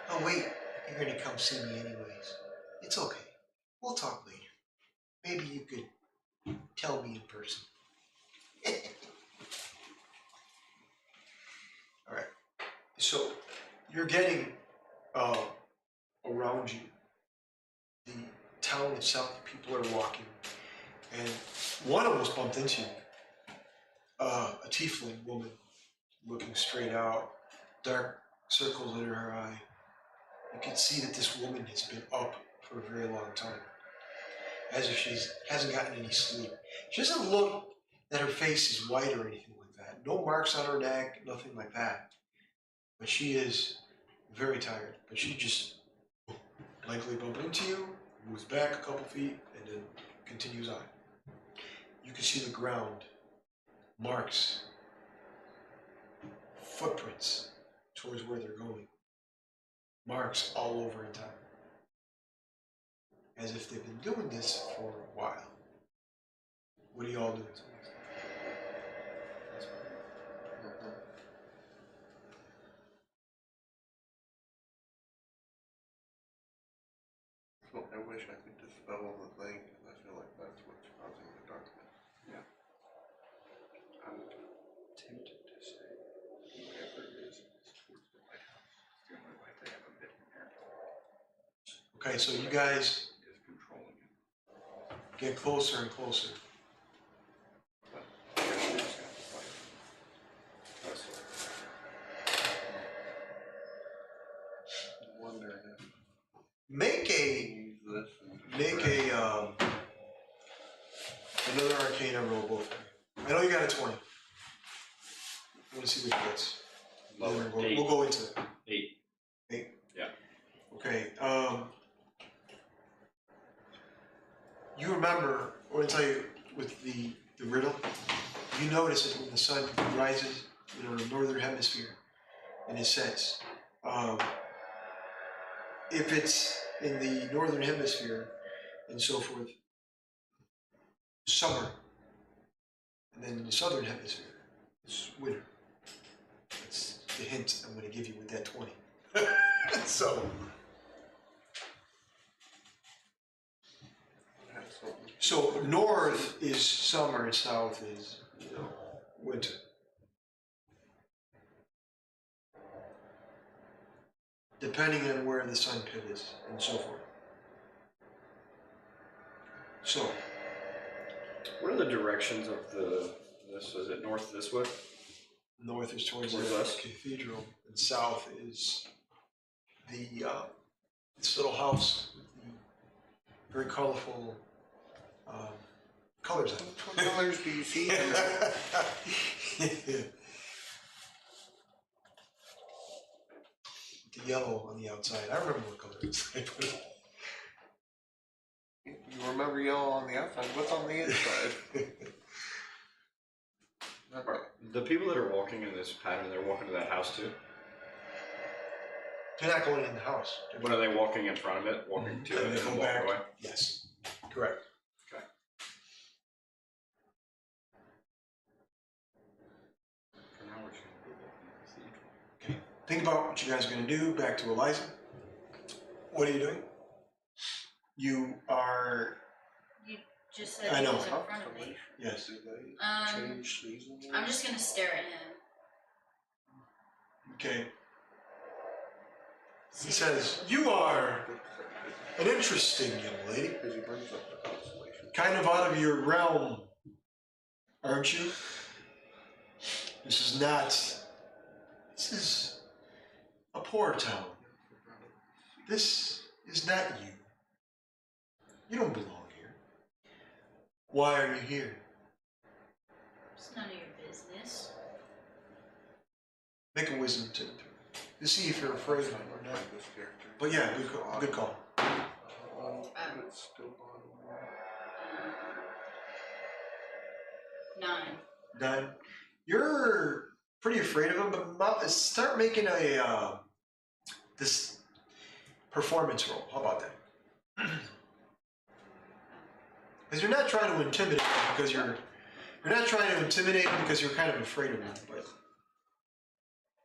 Oh, wait. You're going to come see me anyways. It's okay. We'll talk later. Maybe you could tell me in person. All right. So, you're getting around you. The town itself, people are walking. And one almost bumped into you. A tiefling woman looking straight out, dark circles under her eye. You can see that this woman has been up for a very long time, as if she hasn't gotten any sleep. She doesn't look that her face is white or anything like that. No marks on her neck, nothing like that. But she is very tired. But she just blankly bumped into you, moves back a couple feet, and then continues on. You can see the ground, marks, footprints towards where they're going. Marks all over in town. As if they've been doing this for a while. What are you all doing? So I wish I could dispel the thing, because I feel like that's what's causing the darkness. Yeah. I'm tempted to say whatever it is towards the lighthouse. It's the only light they have a bit in here. Okay, so you guys Is controlling it. get closer and closer. But I guess we just have to fight. That's what. I'm wondering if Make we use this and another Arcana roll, both of you. I know you got a 20. I want to see what it gets. Lower. We'll go into it. 8. 8? Yeah. Okay. You remember, or I'll tell you, with the riddle, you notice that when the sun rises, in the northern hemisphere, and it sets, if it's in the northern hemisphere and so forth, summer, and then in the southern hemisphere, it's winter. That's the hint I'm going to give you with that 20. So north is summer and south is, winter. Depending on where the sun pit is and so forth. So, What are the directions of this? Is it north this way? north is towards Towards the us? cathedral, and south is the this little house with the very colorful colors on it. what colors do you see? The yellow on the outside. I remember what color it's like. You remember yellow on the outside. What's on the inside? The people that are walking in this pattern, they're walking to that house too? They're not going in the house. What are they walking in front of it? Walking to And it they and go walking back. away? Yes, correct. Okay. For now, we're just going to go walking in the cathedral. Okay. Think about what you guys are going to do. Back to Eliza. What are you doing? You are. You just said I he know. was in front of me. Yes. Did they Um, change season? I'm just gonna stare at him. Okay. See He says, "You are an interesting young lady. Because he brings up the constellation. Kind of out of your realm, aren't you? This is not. This is a poor town. This is not you. You don't belong here. Why are you here? It's none of your business. Make a wisdom check to see if you're afraid of him or not. This character. But yeah, good call. It's still bottom one. 9. 9. You're pretty afraid of him, but start making a this performance roll. How about that? Because you're not trying to intimidate him because you're not trying to intimidate him because you're kind of afraid of him. But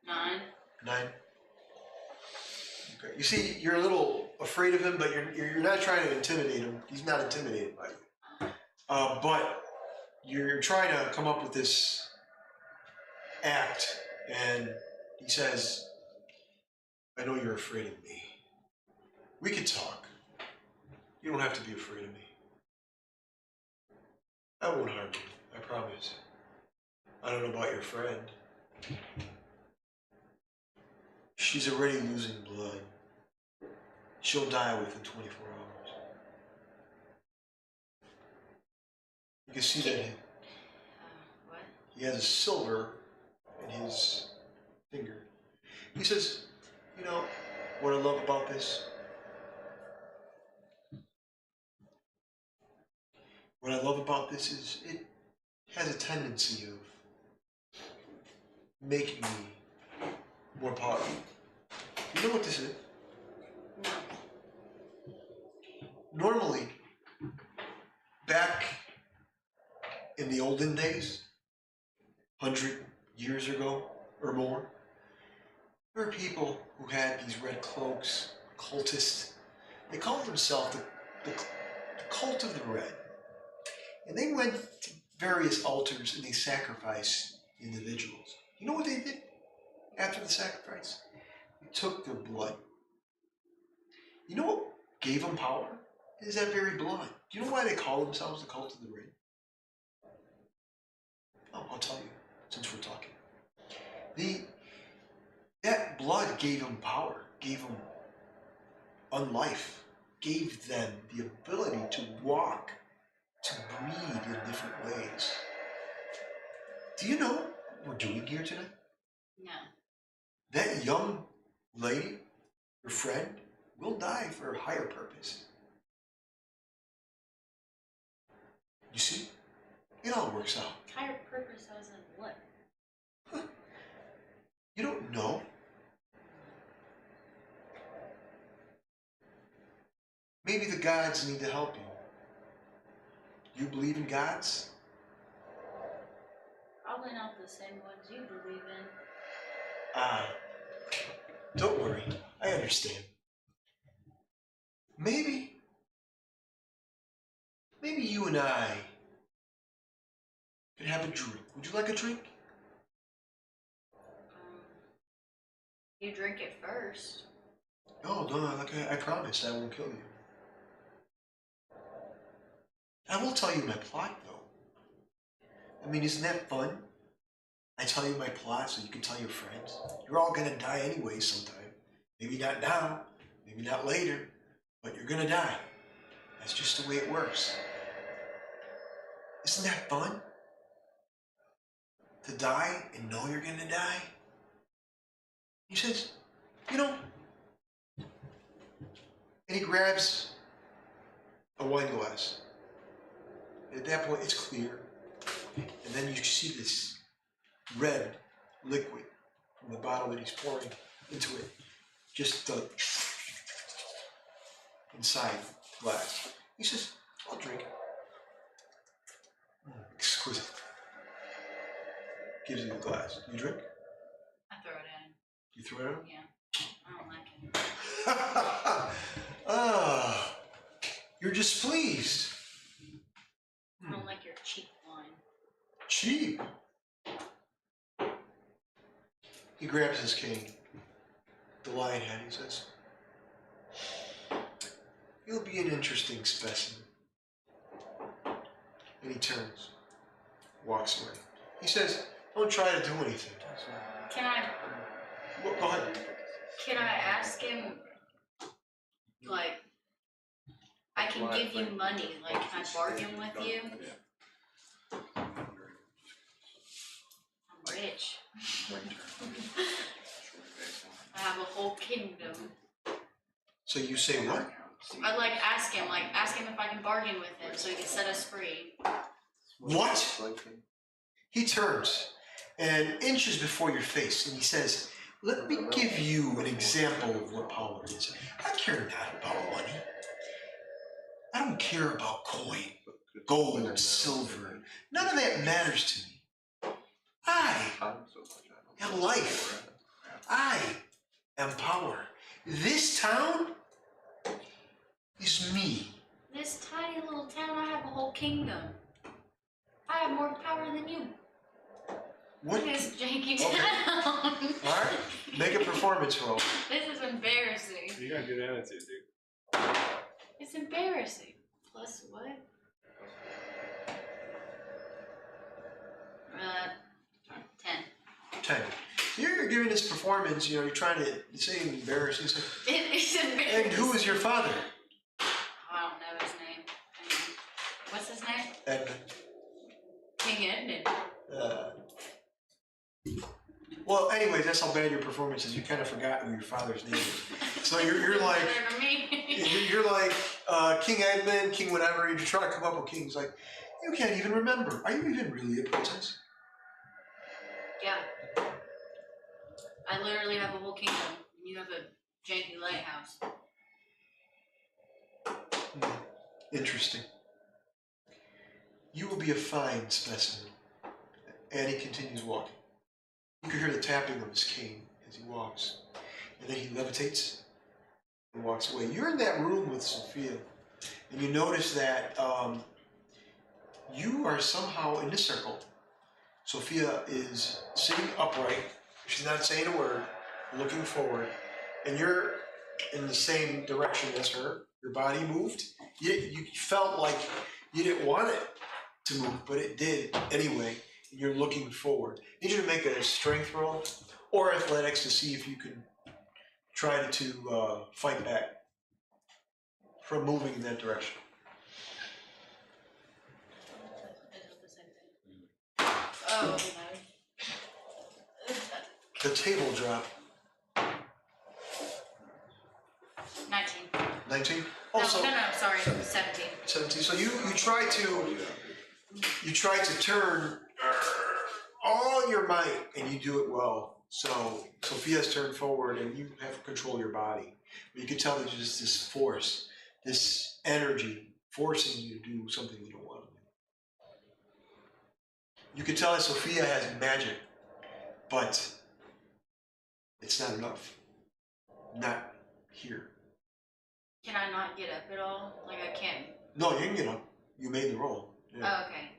9. 9. Okay. You see, you're a little afraid of him, but you're not trying to intimidate him. He's not intimidated by you. But you're trying to come up with this act, and he says, "I know you're afraid of me. We could talk. You don't have to be afraid of me. I won't harm you, I promise. I don't know about your friend. She's already losing blood. She'll die within 24 hours. You can see that What? he has a silver in his finger. He says, you know what I love about this? What I love about this is it has a tendency of making me more powerful. You know what this is? No. Normally, back in the olden days, 100 years ago or more, there were people who had these red cloaks, cultists. They called themselves the cult of the red. And they went to various altars and they sacrificed individuals. You know what they did after the sacrifice? They took their blood. You know what gave them power? It is that very blood. Do you know why they call themselves the cult of the red? Oh, I'll tell you, since we're talking. That blood gave them power, gave them unlife, gave them the ability to walk, to breathe in different ways. Do you know what we're doing here tonight? No. That young lady, your friend, will die for a higher purpose. You see? It all works out. Higher purpose as in what? You don't know. Maybe the gods need to help you. You believe in gods? Probably not the same ones you believe in. Don't worry. I understand. Maybe you and I could have a drink. Would you like a drink? You drink it first. No, I promise I won't kill you. I will tell you my plot, though. I mean, isn't that fun? I tell you my plot so you can tell your friends. You're all gonna die anyway sometime. Maybe not now, maybe not later, but you're gonna die. That's just the way it works. Isn't that fun? To die and know you're gonna die? He says, you know, and he grabs a wine glass. At that point, it's clear. And then you see this red liquid from the bottle that he's pouring into it. Just inside the glass. He says, I'll drink. Exquisite. Gives you the glass. You drink? I throw it at him. You throw it at him? Yeah. I don't like it. Ah, you're displeased. I don't like your cheap wine. Cheap. He grabs his cane, the lion head, he says, you'll be an interesting specimen. And he turns, walks away. He says, don't try to do anything. Can I? Well, go ahead. Can I ask him? Like, I can give you money. Like, can I bargain with you? I'm rich. I have a whole kingdom. So you say what? I'd ask him if I can bargain with him so he can set us free. What? He turns and inches before your face and he says, let me give you an example of what power is. I care not about money. I don't care about coin, gold, silver. None of that matters to me. I am life. I am power. This town is me. This tiny little town, I have a whole kingdom. I have more power than you. What? This janky Okay. town. All right, make a performance roll. This is embarrassing. You got a good attitude, dude. It's embarrassing. Plus what? 10. 10. So you're giving this performance, you're trying to say embarrassing. It's embarrassing. And who is your father? I don't know his name. What's his name? Edmond. King Edmond. Well, anyways, that's how bad your performance is. You kind of forgot who your father's name is. So you're like, Better than me. you're like King Edmond, King whatever. You're trying to come up with kings. Like, you can't even remember. Are you even really a princess? Yeah. I literally have a whole kingdom. And you have a janky lighthouse. Interesting. You will be a fine specimen. And he continues walking. You can hear the tapping of his cane as he walks. And then he levitates and walks away. You're in that room with Sophia. And you notice that you are somehow in this circle. Sophia is sitting upright. She's not saying a word, looking forward. And you're in the same direction as her. Your body moved. You felt like you didn't want it to move, but it did anyway. And you're looking forward. I need you to make a strength roll or athletics to see if you can try to fight back from moving in that direction. Oh, no. The table drop. 19. 19? No, Also, no, sorry. 17. 17. So you try to turn all your might, and you do it well. So Sophia's turned forward, and you have control of your body. But you can tell there's just this force, this energy forcing you to do something you don't want to do. You can tell that Sophia has magic, but it's not enough. Not here. Can I not get up at all? Like, I can't. No, you can get up. You made the roll. Yeah. Oh, okay.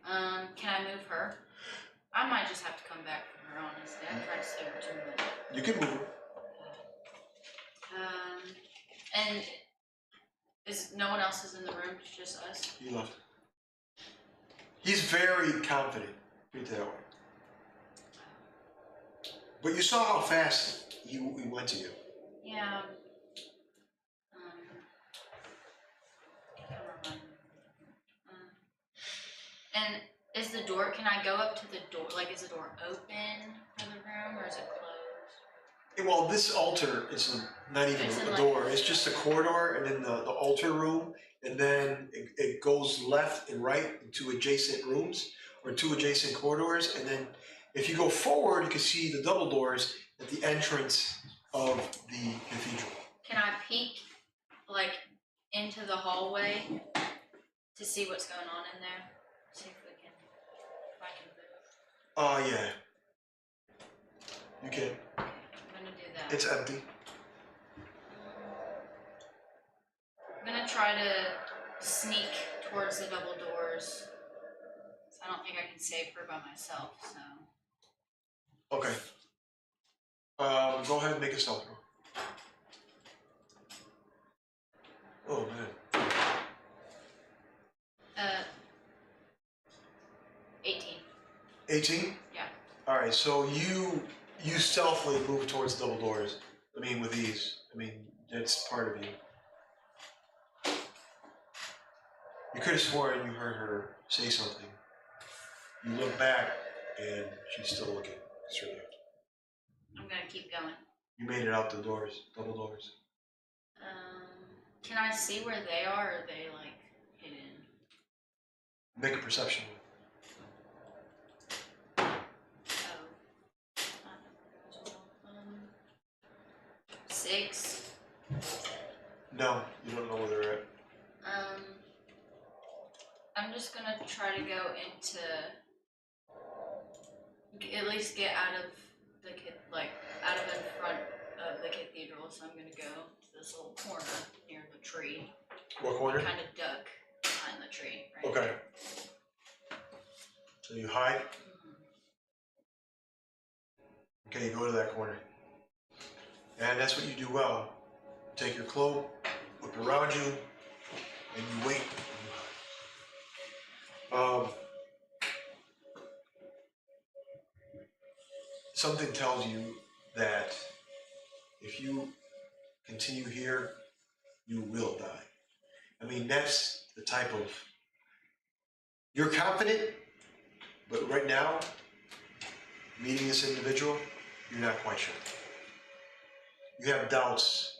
Can I move her? I might just have to come back for her, honestly. I'm trying to save her too much. You can move her. And no one else is in the room, it's just us? He left. He's very confident. Put it that way. But you saw how fast he went to you. Yeah. And is the door, can I go up to the door? Like, is the door open for the room, or is it closed? Well, this altar is not even It's in a like- door. It's just a corridor, and then the altar room, and then it goes left and right into adjacent rooms or two adjacent corridors, and then If you go forward, you can see the double doors at the entrance of the cathedral. Can I peek, like, into the hallway to see what's going on in there? See if I can move. Yeah. You can. I'm gonna do that. It's empty. I'm gonna try to sneak towards the double doors. I don't think I can save her by myself, so. Okay. Go ahead and make a stealth roll. Oh man. 18. 18? Yeah. Alright, so you stealthily move towards the double doors. I mean, with ease. I mean, that's part of you. You could have sworn you heard her say something. You look back, and she's still looking straight at you. I'm gonna keep going. You made it out the doors, double doors. Can I see where they are, or are they, like, hidden? Make a perception roll. Oh. 6. No, you don't know where they're at. I'm just gonna try to go into, at least get out of the out of in front of the cathedral. So I'm gonna go to this little corner near the tree. What corner? Kind of duck behind the tree. Right? Okay. So you hide. Okay, you go to that corner. And that's what you do well. You take your cloak, look around you, and you wait. Something tells you that if you continue here, you will die. I mean, that's the type of... You're confident, but right now, meeting this individual, you're not quite sure. You have doubts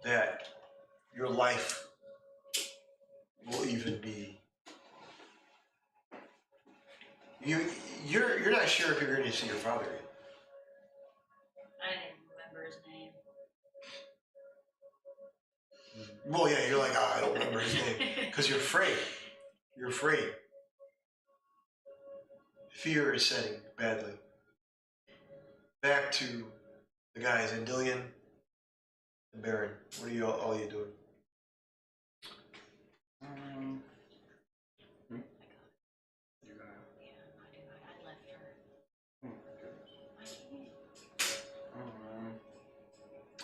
that your life will even be... You're not sure if you're going to see your father yet. I didn't even remember his name. Well, yeah, you're like, I don't remember his name. Because you're afraid. You're afraid. Fear is setting badly. Back to the guys, Andillion and Baron. What are you all you doing? You got I left her.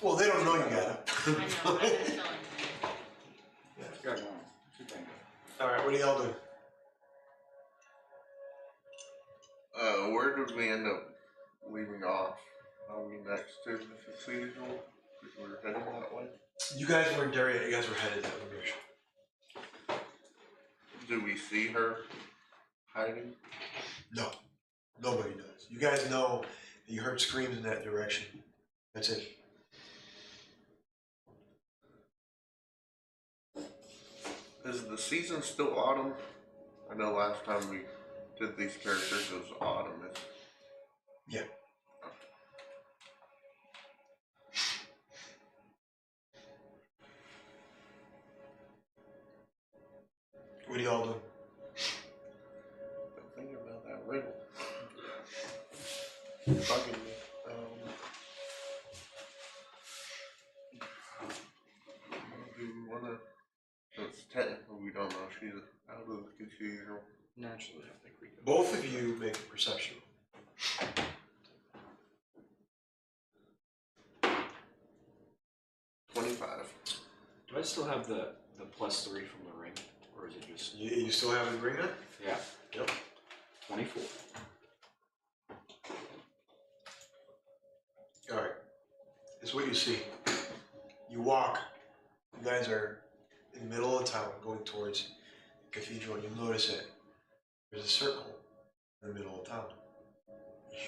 Well, they don't know you got it. I know, but I was telling her. got one. Two things. All right, what do y'all do? Where did we end up leaving off? Are we next to the cathedral? We're heading that way. You guys weren't there yet. You guys were headed that direction. Do we see her hiding? No, nobody does. You guys know that you heard screams in that direction. That's it. Is the season still autumn? I know last time we did these characters it was autumn. Yeah. What do y'all do? I'm thinking about that riddle. Bugging me. Do we wanna? It's technically we don't know if she's out of the cathedral. Naturally, I think we can. Both of you make a perception. 25. Do I still have the +3 from the ring, or is it just? You still have the ring on? Yeah. Yep. 24. All right. It's what you see. You walk. You guys are in the middle of town going towards the cathedral, and you notice it. There's a circle in the middle of town.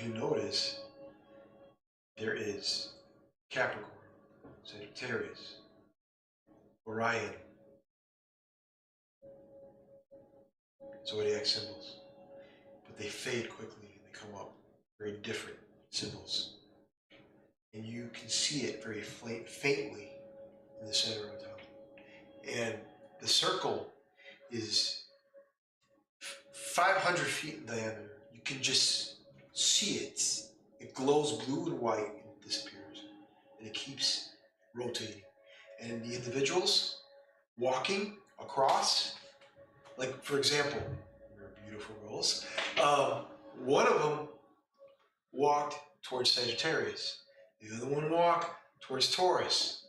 You notice there is Capricorn, Sagittarius, Orion, zodiac symbols, but they fade quickly and they come up. very different symbols. And you can see it very faintly in the center of the town. And the circle is 500 feet in diameter. You can just see it. It glows blue and white and it disappears. And it keeps rotating. And the individuals walking across, like for example, your beautiful girls, one of them walked towards Sagittarius. The other one walked towards Taurus.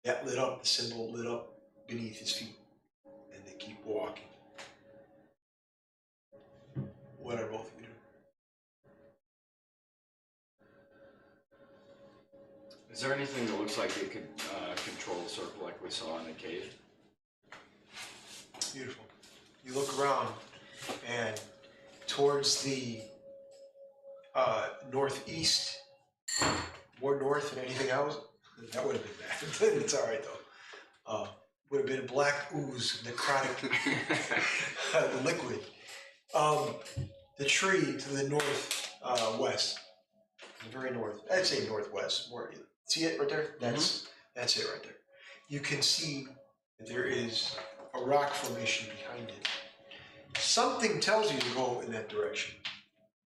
That lit up, the symbol lit up beneath his feet. And they keep walking. What are both of you doing? Is there anything that looks like it could control the circle like we saw in the cave? Beautiful. You look around and towards the northeast, more north than anything else, that would have been bad. It's all right though. Would have been a black ooze, necrotic liquid. The tree to the north west, the very north. I'd say northwest. More. See it right there? That's it right there. You can see that there is a rock formation behind it. Something tells you to go in that direction.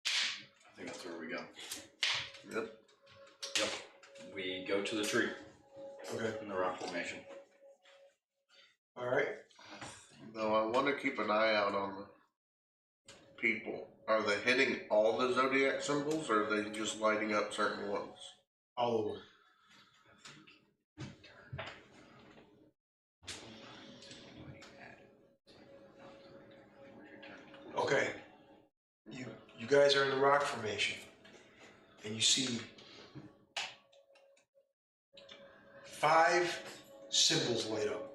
I think that's where we go. Yep. Yep. We go to the tree. Okay. In the rock formation. All right. Though I want to keep an eye out on the people. Are they hitting all the zodiac symbols, or are they just lighting up certain ones? All over. Okay. You guys are in the rock formation, and you see 5 symbols light up.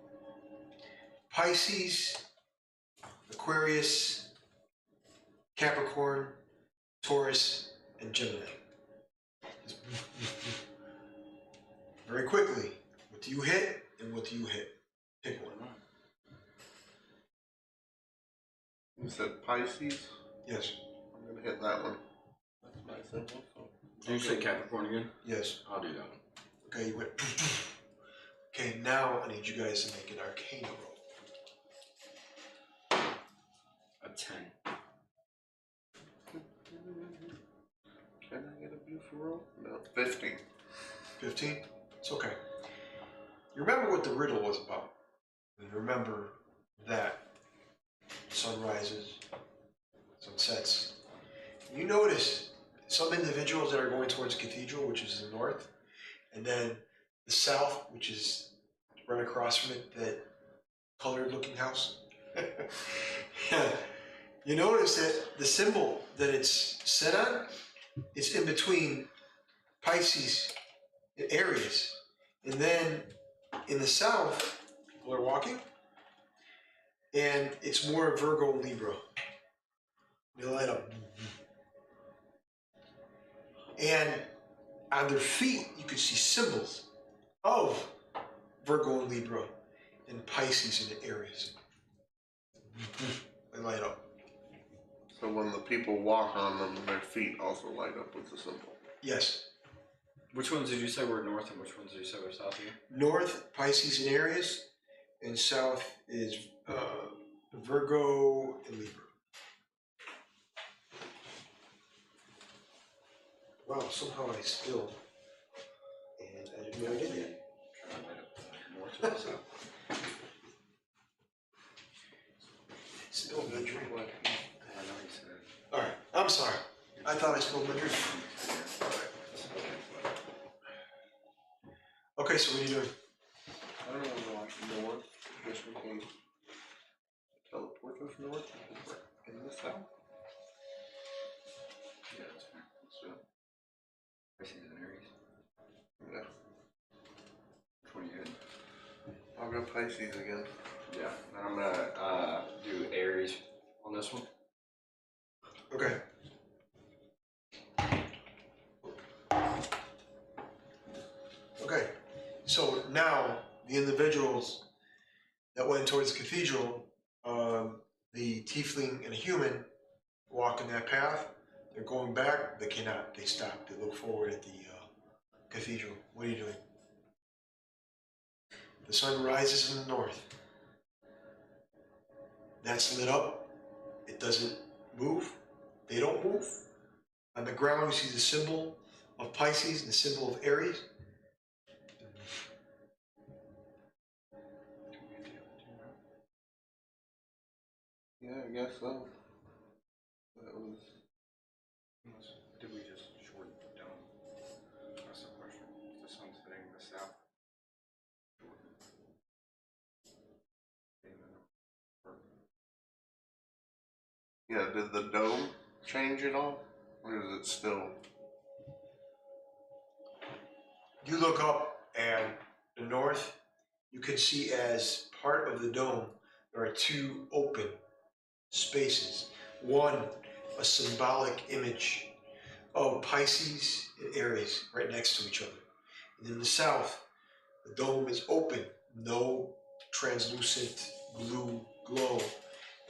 Pisces, Aquarius, Capricorn, Taurus, and Gemini. Very quickly, what do you hit and what do you hit? Pick one. You said Pisces? Yes. I'm going to hit that one. That's my symbol. So. Did you say Capricorn again? Yes. I'll do that one. Okay, you went. Okay, now I need you guys to make an Arcana roll. A 10. Can I get a beautiful roll? No, 15. 15? It's okay. You remember what the riddle was about. And you remember that sun rises, sun sets. You notice some individuals that are going towards the cathedral, which is the north, and then the south, which is right across from it, that colored looking house. You notice that the symbol that it's set on is in between Pisces and Aries. And then in the south, people are walking, and it's more Virgo and Libra. They light up. And on their feet, you could see symbols of Virgo and Libra, and Pisces and Aries. They light up. So when the people walk on them, their feet also light up with the symbol. Yes. Which ones did you say were north and which ones did you say were south again? North, Pisces and Aries, and south is Virgo and Libra. Wow, somehow I spilled, and I didn't know I did that. Try to light up the north or the south. Spilled my drink. I know you said it. Alright, I'm sorry. I thought I spilled my drink. Okay, so what are you doing? I don't know, like north, just we can teleport us north in the south. Yeah, that's fair. Let's do it. Pisces and Aries. Yeah, Which one are you hitting? I'll go Pisces again. Yeah, and I'm gonna do Aries on this one. Okay. Okay, so now the individuals that went towards the cathedral, the tiefling and a human walk in that path. They're going back. They cannot. They stop. They look forward at the cathedral. What are you doing? The sun rises in the north. That's lit up. It doesn't move. They don't move. On the ground, you see the symbol of Pisces and the symbol of Aries. Yeah, I guess so. That was. Did we just shorten the dome? That's the question. Is the sun setting in the south? Yeah, did the dome change at all? Or is it still? You look up and the north, you can see as part of the dome, there are two open spaces. One, a symbolic image of Pisces and Aries right next to each other. And in the south, the dome is open, no translucent blue glow,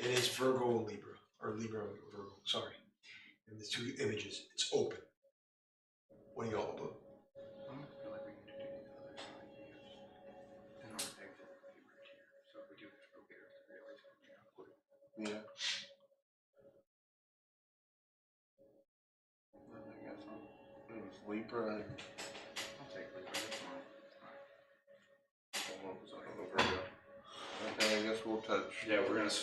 and it's Virgo and Libra, or Libra and Virgo, sorry. And the two images, it's open. What do y'all do? I feel like we need to do the other side because then our exit would be right here. So if we do this over here, it's really something out quick. Yeah. I guess it was Libra. I'll take Libra, that's fine. What was I on the Virgo? Okay, I guess we'll touch. Yeah, we're gonna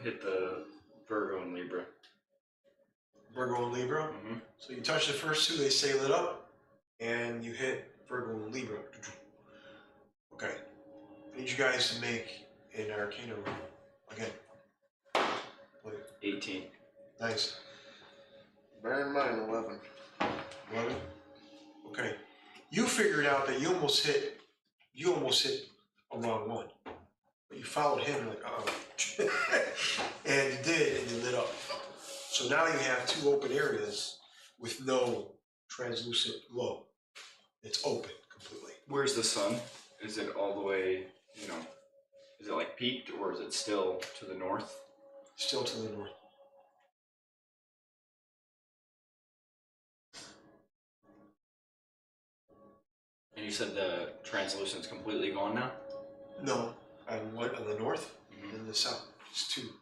hit the Virgo and Libra. Virgo and Libra. Mm-hmm. So you touch the first two, they say lit up, and you hit Virgo and Libra. Okay. I need you guys to make an Arcana roll. Again. Play. 18. Nice. Bear in mind 11. 11. Okay. You figured out that you almost hit a wrong one. But you followed him like, and you did, and you lit up. So now you have two open areas with no translucent glow. It's open completely. Where's the sun? Is it all the way, is it like peaked or is it still to the north? Still to the north. And you said the translucent's completely gone now? No, on the north and the south. It's two.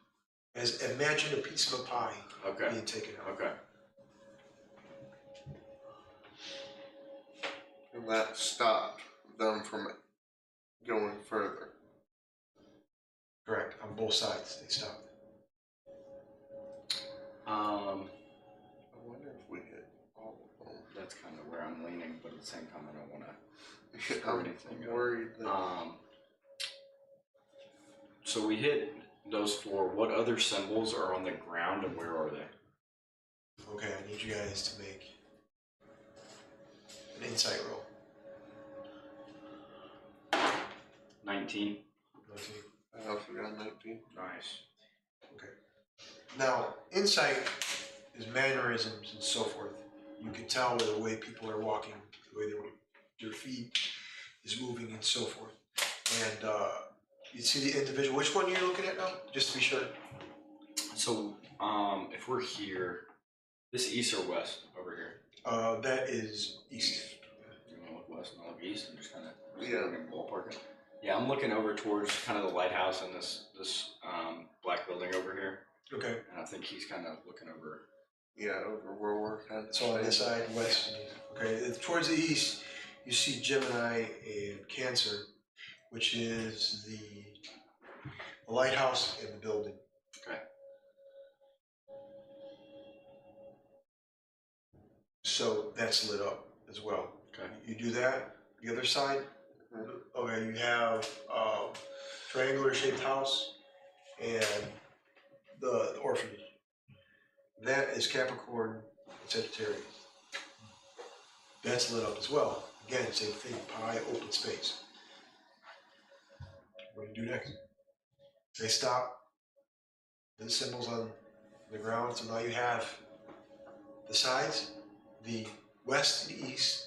As imagine a piece of a pie being taken out. Okay. And that stopped them from going further. Correct. On both sides, they stopped. I wonder if we hit all of them. That's kind of where I'm leaning, but at the same time, I don't want to screw I'm anything worried that. up. So we hit those four. What other symbols are on the ground and where are they? Okay, I need you guys to make an insight roll. 19. 19. I also got 19. Nice. Okay. Now, insight is mannerisms and so forth. You can tell by the way people are walking, the way their feet is moving and so forth. And you see the individual. Which one are you looking at now? Just to be sure. So, if we're here, this east or west over here? That is east. You want to look west and I'll look east and just kind of Yeah. ballpark it? Yeah, I'm looking over towards kind of the lighthouse and this black building over here. Okay. And I think he's kind of looking over. Yeah, over where we're at. So on this side, west. Okay. Towards the east, you see Gemini and Cancer, which is the lighthouse and the building. Okay. So that's lit up as well. Okay. You do that. The other side, okay, you have triangular shaped house and the orphanage. That is Capricorn and Sagittarius. That's lit up as well. Again, same thing, pie, open space. What do you do next? They stop. The symbols on the ground. So now you have the sides, the west and east.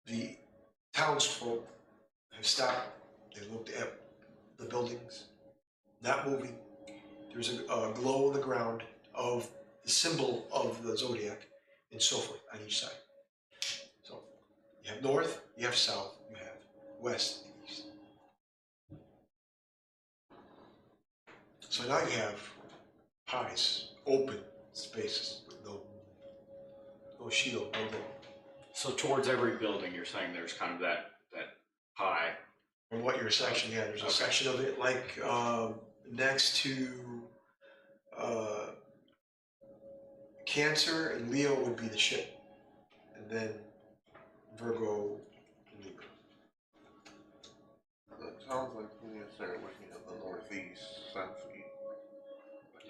The townsfolk have stopped. They looked at the buildings, not moving. There's a glow on the ground of the symbol of the zodiac, and so forth on each side. So you have north, you have south, you have west, and east. So now you have pies, open spaces with no shield, no door. So towards every building, you're saying there's kind of that pie. And what your section, yeah, there's a section of it like next to Cancer and Leo would be the ship, and then Virgo and Libra. It sounds like we need to start looking at the northeast, southeast.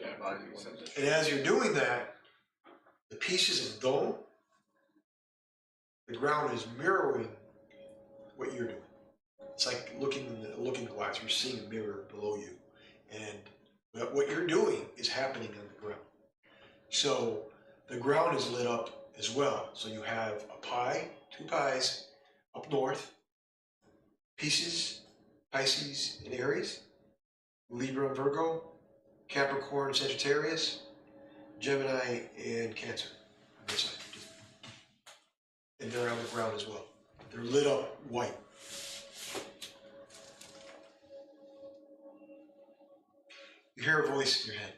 Yeah, Dividing you said ones. that. And as you're doing that, the pieces of dome, the ground is mirroring what you're doing. It's like looking in the looking glass. You're seeing a mirror below you, and what you're doing is happening on the ground. So the ground is lit up as well. So you have a pie, two pies up north, pieces, Pisces and Aries, Libra and Virgo, Capricorn and Sagittarius, Gemini and Cancer on this side. And they're on the ground as well. They're lit up white. You hear a voice in your head.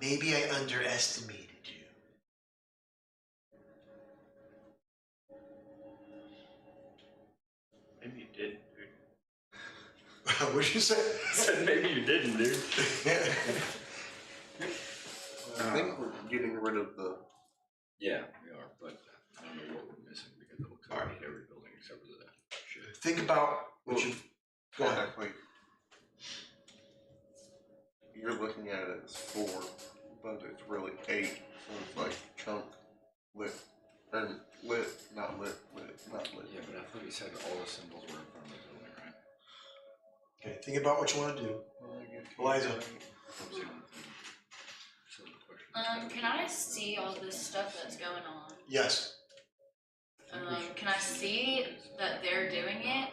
Maybe I underestimated you. Maybe you did, dude. What'd you say? I said maybe you didn't, dude. I think we're getting rid of the. Yeah, we are, but I don't know what we're missing because it looks like every building except for that shit. Think about what you. Go ahead. Technically, you're looking at it as 4, but it's really 8. So it's like chunk, lit, and lit, not lit, lit, not lit. Yeah, but I thought you said all the symbols were in front of the building, right? Okay, think about what you want to do. Eliza. That was the only thing. So the question is Can I see all this stuff that's going on? Yes. Can I see that they're doing it?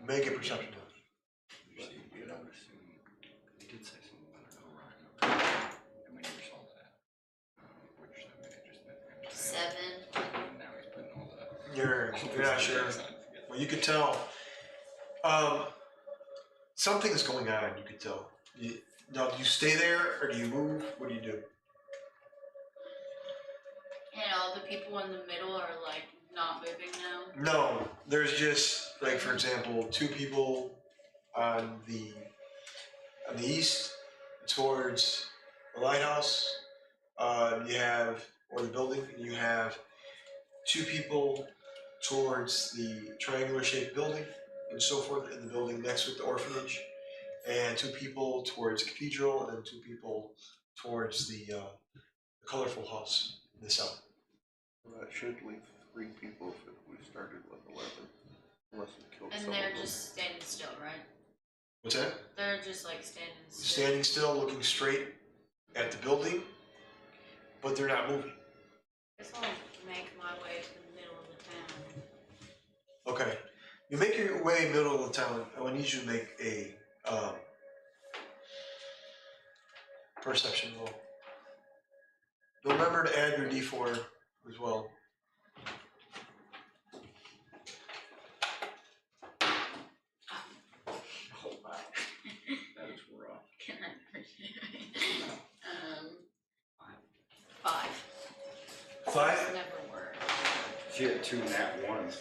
Make a perception test. I would assume he did say something about an Orion. And we never saw that. Which I mean, it just meant him saying 7. and now he's putting all the. You're not sure. Well, you could tell. Something's going on. You could tell. Now, do you stay there or do you move? What do you do? And all the people in the middle are like not moving now. No, there's just like, for example, 2 people on the east towards the lighthouse. You have, or the building. And you have 2 people towards the triangular shaped building and so forth in the building next to the orphanage, and 2 people towards cathedral, and then 2 people towards the colorful house in the south. Well, that should leave 3 people if we started with 11, unless we killed And some they're of them. just standing still, right? What's that? They're just like standing still. Standing still, looking straight at the building, but they're not moving. Guess I'll make my way to the middle of the town. Okay. You make your way middle of the town. I need you to make a perception roll. Remember to add your D4 as well. That is rough. Can I appreciate it? 5. 5? Never worked. She had 2 nat 1s.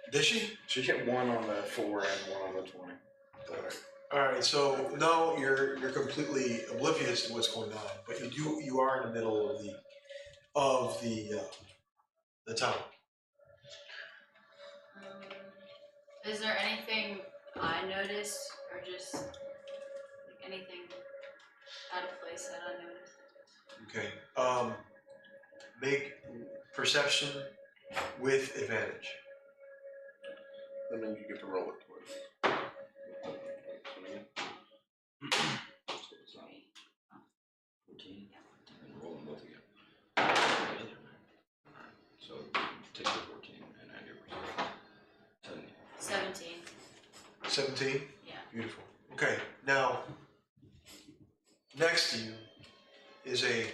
Did she? She hit 1 on the 4 and 1 on the 20. All right. So no, you're completely oblivious to what's going on, but you are in the middle of the town. Is there anything I noticed, or just like anything out of place that I noticed? Okay. Make perception with advantage. That means you get to roll it twice. So it's not 14. And roll them both again. Alright, so take the 14 and add your perception. 17. 17? Yeah. Beautiful. Okay. Now, Next to you is a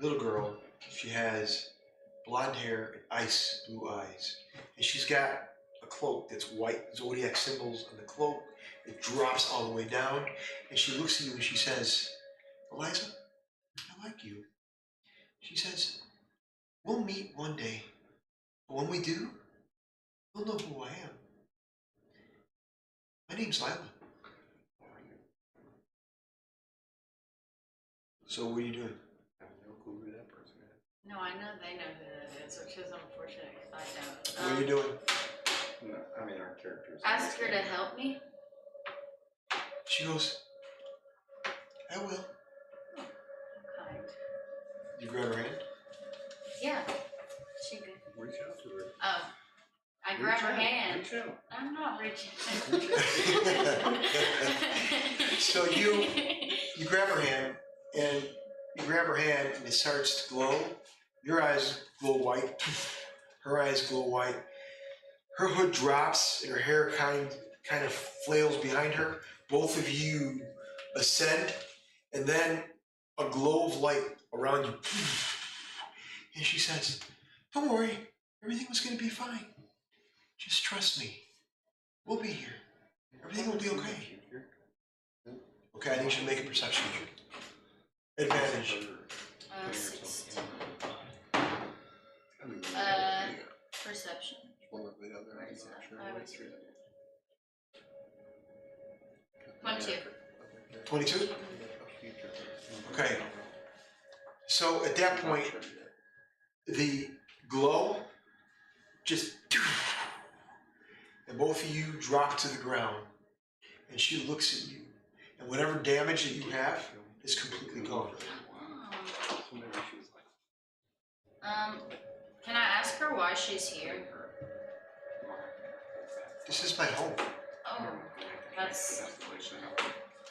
little girl. She has blonde hair and ice blue eyes. And she's got a cloak that's white, zodiac symbols on the cloak. It drops all the way down. And she looks at you and she says, Eliza, I like you. She says, we'll meet one day. But when we do, you'll know who I am. My name's Lila. So what are you doing? I have no clue who that person is. No, I know they know who that is, which is unfortunate because I don't. What are you doing? No, I mean, our characters. Ask her to help me. She goes, I will. Oh, kind. You grab her hand? Yeah. She good. Reach out to her. Oh. I grab her hand. Reach out. I'm not reaching. So you grab her hand and it starts to glow. Your eyes glow white. Her eyes glow white. Her hood drops and her hair kind of flails behind her. Both of you ascend, and then a glow of light around you. And she says, don't worry, everything was going to be fine. Just trust me. We'll be here. Everything will be okay. Okay, I think you should make a perception check. Advantage. 16. Perception. One of the other. Where is I'm not that? sure I what was it's- reading it. 22. 22? Okay. So at that point, the glow just, and both of you drop to the ground, and she looks at you, and whatever damage that you have is completely gone. Can I ask her why she's here? This is my home. Oh, that's.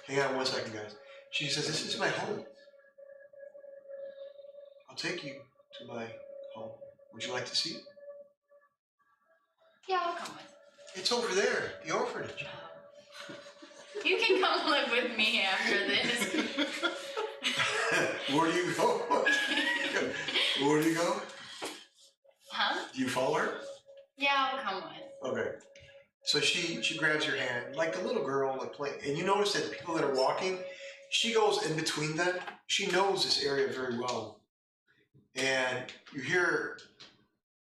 Hang on 1 second, guys. She says, this is my home. I'll take you to my home. Would you like to see it? Yeah, I'll come with. It's over there, the orphanage. You can come live with me after this. Where do you go? Where do you go? Huh? Do you follow her? Yeah, I'll come with. Okay. So she grabs your hand like a little girl, like playing. And you notice that the people that are walking, she goes in between them. She knows this area very well. And you hear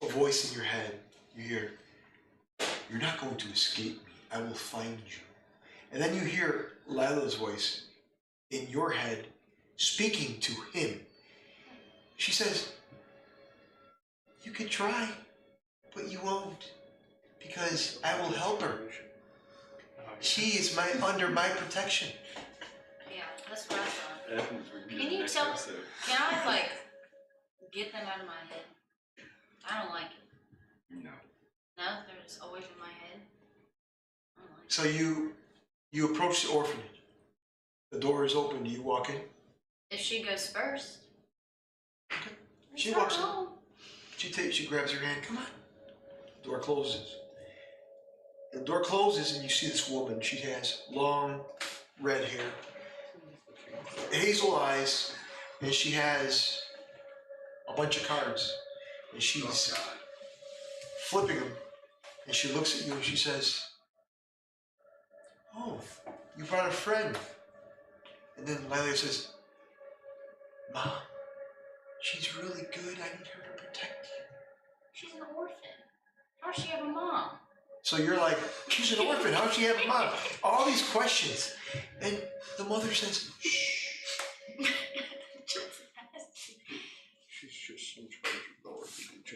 a voice in your head. You hear, you're not going to escape me. I will find you. And then you hear Lila's voice in your head speaking to him. She says, you could try, but you won't, because I will help her. She is under my protection. Yeah, that's what I thought. Can you tell? Can I like get them out of my head? I don't like it. No. No, they're just always in my head. I don't like it. So you approach the orphanage. The door is open. Do you walk in? If she goes first. Okay. It's She her walks in. home. She grabs your hand. Come on. The door closes. The door closes and you see this woman. She has long red hair, hazel eyes, and she has a bunch of cards. And she's flipping them. And she looks at you and she says, oh, you brought a friend. And then Lila says, Mom, she's really good. I need her to protect you. She's an orphan. How does she have a mom? So you're like, she's an orphan. How'd she have a mom? All these questions. And the mother says, shh. She's just in charge of the orphanage.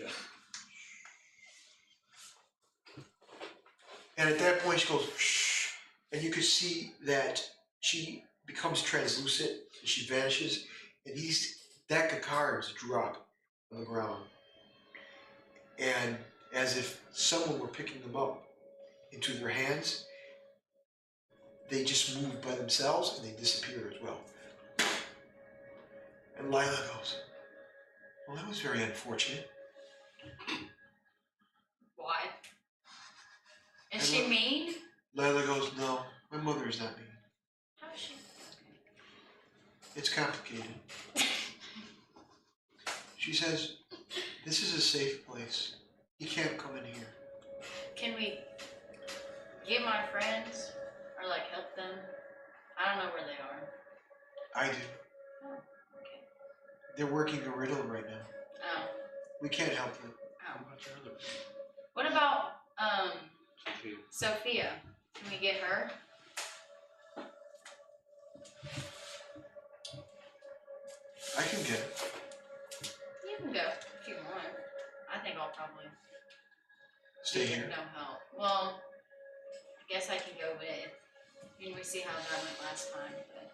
And at that point, she goes, shh. And you can see that she becomes translucent and she vanishes. And these deck of cards drop on the ground. And as if someone were picking them up into their hands, they just move by themselves and they disappear as well. And Lila goes, well, that was very unfortunate. Why? Is she mean? Lila goes, no, my mother is not mean. How is she? It's complicated. She says, this is a safe place. You can't come in here. Can we get my friends or like help them? I don't know where they are. I do. Oh, okay. They're working a riddle right now. Oh. We can't help them. Oh. How about your other? What about Gee, Sophia? Can we get her? I can get it. You can go if you want. I think I'll probably Stay get here. no help. Well, I guess I can go with. And we see how that went last time. But...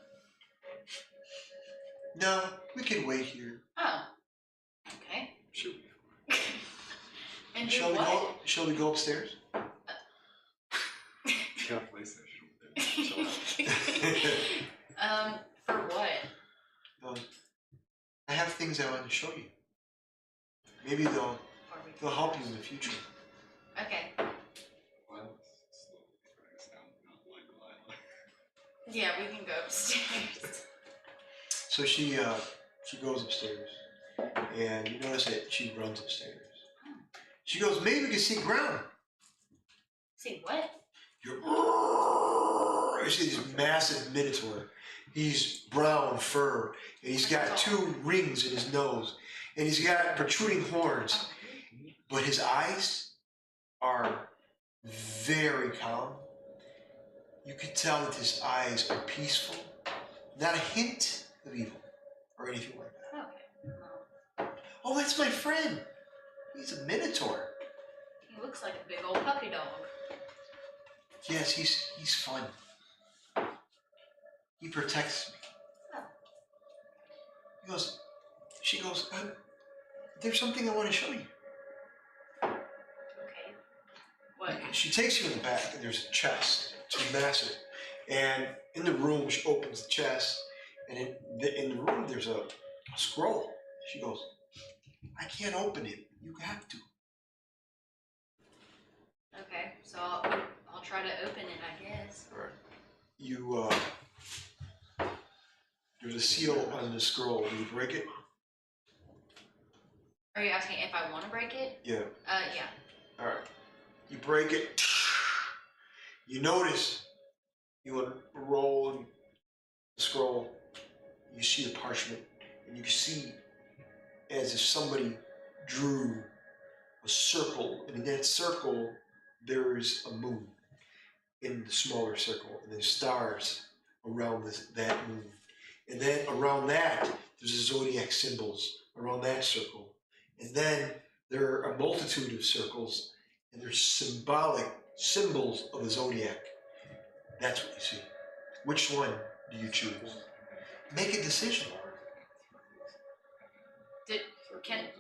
No, we can wait here. Oh. Okay. Shoot. And do Shall we what? go? Shall we go upstairs? Got a PlayStation over there. For what? I have things I want to show you. Maybe they'll help you in the future. Okay. Well, slowly cries out, not like Lila. Yeah, we can go upstairs. So she goes upstairs, and you notice that she runs upstairs. She goes, maybe we can see ground. See what? You see this massive minotaur. He's brown fur, and he's got 2 rings in his nose, and he's got protruding horns, but his eyes are very calm. You can tell that his eyes are peaceful, not a hint of evil or anything like that. Okay. Well, Oh, that's my friend. He's a minotaur. he looks like a big old puppy dog. Yes, he's fun. He protects me. Oh. She goes, there's something I want to show you. Okay. What? She takes you in the back, and there's a chest. It's massive. And in the room, she opens the chest, and in the room, there's a scroll. She goes, I can't open it. You have to. Okay, so I'll try to open it, I guess. All right. You, there's a seal on the scroll. Do you break it? Are you asking if I want to break it? Yeah. Yeah. All right. You break it. You notice you unroll the scroll. You see the parchment, and you can see as if somebody drew a circle, and in that circle there is a moon in the smaller circle, and there's stars around that moon, and then around that there's the zodiac symbols around that circle, and then there are a multitude of circles, and there's symbolic symbols of the zodiac. That's what you see. Which one do you choose? Make a decision.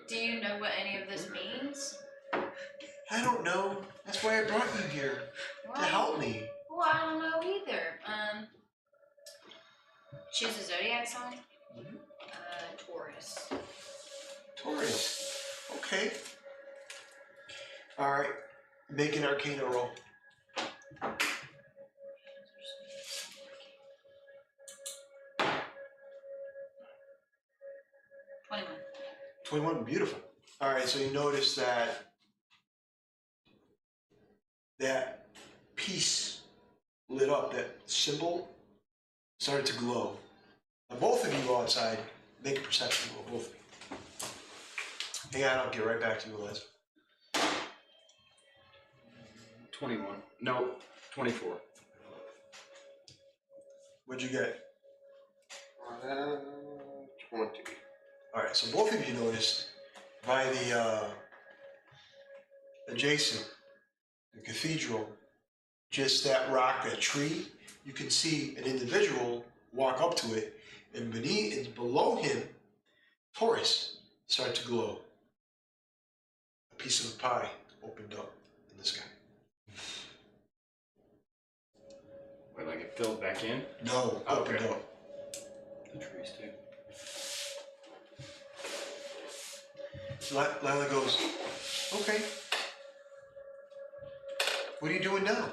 Do you know what any of this means? I don't know. That's why I brought you here, to help me. Well, I don't know either. Choose a zodiac sign. Taurus. Taurus. Okay. All right. Make an Arcana roll. 21. 21. Beautiful. All right. So you notice that piece lit up, that symbol started to glow. Now both of you go outside. Make a perception roll, both of you. Hang on, I'll get right back to you, Eliza. 21. No, 24. What'd you get? 20. All right, so both of you noticed by the adjacent, the cathedral, just that rock, that tree, you can see an individual walk up to it, and beneath and below him, Taurus started to glow. A piece of pie opened up in the sky. Wait, like it filled back in? No, opened Okay. up. The trees too. Lila goes, okay. What are you doing now?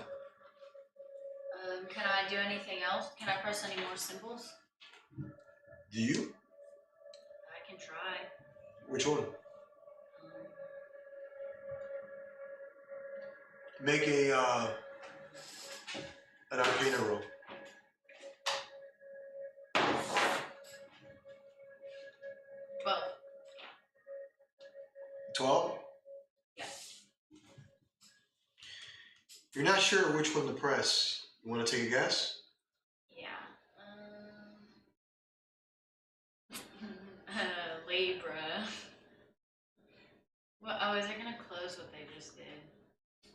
Can I do anything else? Can I press any more symbols? Do you? I can try. Which one? Make an Arcana roll. 12. 12? Yeah. You're not sure which one to press. You want to take a guess? Yeah. Libra. Well, oh, is it gonna close what they just did?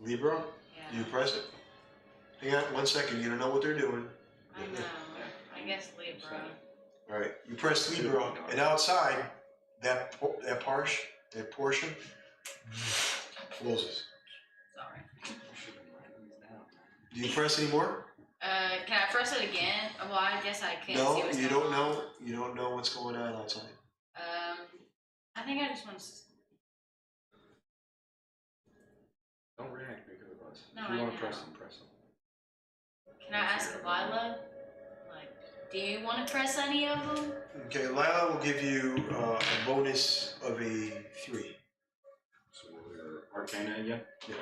Libra? Yeah. Do you press it? Hang on 1 second. You don't know what they're doing. I know. I guess Libra. All right. You press Libra, and outside, that portion closes. Sorry. Do you press any more? Can I press it again? Well, I guess I can't see No, what's you going don't on. know. You don't know what's going on outside. I think I just want to. Don't react because of us. No, if you I want know. to press them, press them. Can I ask Lila? Like, do you want to press any of them? Okay, Lila will give you a bonus of a 3. So we're Arcana again? Yes.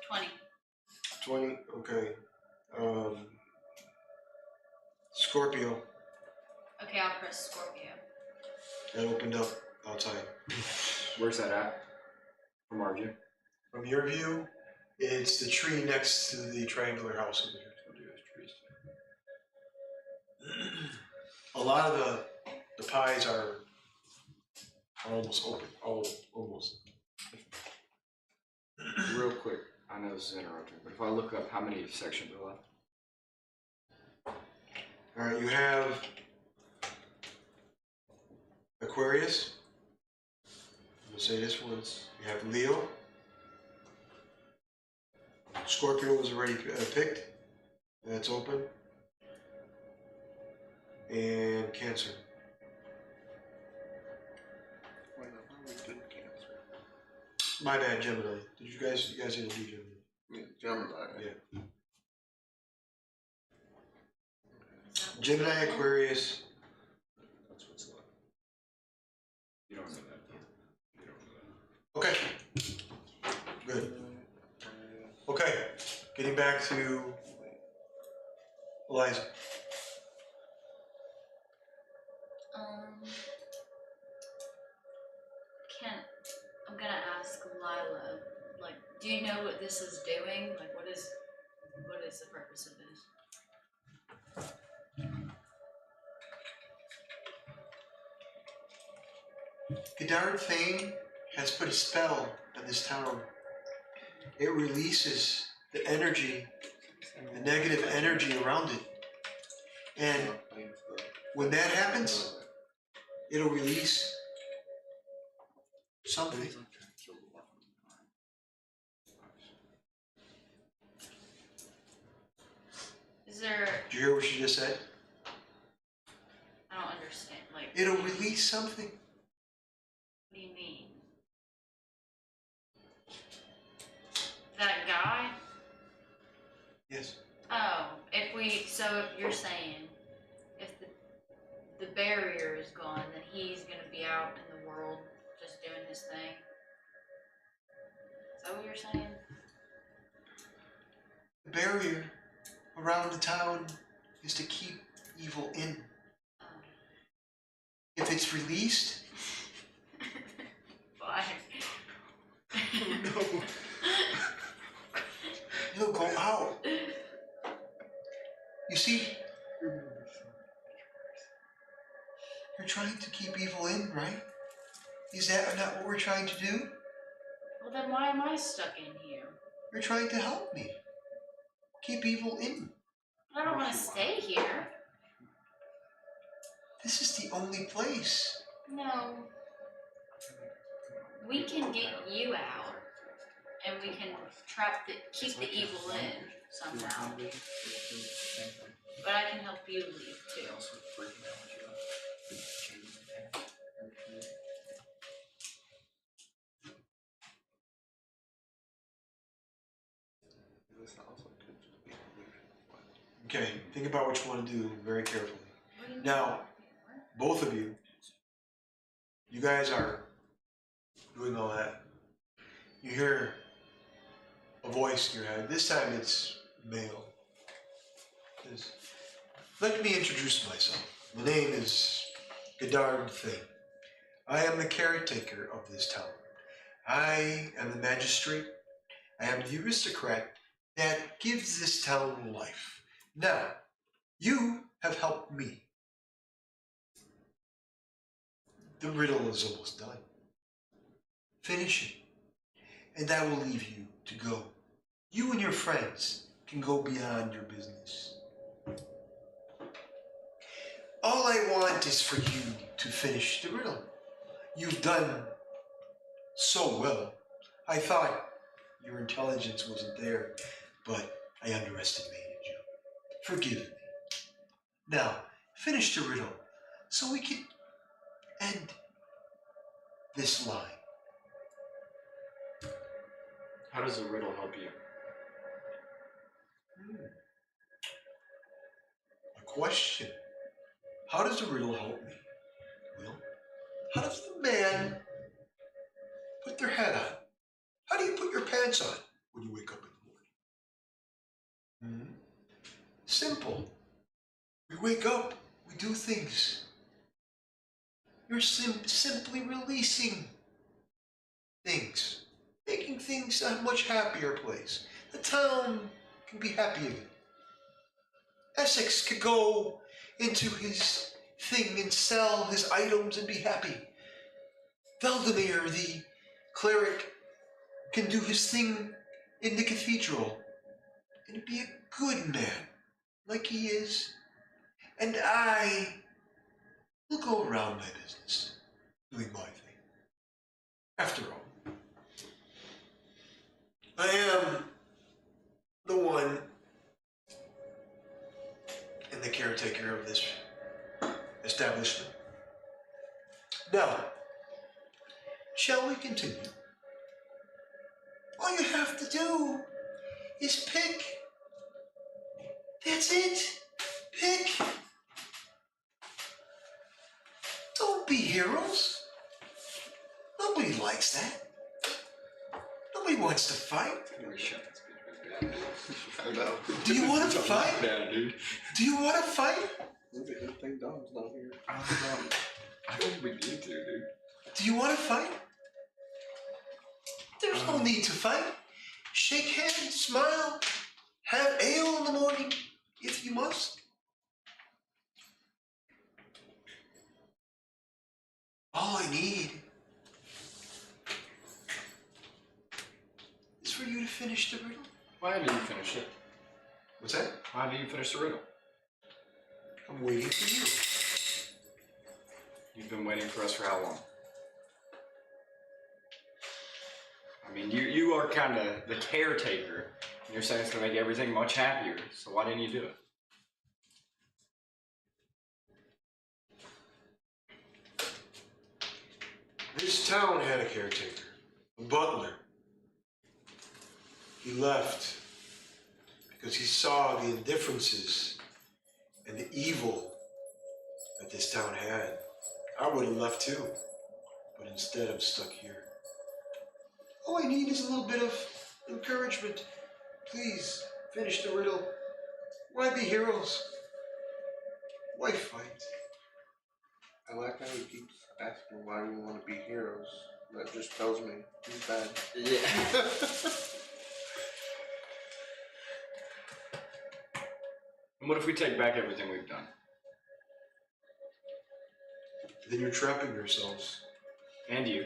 20. 20. Okay. Scorpio. Okay, I'll press Scorpio. That opened up outside. Where's that at? From our view? From your view, it's the tree next to the triangular house over here. We'll do those trees. A lot of the pies are almost open. Oh, almost. Real quick, I know this is interrupting, but if I look up how many sections are left? All right, you have Aquarius. We'll say this one's. You have Leo. Scorpio was already picked. That's open. And Cancer. Wait, I thought we did Cancer. My bad, Gemini. You guys didn't do Gemini. Yeah, Gemini. Yeah. Gemini, Aquarius. That's what's left. You don't know that. You don't know that. Okay. Good. Okay. Getting back to Eliza. I'm gonna ask Lila, like, do you know what this is doing? Like, what is the purpose of this? Godard Fane has put a spell on this town. It releases the energy, the negative energy around it. And when that happens, it'll release something. Is there? Did you hear what she just said? I don't understand. Like, It'll release something. what do you mean? That guy? Yes. Oh, so you're saying if the barrier is gone, then he's gonna be out in the world just doing his thing. Is that what you're saying? The barrier around the town is to keep evil in. Oh. If it's released, Why? no, it'll go out. You see, you're trying to keep evil in, right? Is that not what we're trying to do? Well, then why am I stuck in here? You're trying to help me. Keep evil in. I don't want to stay here. This is the only place. No. We can get you out, and we can keep the evil in somehow. But I can help you leave too. This also could just be illusion. Okay, think about what you want to do very carefully. Now, both of you, you guys are doing all that. You hear a voice in your head. This time it's male. It says, let me introduce myself. My name is Godard Thing. I am the caretaker of this town. I am the magistrate. I am the aristocrat that gives this town life. Now, you have helped me. The riddle is almost done. Finish it, and I will leave you to go. You and your friends can go beyond your business. All I want is for you to finish the riddle. You've done so well. I thought your intelligence wasn't there, but I underestimated you. Forgive me. Now, finish the riddle so we can end this line. How does a riddle help you? A question. How does a riddle help me? Well, how does the man put their hat on? How do you put your pants on when you wake up in the morning? Simple. We wake up, we do things. You're simply releasing things, making things a much happier place. The town can be happy again. Essex could go into his thing and sell his items and be happy. Valdemir, the cleric, can do his thing in the cathedral and be a good man, like he is. And I will go around my business, doing my thing. After all, I am the one and the caretaker of this establishment. Now, shall we continue? All you have to do is pick. That's it. Pick. Don't be heroes. Nobody likes that. Nobody wants to fight. I know. Do you want to fight? Down, dude. Do you want to fight? Look at that thing, Dom's not here. I think we need to, dude. Do you want to fight? There's no need to fight. Shake hands, smile, have ale in the morning if you must. All I need is for you to finish the riddle. Why haven't you finished it? What's that? Why haven't you finished the riddle? I'm waiting for you. You've been waiting for us for how long? I mean, you are kind of the caretaker. And you're saying it's going to make everything much happier. So why didn't you do it? This town had a caretaker, a butler. He left because he saw the indifferences and the evil that this town had. I would have left too, but instead I'm stuck here. All I need is a little bit of encouragement. Please, finish the riddle. Why be heroes? Why fight? I like how he keeps asking why we want to be heroes. That just tells me he's bad. Yeah. And what if we take back everything we've done? Then you're trapping yourselves. And you.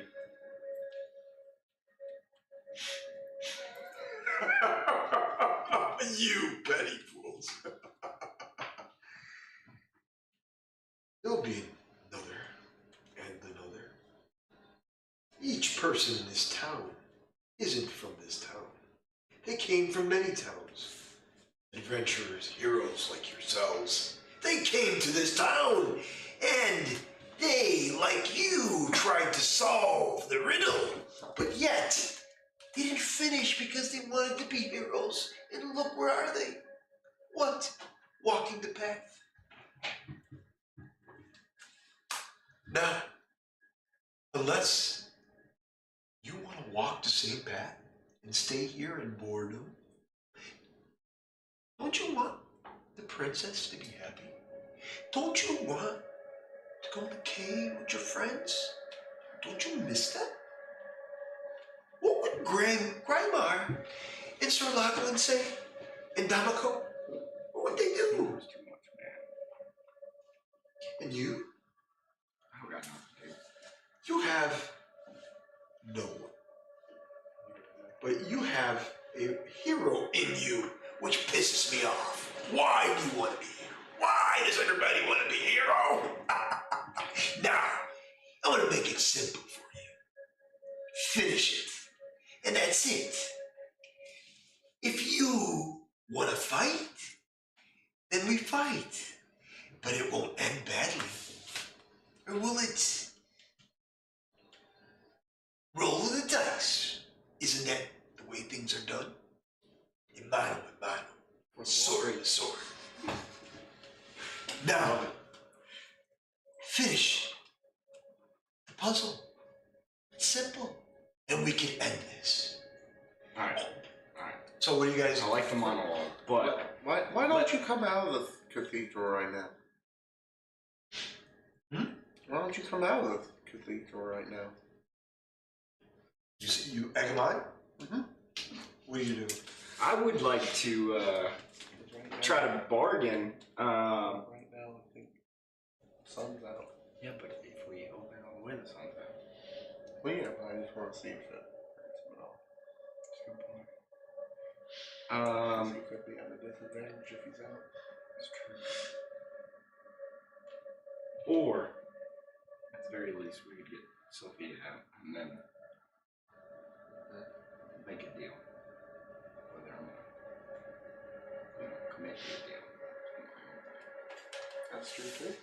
You petty fools. There'll be another and another. Each person in this town isn't from this town. They came from many towns. Adventurers, heroes like yourselves. They came to this town, and they, like you, tried to solve the riddle. But yet, they didn't finish because they wanted to be heroes. And look, where are they? What? walking the path. Now, unless you want to walk the same path and stay here in boredom, don't you want the princess to be happy? Don't you want to go to the cave with your friends? Don't you miss them? What would Grandma and Sir Lachlan say? And Damako? What would they do? That's too much, man. And you? I don't got nothing to do. You have no one. But you have a hero in you, which pisses me off. Why do you want to be here? Why does everybody want to be a hero? Now, I'm going to make it simple for you. Finish it. And that's it. If you want to fight, then we fight. But it won't end badly. Or will it? Roll the dice. Isn't that the way things are done? In mano, sword to sword. Now, finish the puzzle. It's simple. And we can end this. Alright. So what do you guys... I like the monologue, but... Why don't you come out of the cathedral right now? Why don't you come out of the cathedral right now? You egg 'em on? What do you do? I would like to try to bargain. Right now, I think the sun's out. Yeah, but if we open all the way, the sun's out. Well, yeah, but I just want to see if it hurts him at all. That's a good point. He could be at a disadvantage if he's out. That's true. Or, at the very least, we could get Sophia out and then make a deal. Whether I'm gonna, commit to a deal. That's true too.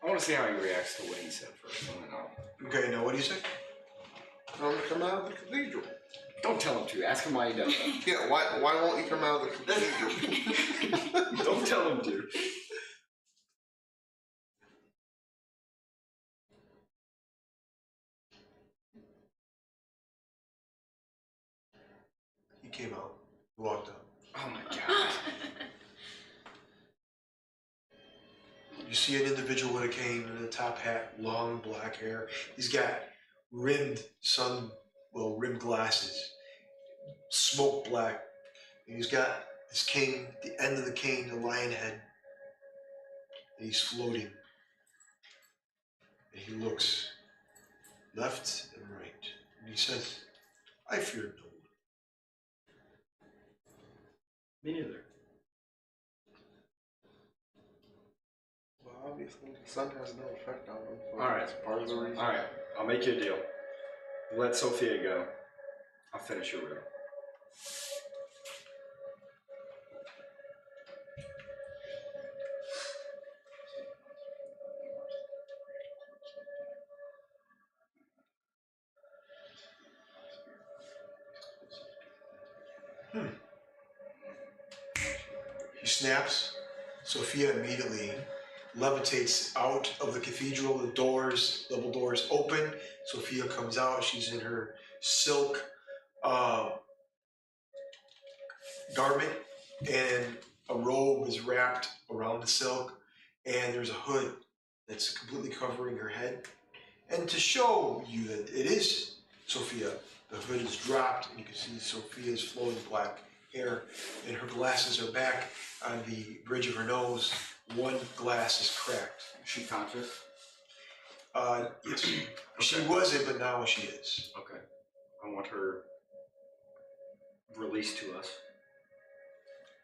I want to see how he reacts to what he said first, and then I'll... Okay, now what do you say? I'm gonna come out of the cathedral. Don't tell him to. Ask him why he does that. Yeah, why won't you come out of the cathedral? Don't tell him to. He came out, walked up. Oh my god. You see an individual with a cane and a top hat, long black hair. He's got rimmed glasses, smoke black. And he's got his cane, at the end of the cane, a lion head. And he's floating. And he looks left and right. And he says, I fear no one. Me neither. Well, obviously, the sun has no effect on him. So Alright. that's part of the reason. Alright, I'll make you a deal. Let Sophia go. I'll finish your riddle. He snaps. Sophia immediately levitates out of the cathedral. The doors, double doors open. Sophia comes out. She's in her silk garment, and a robe is wrapped around the silk, and there's a hood that's completely covering her head. And to show you that it is Sophia, the hood is dropped, and you can see Sophia's flowing black hair, and her glasses are back on the bridge of her nose. One glass is cracked. Is she conscious? Yes. She wasn't, but now she is. Okay. I want her released to us.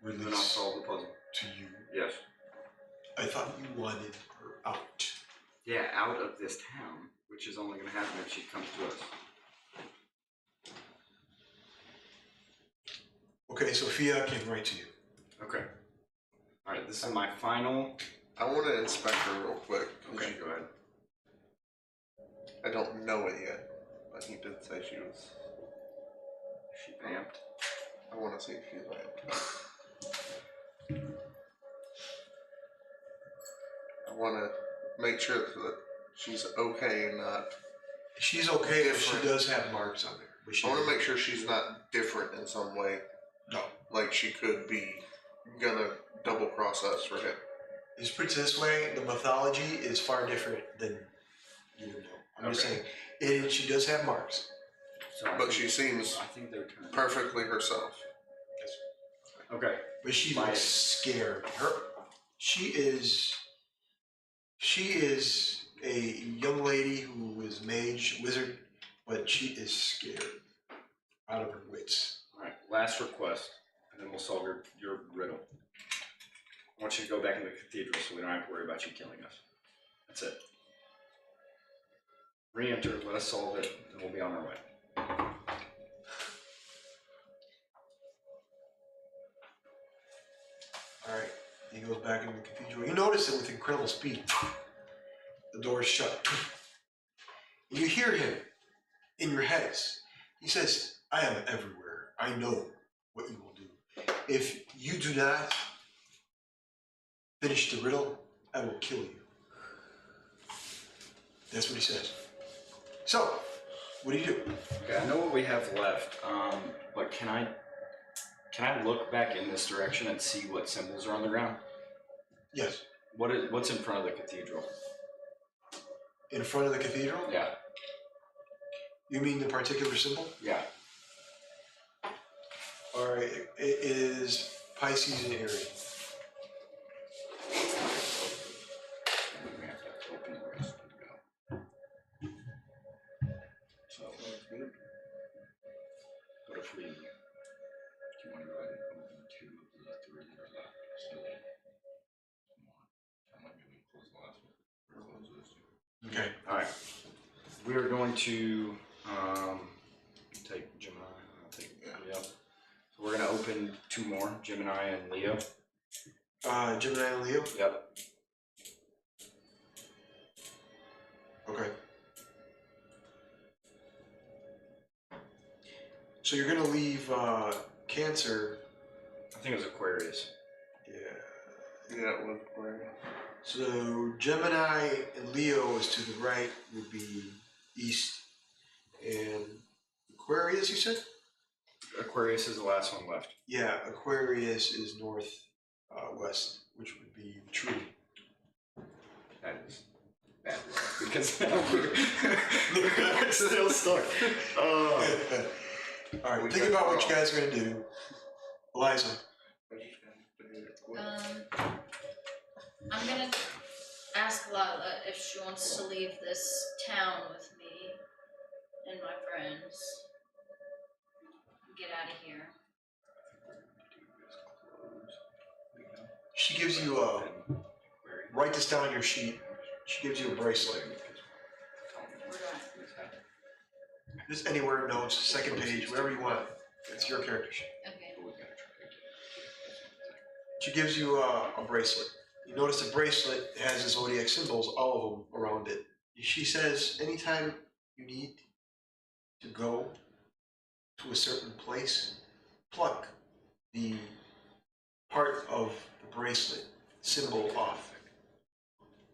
And then I'll Release solve the puzzle. to you. Yes. I thought you wanted her out. Yeah, out of this town, which is only going to happen if she comes to us. Okay, Sophia came right to you. Okay. Alright, this is my final... I want to inspect her real quick. Okay, go ahead. I don't know it yet, but he did say she was. Is she vamped? I want to see if she's vamped. want to make sure that she's okay and not. She's okay if she does have marks on there. But I want to make sure she's not different in some way. No. Like she could be gonna double cross us, right? It's put this way, the mythology is far different than you would know. I'm just saying, she does have marks. So But she seems I think they're turning. perfectly herself. Okay. But she looks scared. She is a young lady who is mage, wizard, but she is scared out of her wits. All right. Last request, and then we'll solve your riddle. I want you to go back in the cathedral so we don't have to worry about you killing us. That's it. Re-enter, let us solve it, and we'll be on our way. Alright, he goes back into the cathedral. You notice it with incredible speed. The door is shut. You hear him in your heads. He says, I am everywhere. I know what you will do. If you do not finish the riddle, I will kill you. That's what he says. So, what do you do? Okay, I know what we have left, but can I look back in this direction and see what symbols are on the ground? Yes. What's in front of the cathedral? In front of the cathedral? Yeah. You mean the particular symbol? Yeah. Alright, it is Pisces and Aries. We have to open the rest and go. So, what if we? Do you want to go ahead and open two of the three that are left? So that maybe we close the last one. Or close those two. Okay. All right. We are going to take Gemini. I'll take Leo. So we're going to open two more, Gemini and Leo. Gemini and Leo? Yep. Okay. So you're gonna leave Cancer. I think it was Aquarius. Yeah. Yeah, it was great. So Gemini and Leo is to the right, would be east. And Aquarius, you said? Aquarius is the last one left. Yeah, Aquarius is north west, which would be the tree. That is bad luck because now we're still stuck. All right, think about what you guys are gonna do. Eliza. I'm gonna ask Lila if she wants to leave this town with me and my friends. Get out of here. She gives you a, write this down on your sheet. She gives you a bracelet. We're done. Just anywhere, notes, second page, wherever you want. It's your character sheet. Okay. She gives you a bracelet. You notice the bracelet has the zodiac symbols, all of them around it. She says, anytime you need to go to a certain place, pluck the part of the bracelet symbol off.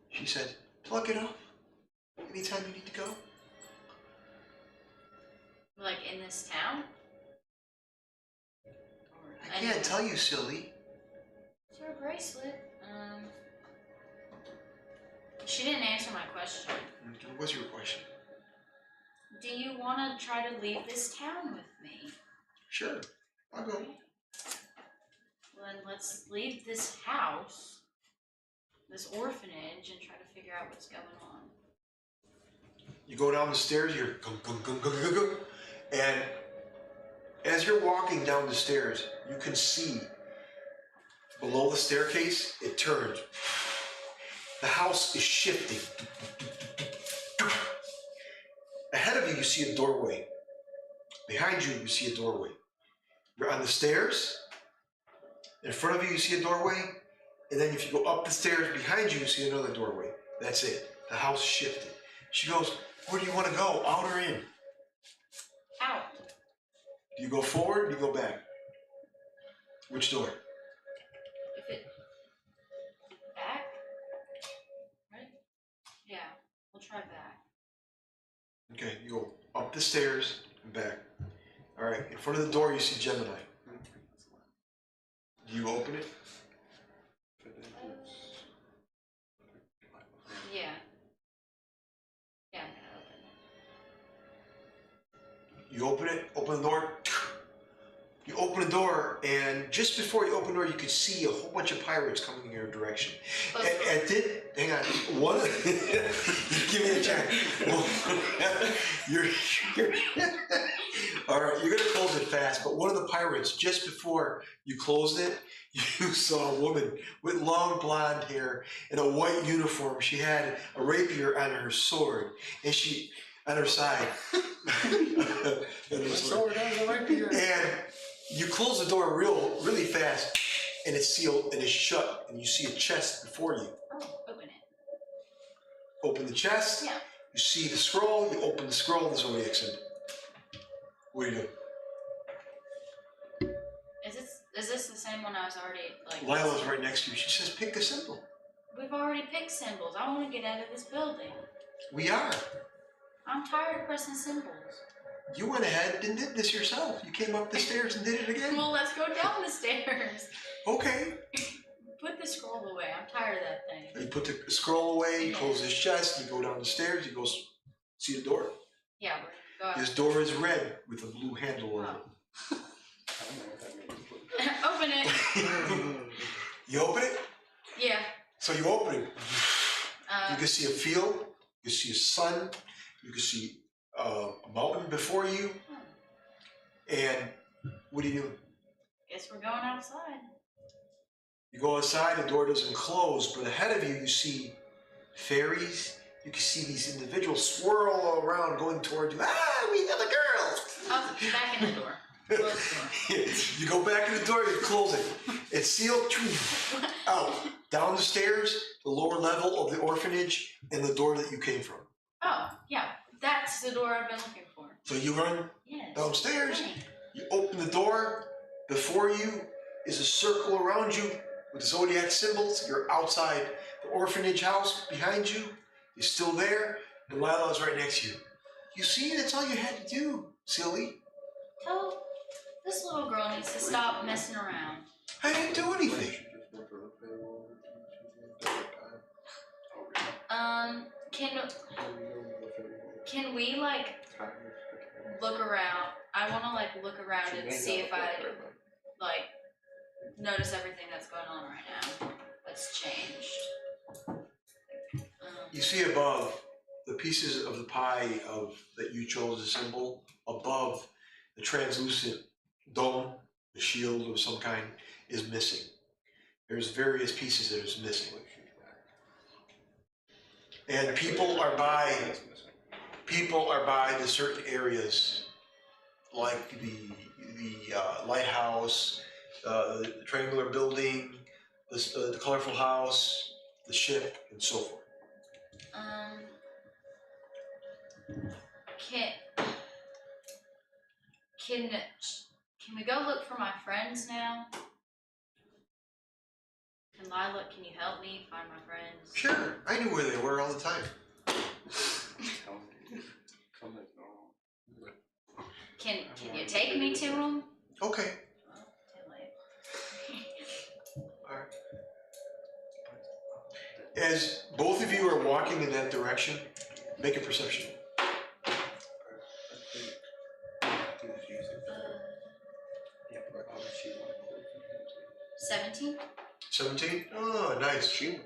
She said, pluck it off anytime you need to go. Like in this town? I can't tell you, silly. It's her bracelet. She didn't answer my question. What's your question? Do you want to try to leave this town with me? Sure, I'll go. Well, then let's leave this house, this orphanage, and try to figure out what's going on. You go down the stairs, you're gung, gung, gung, gung, gung, gung, and as you're walking down the stairs, you can see below the staircase, it turns. The house is shifting. Ahead of you, you see a doorway. Behind you, you see a doorway. You're on the stairs. In front of you, you see a doorway. And then if you go up the stairs behind you, you see another doorway. That's it. The house shifted. She goes, where do you want to go? Out or in? Out. Do you go forward or do you go back? Which door? If it back? try back. Okay, you go up the stairs and back. All right, in front of the door you see Gemini. Do you open it? Yeah. Yeah, I'm gonna open it. You open it, open the door. You open the door, and just before you open the door, you could see a whole bunch of pirates coming in your direction. And then, hang on, one of give me a check. You're all right, you're gonna close it fast, but one of the pirates, just before you closed it, you saw a woman with long blonde hair in a white uniform. She had a rapier on her sword, and she on her side. And you close the door really fast, and it's sealed and it's shut, and you see a chest before you. Oh, open it. Open the chest. Yeah. You see the scroll. You open the scroll. There's only X. What are you doing? Is this the same one I was already like? Lila's right next to you. She says, "Pick a symbol." We've already picked symbols. I want to get out of this building. We are. I'm tired of pressing symbols. You went ahead and did this yourself. You came up the stairs and did it again. Well, let's go down the stairs. Okay. Put the scroll away. I'm tired of that thing. You put the scroll away. You close his chest. You go down the stairs. You go see the door. Yeah, we're gonna go. His door is red with a blue handle on it. Open it. You open it? Yeah. So you open it. You can see a field. You can see a sun. You can see a mountain before you. And what do you do? Guess we're going outside. You go outside, the door doesn't close, but ahead of you, you see fairies. You can see these individuals swirl around going toward you. Ah, we got the girls. Oh, back in the door. Close the door. You go back in the door, you close it. It's sealed. Out. Down the stairs, the lower level of the orphanage, and the door that you came from. Oh, yeah. That's the door I've been looking for. So you run Yes. downstairs, Right. you open the door. Before you is a circle around you with zodiac symbols. You're outside the orphanage house. Behind you is still there, and Lila's right next to you. You see, that's all you had to do, silly. Tell this little girl needs to stop messing around. I didn't do anything. Can we like look around? I want to like look around and see if I like notice everything that's going on right now that's changed. You see above the pieces of the pie that you chose as a symbol. Above the translucent dome, the shield of some kind is missing. There's various pieces that is missing. And people are by the certain areas, like the lighthouse, the triangular building, the colorful house, the ship, and so forth. Can we go look for my friends now? And Lila, can you help me find my friends? Sure, I knew where they were all the time. Can you take me to them? Okay. Well, too late. All right. As both of you are walking in that direction, make a perception. 17? 17? Oh, nice. You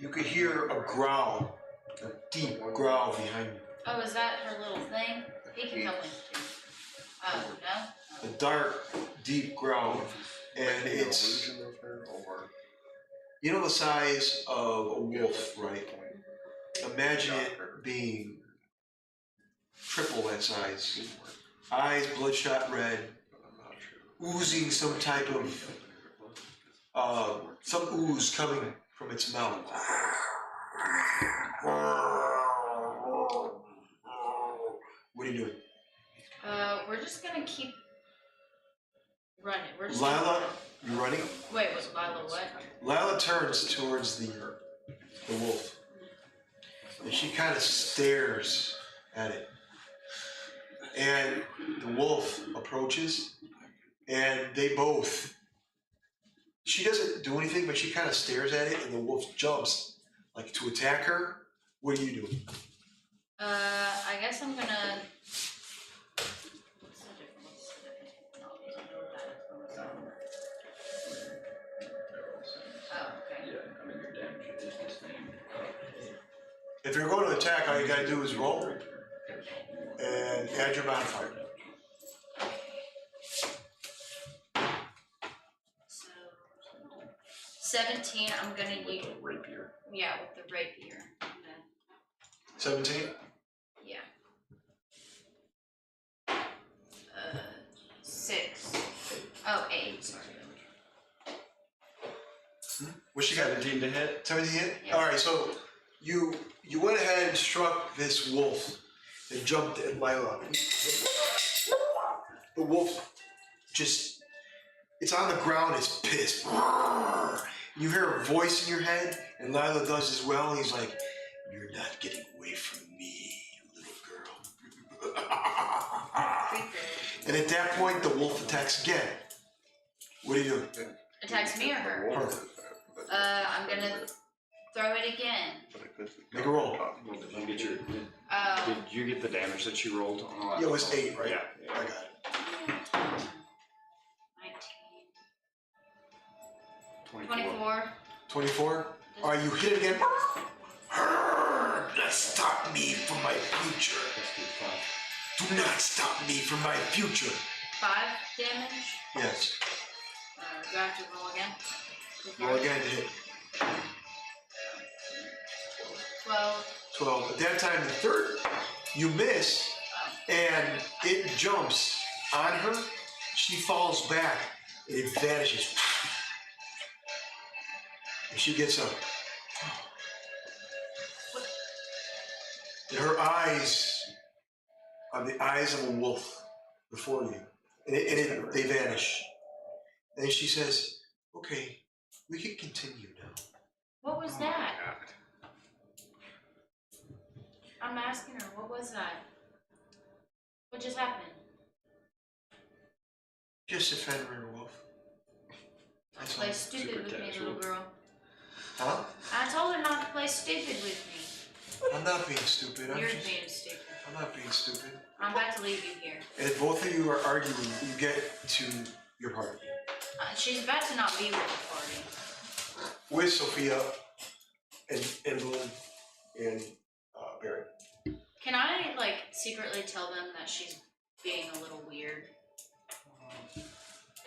could hear a growl, a deep growl behind you. Oh, is that her little thing? He can help me too. Oh, no? A dark, deep growl, and it's, you know, the size of a wolf, right? Imagine it being triple that size. Eyes bloodshot red, oozing some type of, some ooze coming from its mouth. What are you doing? We're just gonna keep running. We're just Lila, you running? Wait, was Lila what? Lila turns towards the wolf. And she kind of stares at it. And the wolf approaches, and they both. She doesn't do anything, but she kind of stares at it, and the wolf jumps, like to attack her. What do you do? I guess I'm gonna. What's the difference? No, these are no bad. Oh, okay. Yeah, I mean, your damage is the same. If you're going to attack, all you gotta do is roll and add your modifier. So 17. I'm gonna use. With a rapier. Yeah, with the rapier. And then, 17? yeah. 6. Oh, 8. Sorry. What she got? 17 to hit. 17 hit? Yeah. Alright, so you went ahead and struck this wolf and jumped at Lila. The wolf just, it's on the ground, it's pissed. You hear a voice in your head, and Lila does as well, and he's like, "You're not getting away from me, little girl." And at that point, the wolf attacks again. What do you do? Attacks me or her? Her. I'm gonna throw it again. Make a roll. Well, did you get your? Oh. Did you get the damage that you rolled on that? Yeah, it was 8, right? Yeah. I got it. 19. 24. 24? Alright, you hit it again. Not stop me from my future. Do not stop me from my future. 5 damage. Yes. Do I have to roll again? Roll again to hit. 12. 12. At that time, the third, you miss, and it jumps on her. She falls back, and it vanishes. And she gets up. And her eyes are the eyes of a wolf before you. And they vanish. And she says, "Okay, we can continue now." What was that? I'm asking her, what was that? What just happened? Just a Fenrir wolf. That's all. Play stupid with me, little girl. Huh? I told her not to play stupid with me. I'm not being stupid. You're being stupid. I'm not being stupid. I'm about to leave you here. And if both of you are arguing, you get to your party. She's about to not be with the party. With Sophia and Edmond and Barry. Can I, like, secretly tell them that she's being a little weird?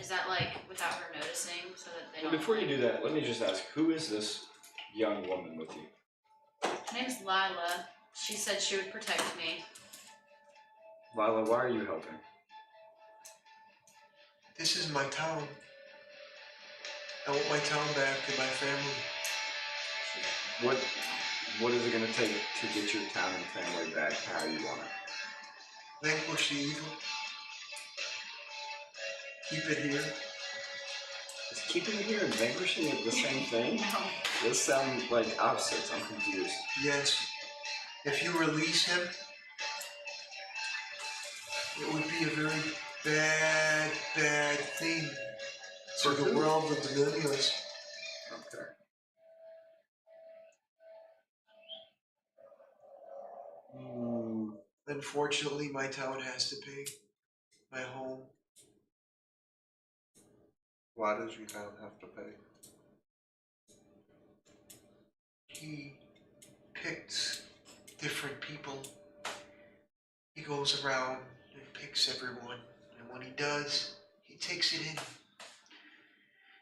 Is that, like, without her noticing, so that they Well, don't... before you do that, let me just ask, who is this young woman with you? Her name's Lila. She said she would protect me. Lila, why are you helping? This is my town. I want my town back and my family. What is it going to take to get your town and family back to how you want it? Vanquish the evil. Keep it here. Is keeping it here and vanquishing it the same thing? No. Those sound like opposites. I'm confused. Yes. If you release him, it would be a very bad, bad thing for the world of the millennials. Okay. Unfortunately, my town has to pay my home. Why does your town have to pay? He picks different people. He goes around and picks everyone. And when he does, he takes it in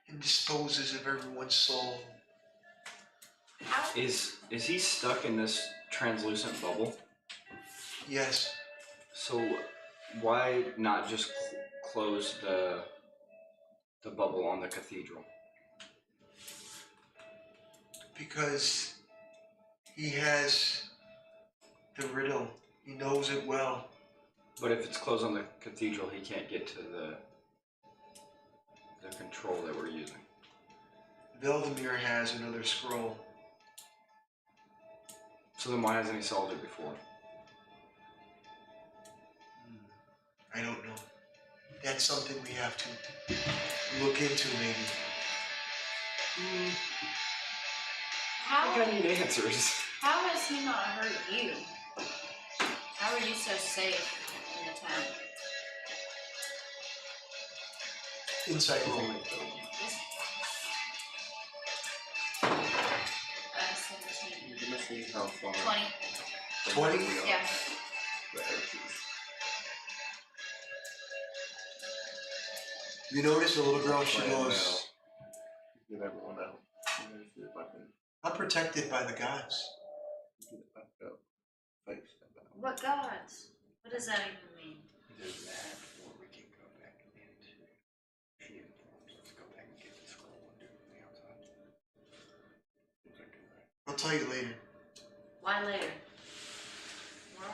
and disposes of everyone's soul. How? Is he stuck in this translucent bubble? Yes, So why not just close the bubble on the cathedral? because he has the riddle. He knows it well. But if it's closed on the cathedral, he can't get to the control that we're using. Veldemir has another scroll. So then why hasn't he solved it before? I don't know. That's something we have to look into, maybe. How, I need answers. how has he not hurt you? How are you so safe in the town? Insight roll. This, 17. You're gonna see how far. 20. 20? we are. Yeah. The edges. You notice the little girl, she Plan goes, now. Get everyone out. I'm gonna see if I can I'm protected by the gods. get it back up. Face that out. What gods? What does that even mean? There's that, or we can go back into. She informs us. Go back and get the scroll and do it from the outside. What I do that? I'll tell you later. Why later? Why?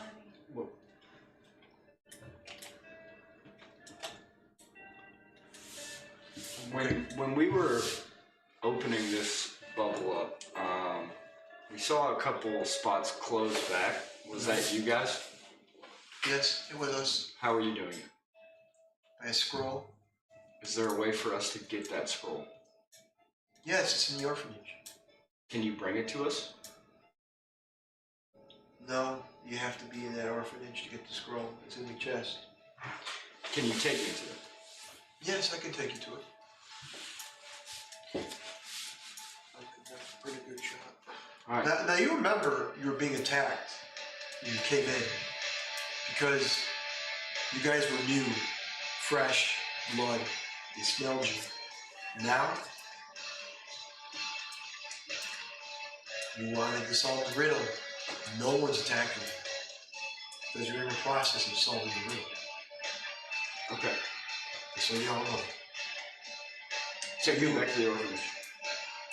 When we were opening this bubble up, we saw a couple spots close back. Was that you guys? Yes, it was us. How are you doing it? I scroll. Is there a way for us to get that scroll? Yes, it's in the orphanage. Can you bring it to us? No, you have to be in that orphanage to get the scroll. It's in the chest. Can you take me to it? Yes, I can take you to it. I think that's a pretty good shot. All right. Now you remember you were being attacked when you came in because you guys were new, fresh blood. They smelled you. Now, you wanted to solve the riddle. No one's attacking you because you're in the process of solving the riddle. Okay. So you all know. Take me back to the orphanage.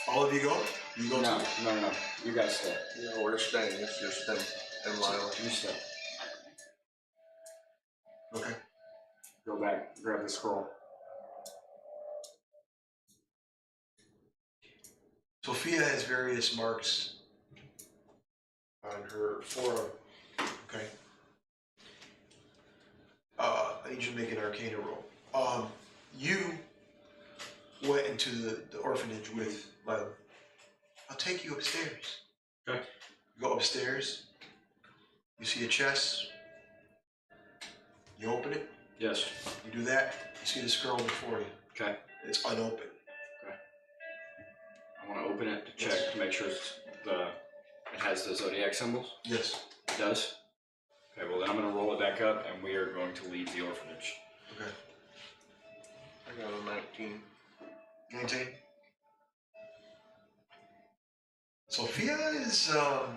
All of you go? You go No, too? no. You guys stay. Yeah, we're staying. It's just them and Lila. You stay. Okay. Go back, grab the scroll. Sophia has various marks on her forearm. Okay. I need you to make an Arcana roll. You went into the orphanage with Lila. I'll take you upstairs. Okay. You go upstairs. You see a chest. You open it. Yes. You do that. You see the scroll before you. Okay. It's unopened. I want to open it to check to make sure it has the zodiac symbols. Yes. It does. Okay. Well, then I'm going to roll it back up, and we are going to leave the orphanage. Okay. I got a 19. 19. Sophia is a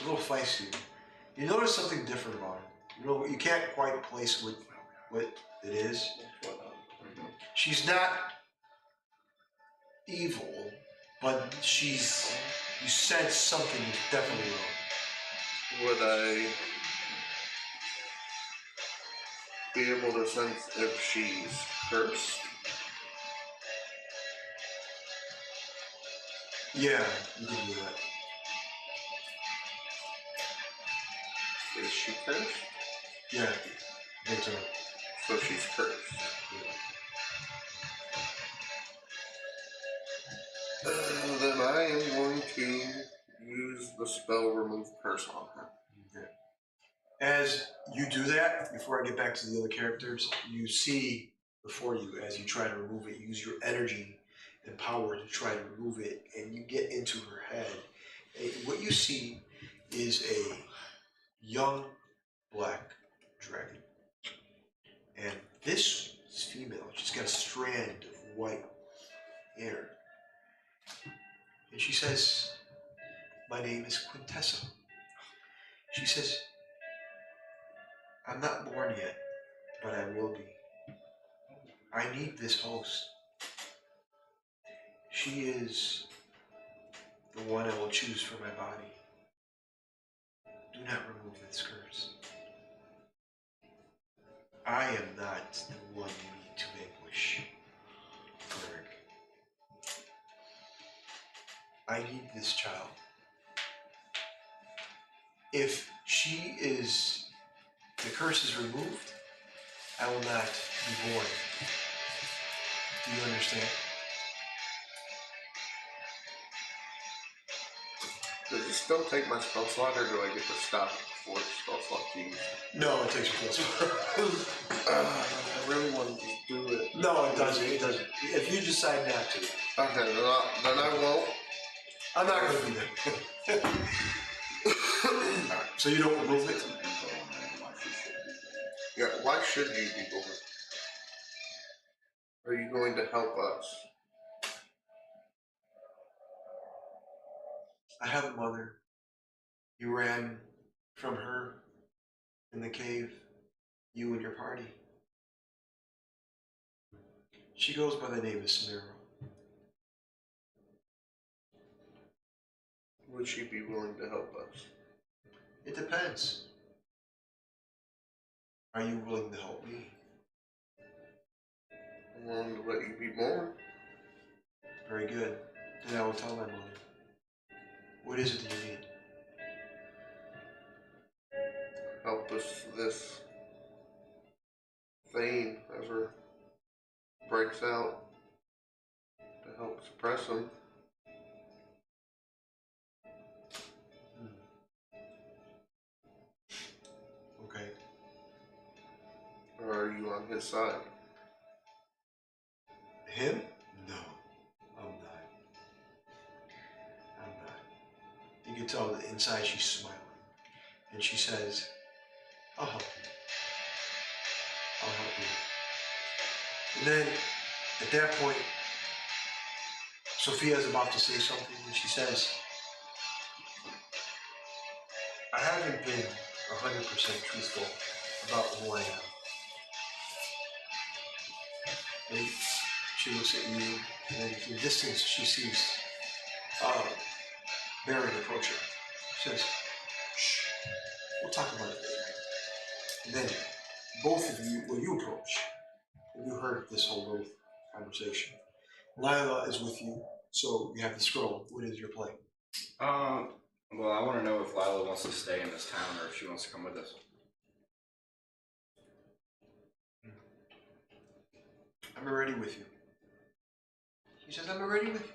little feisty. You notice something different about her. You know, you can't quite place what it is. She's not evil, but you sense something is definitely wrong. Would I be able to sense if she's cursed? Yeah, you can do that. Is she cursed? Yeah, big time. So she's cursed. Then I am going to use the spell Remove Curse on her. Okay. As you do that, before I get back to the other characters, you see before you, as you try to remove it, use your energy and power to try to remove it, and you get into her head. What you see is a young black dragon. And this is female. She's got a strand of white hair. And she says, "My name is Quintessa." She says, "I'm not born yet, but I will be. I need this host. She is the one I will choose for my body. Do not remove this curse. I am not the one you need to vanquish, Cleric. I need this child. If the curse is removed, I will not be born. Do you understand? Does it still take my spell slot, or do I get to stop before the spell slot's used? No, it takes a plus. I really want to just do it. No, it doesn't. It doesn't. If you decide not to, Okay, then I won't. I'm not going to be there. So you don't remove it? Yeah, why should you be born? Are you going to help us? I have a mother. You ran from her in the cave, you and your party. She goes by the name of Samira. Would she be willing to help us? It depends. Are you willing to help me? I'm willing to let you be born. Very good. Then I will tell my mother. What is it that you need? Help us this Thane ever breaks out to help suppress him. Okay. Or are you on his side? Him? No, I'm not. I'm not. You can tell that inside she's smiling. And she says, I'll help you. I'll help you. And then, at that point, Sophia's about to say something, and she says, I haven't been 100% truthful about who I am. And she looks at you, and from a distance she sees Baron approach her. She says, shh, we'll talk about it later. And then both of you, well, you approach, and you heard this whole little conversation. Lila is with you, so you have the scroll. What is your play? Well, I want to know if Lila wants to stay in this town or if she wants to come with us. I'm already with you. She says, I'm already with you.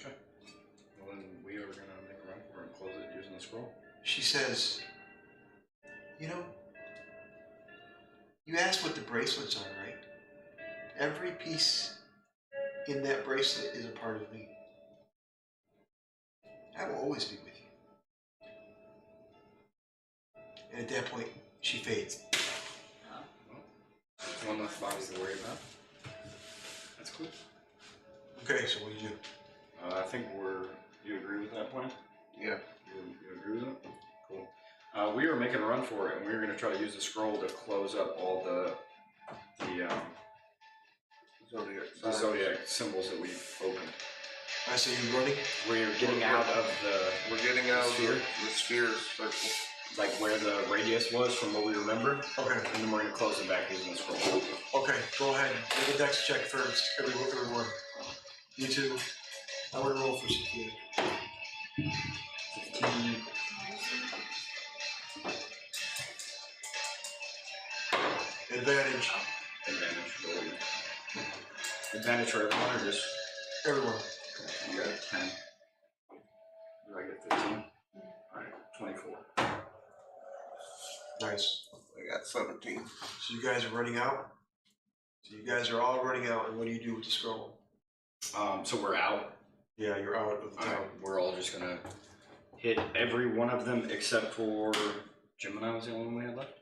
Okay. Well, then we are going to make a run for it and close it using the scroll. She says, you know, you asked what the bracelets are, right? Every piece in that bracelet is a part of me. I will always be with you. And at that point, she fades. Well, one less body to worry about. That's cool. Okay, so what do you do? I think you agree with that plan? Yeah. You agree with it? Cool. We were making a run for it, and we were going to try to use the scroll to close up all the zodiac symbols that we've opened. I say you running? We're getting out of the... We're getting out sphere? of the sphere circle. Like where the radius was from what we remember. Okay. And then we're going to close it back using the scroll. Okay, go ahead. Make a dex check first. Everyone. You two. I want to roll for security. 15. Advantage. Advantage for everyone or just... Everyone. Okay, you got 10. Do I get 15? Alright, 24. Nice. I got 17. So you guys are running out? So you guys are all running out, and what do you do with the scroll? So we're out. Yeah, you're out of the town. We're all just gonna hit every one of them except for Gemini was the only one we had left.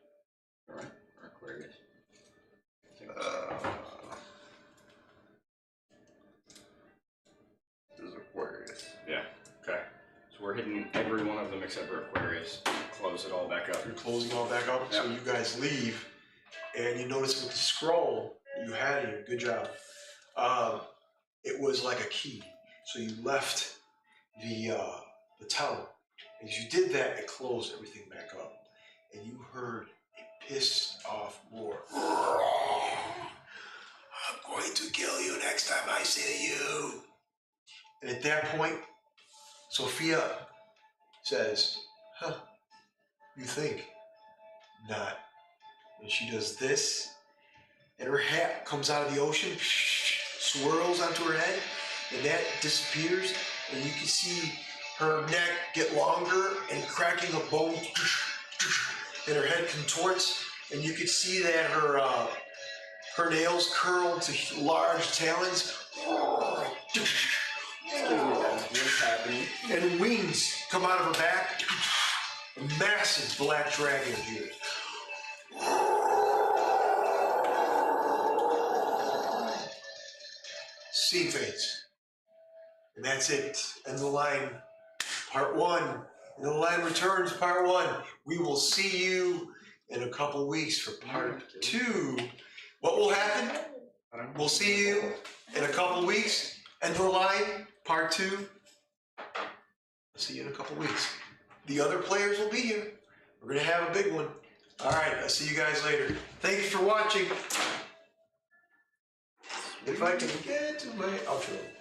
Alright, or Aquarius. This is Aquarius. Yeah, okay. So we're hitting every one of them except for Aquarius. Close it all back up. You're closing all back up, so you guys leave, and you notice with the scroll that you had here, good job, it was like a key. So you left the town. As you did that, it closed everything back up, and you heard a pissed off roar. I'm going to kill you next time I see you. And at that point, Sophia says, huh, you think? Not. And she does this, and her hat comes out of the ocean, swirls onto her head, and that disappears, and you can see her neck get longer and cracking a bone, and her head contorts, and you can see that her nails curl to large talons. What's happening? And wings come out of her back. A massive black dragon appears. Scene fades. And that's it. End the line. Part 1. And the line returns, part 1. We will see you in a couple weeks for part 2. What will happen? We'll see you in a couple weeks. End the line, part 2. I'll see you in a couple weeks. The other players will be here. We're going to have a big one. All right, I'll see you guys later. Thank you for watching. If I can get to my outro.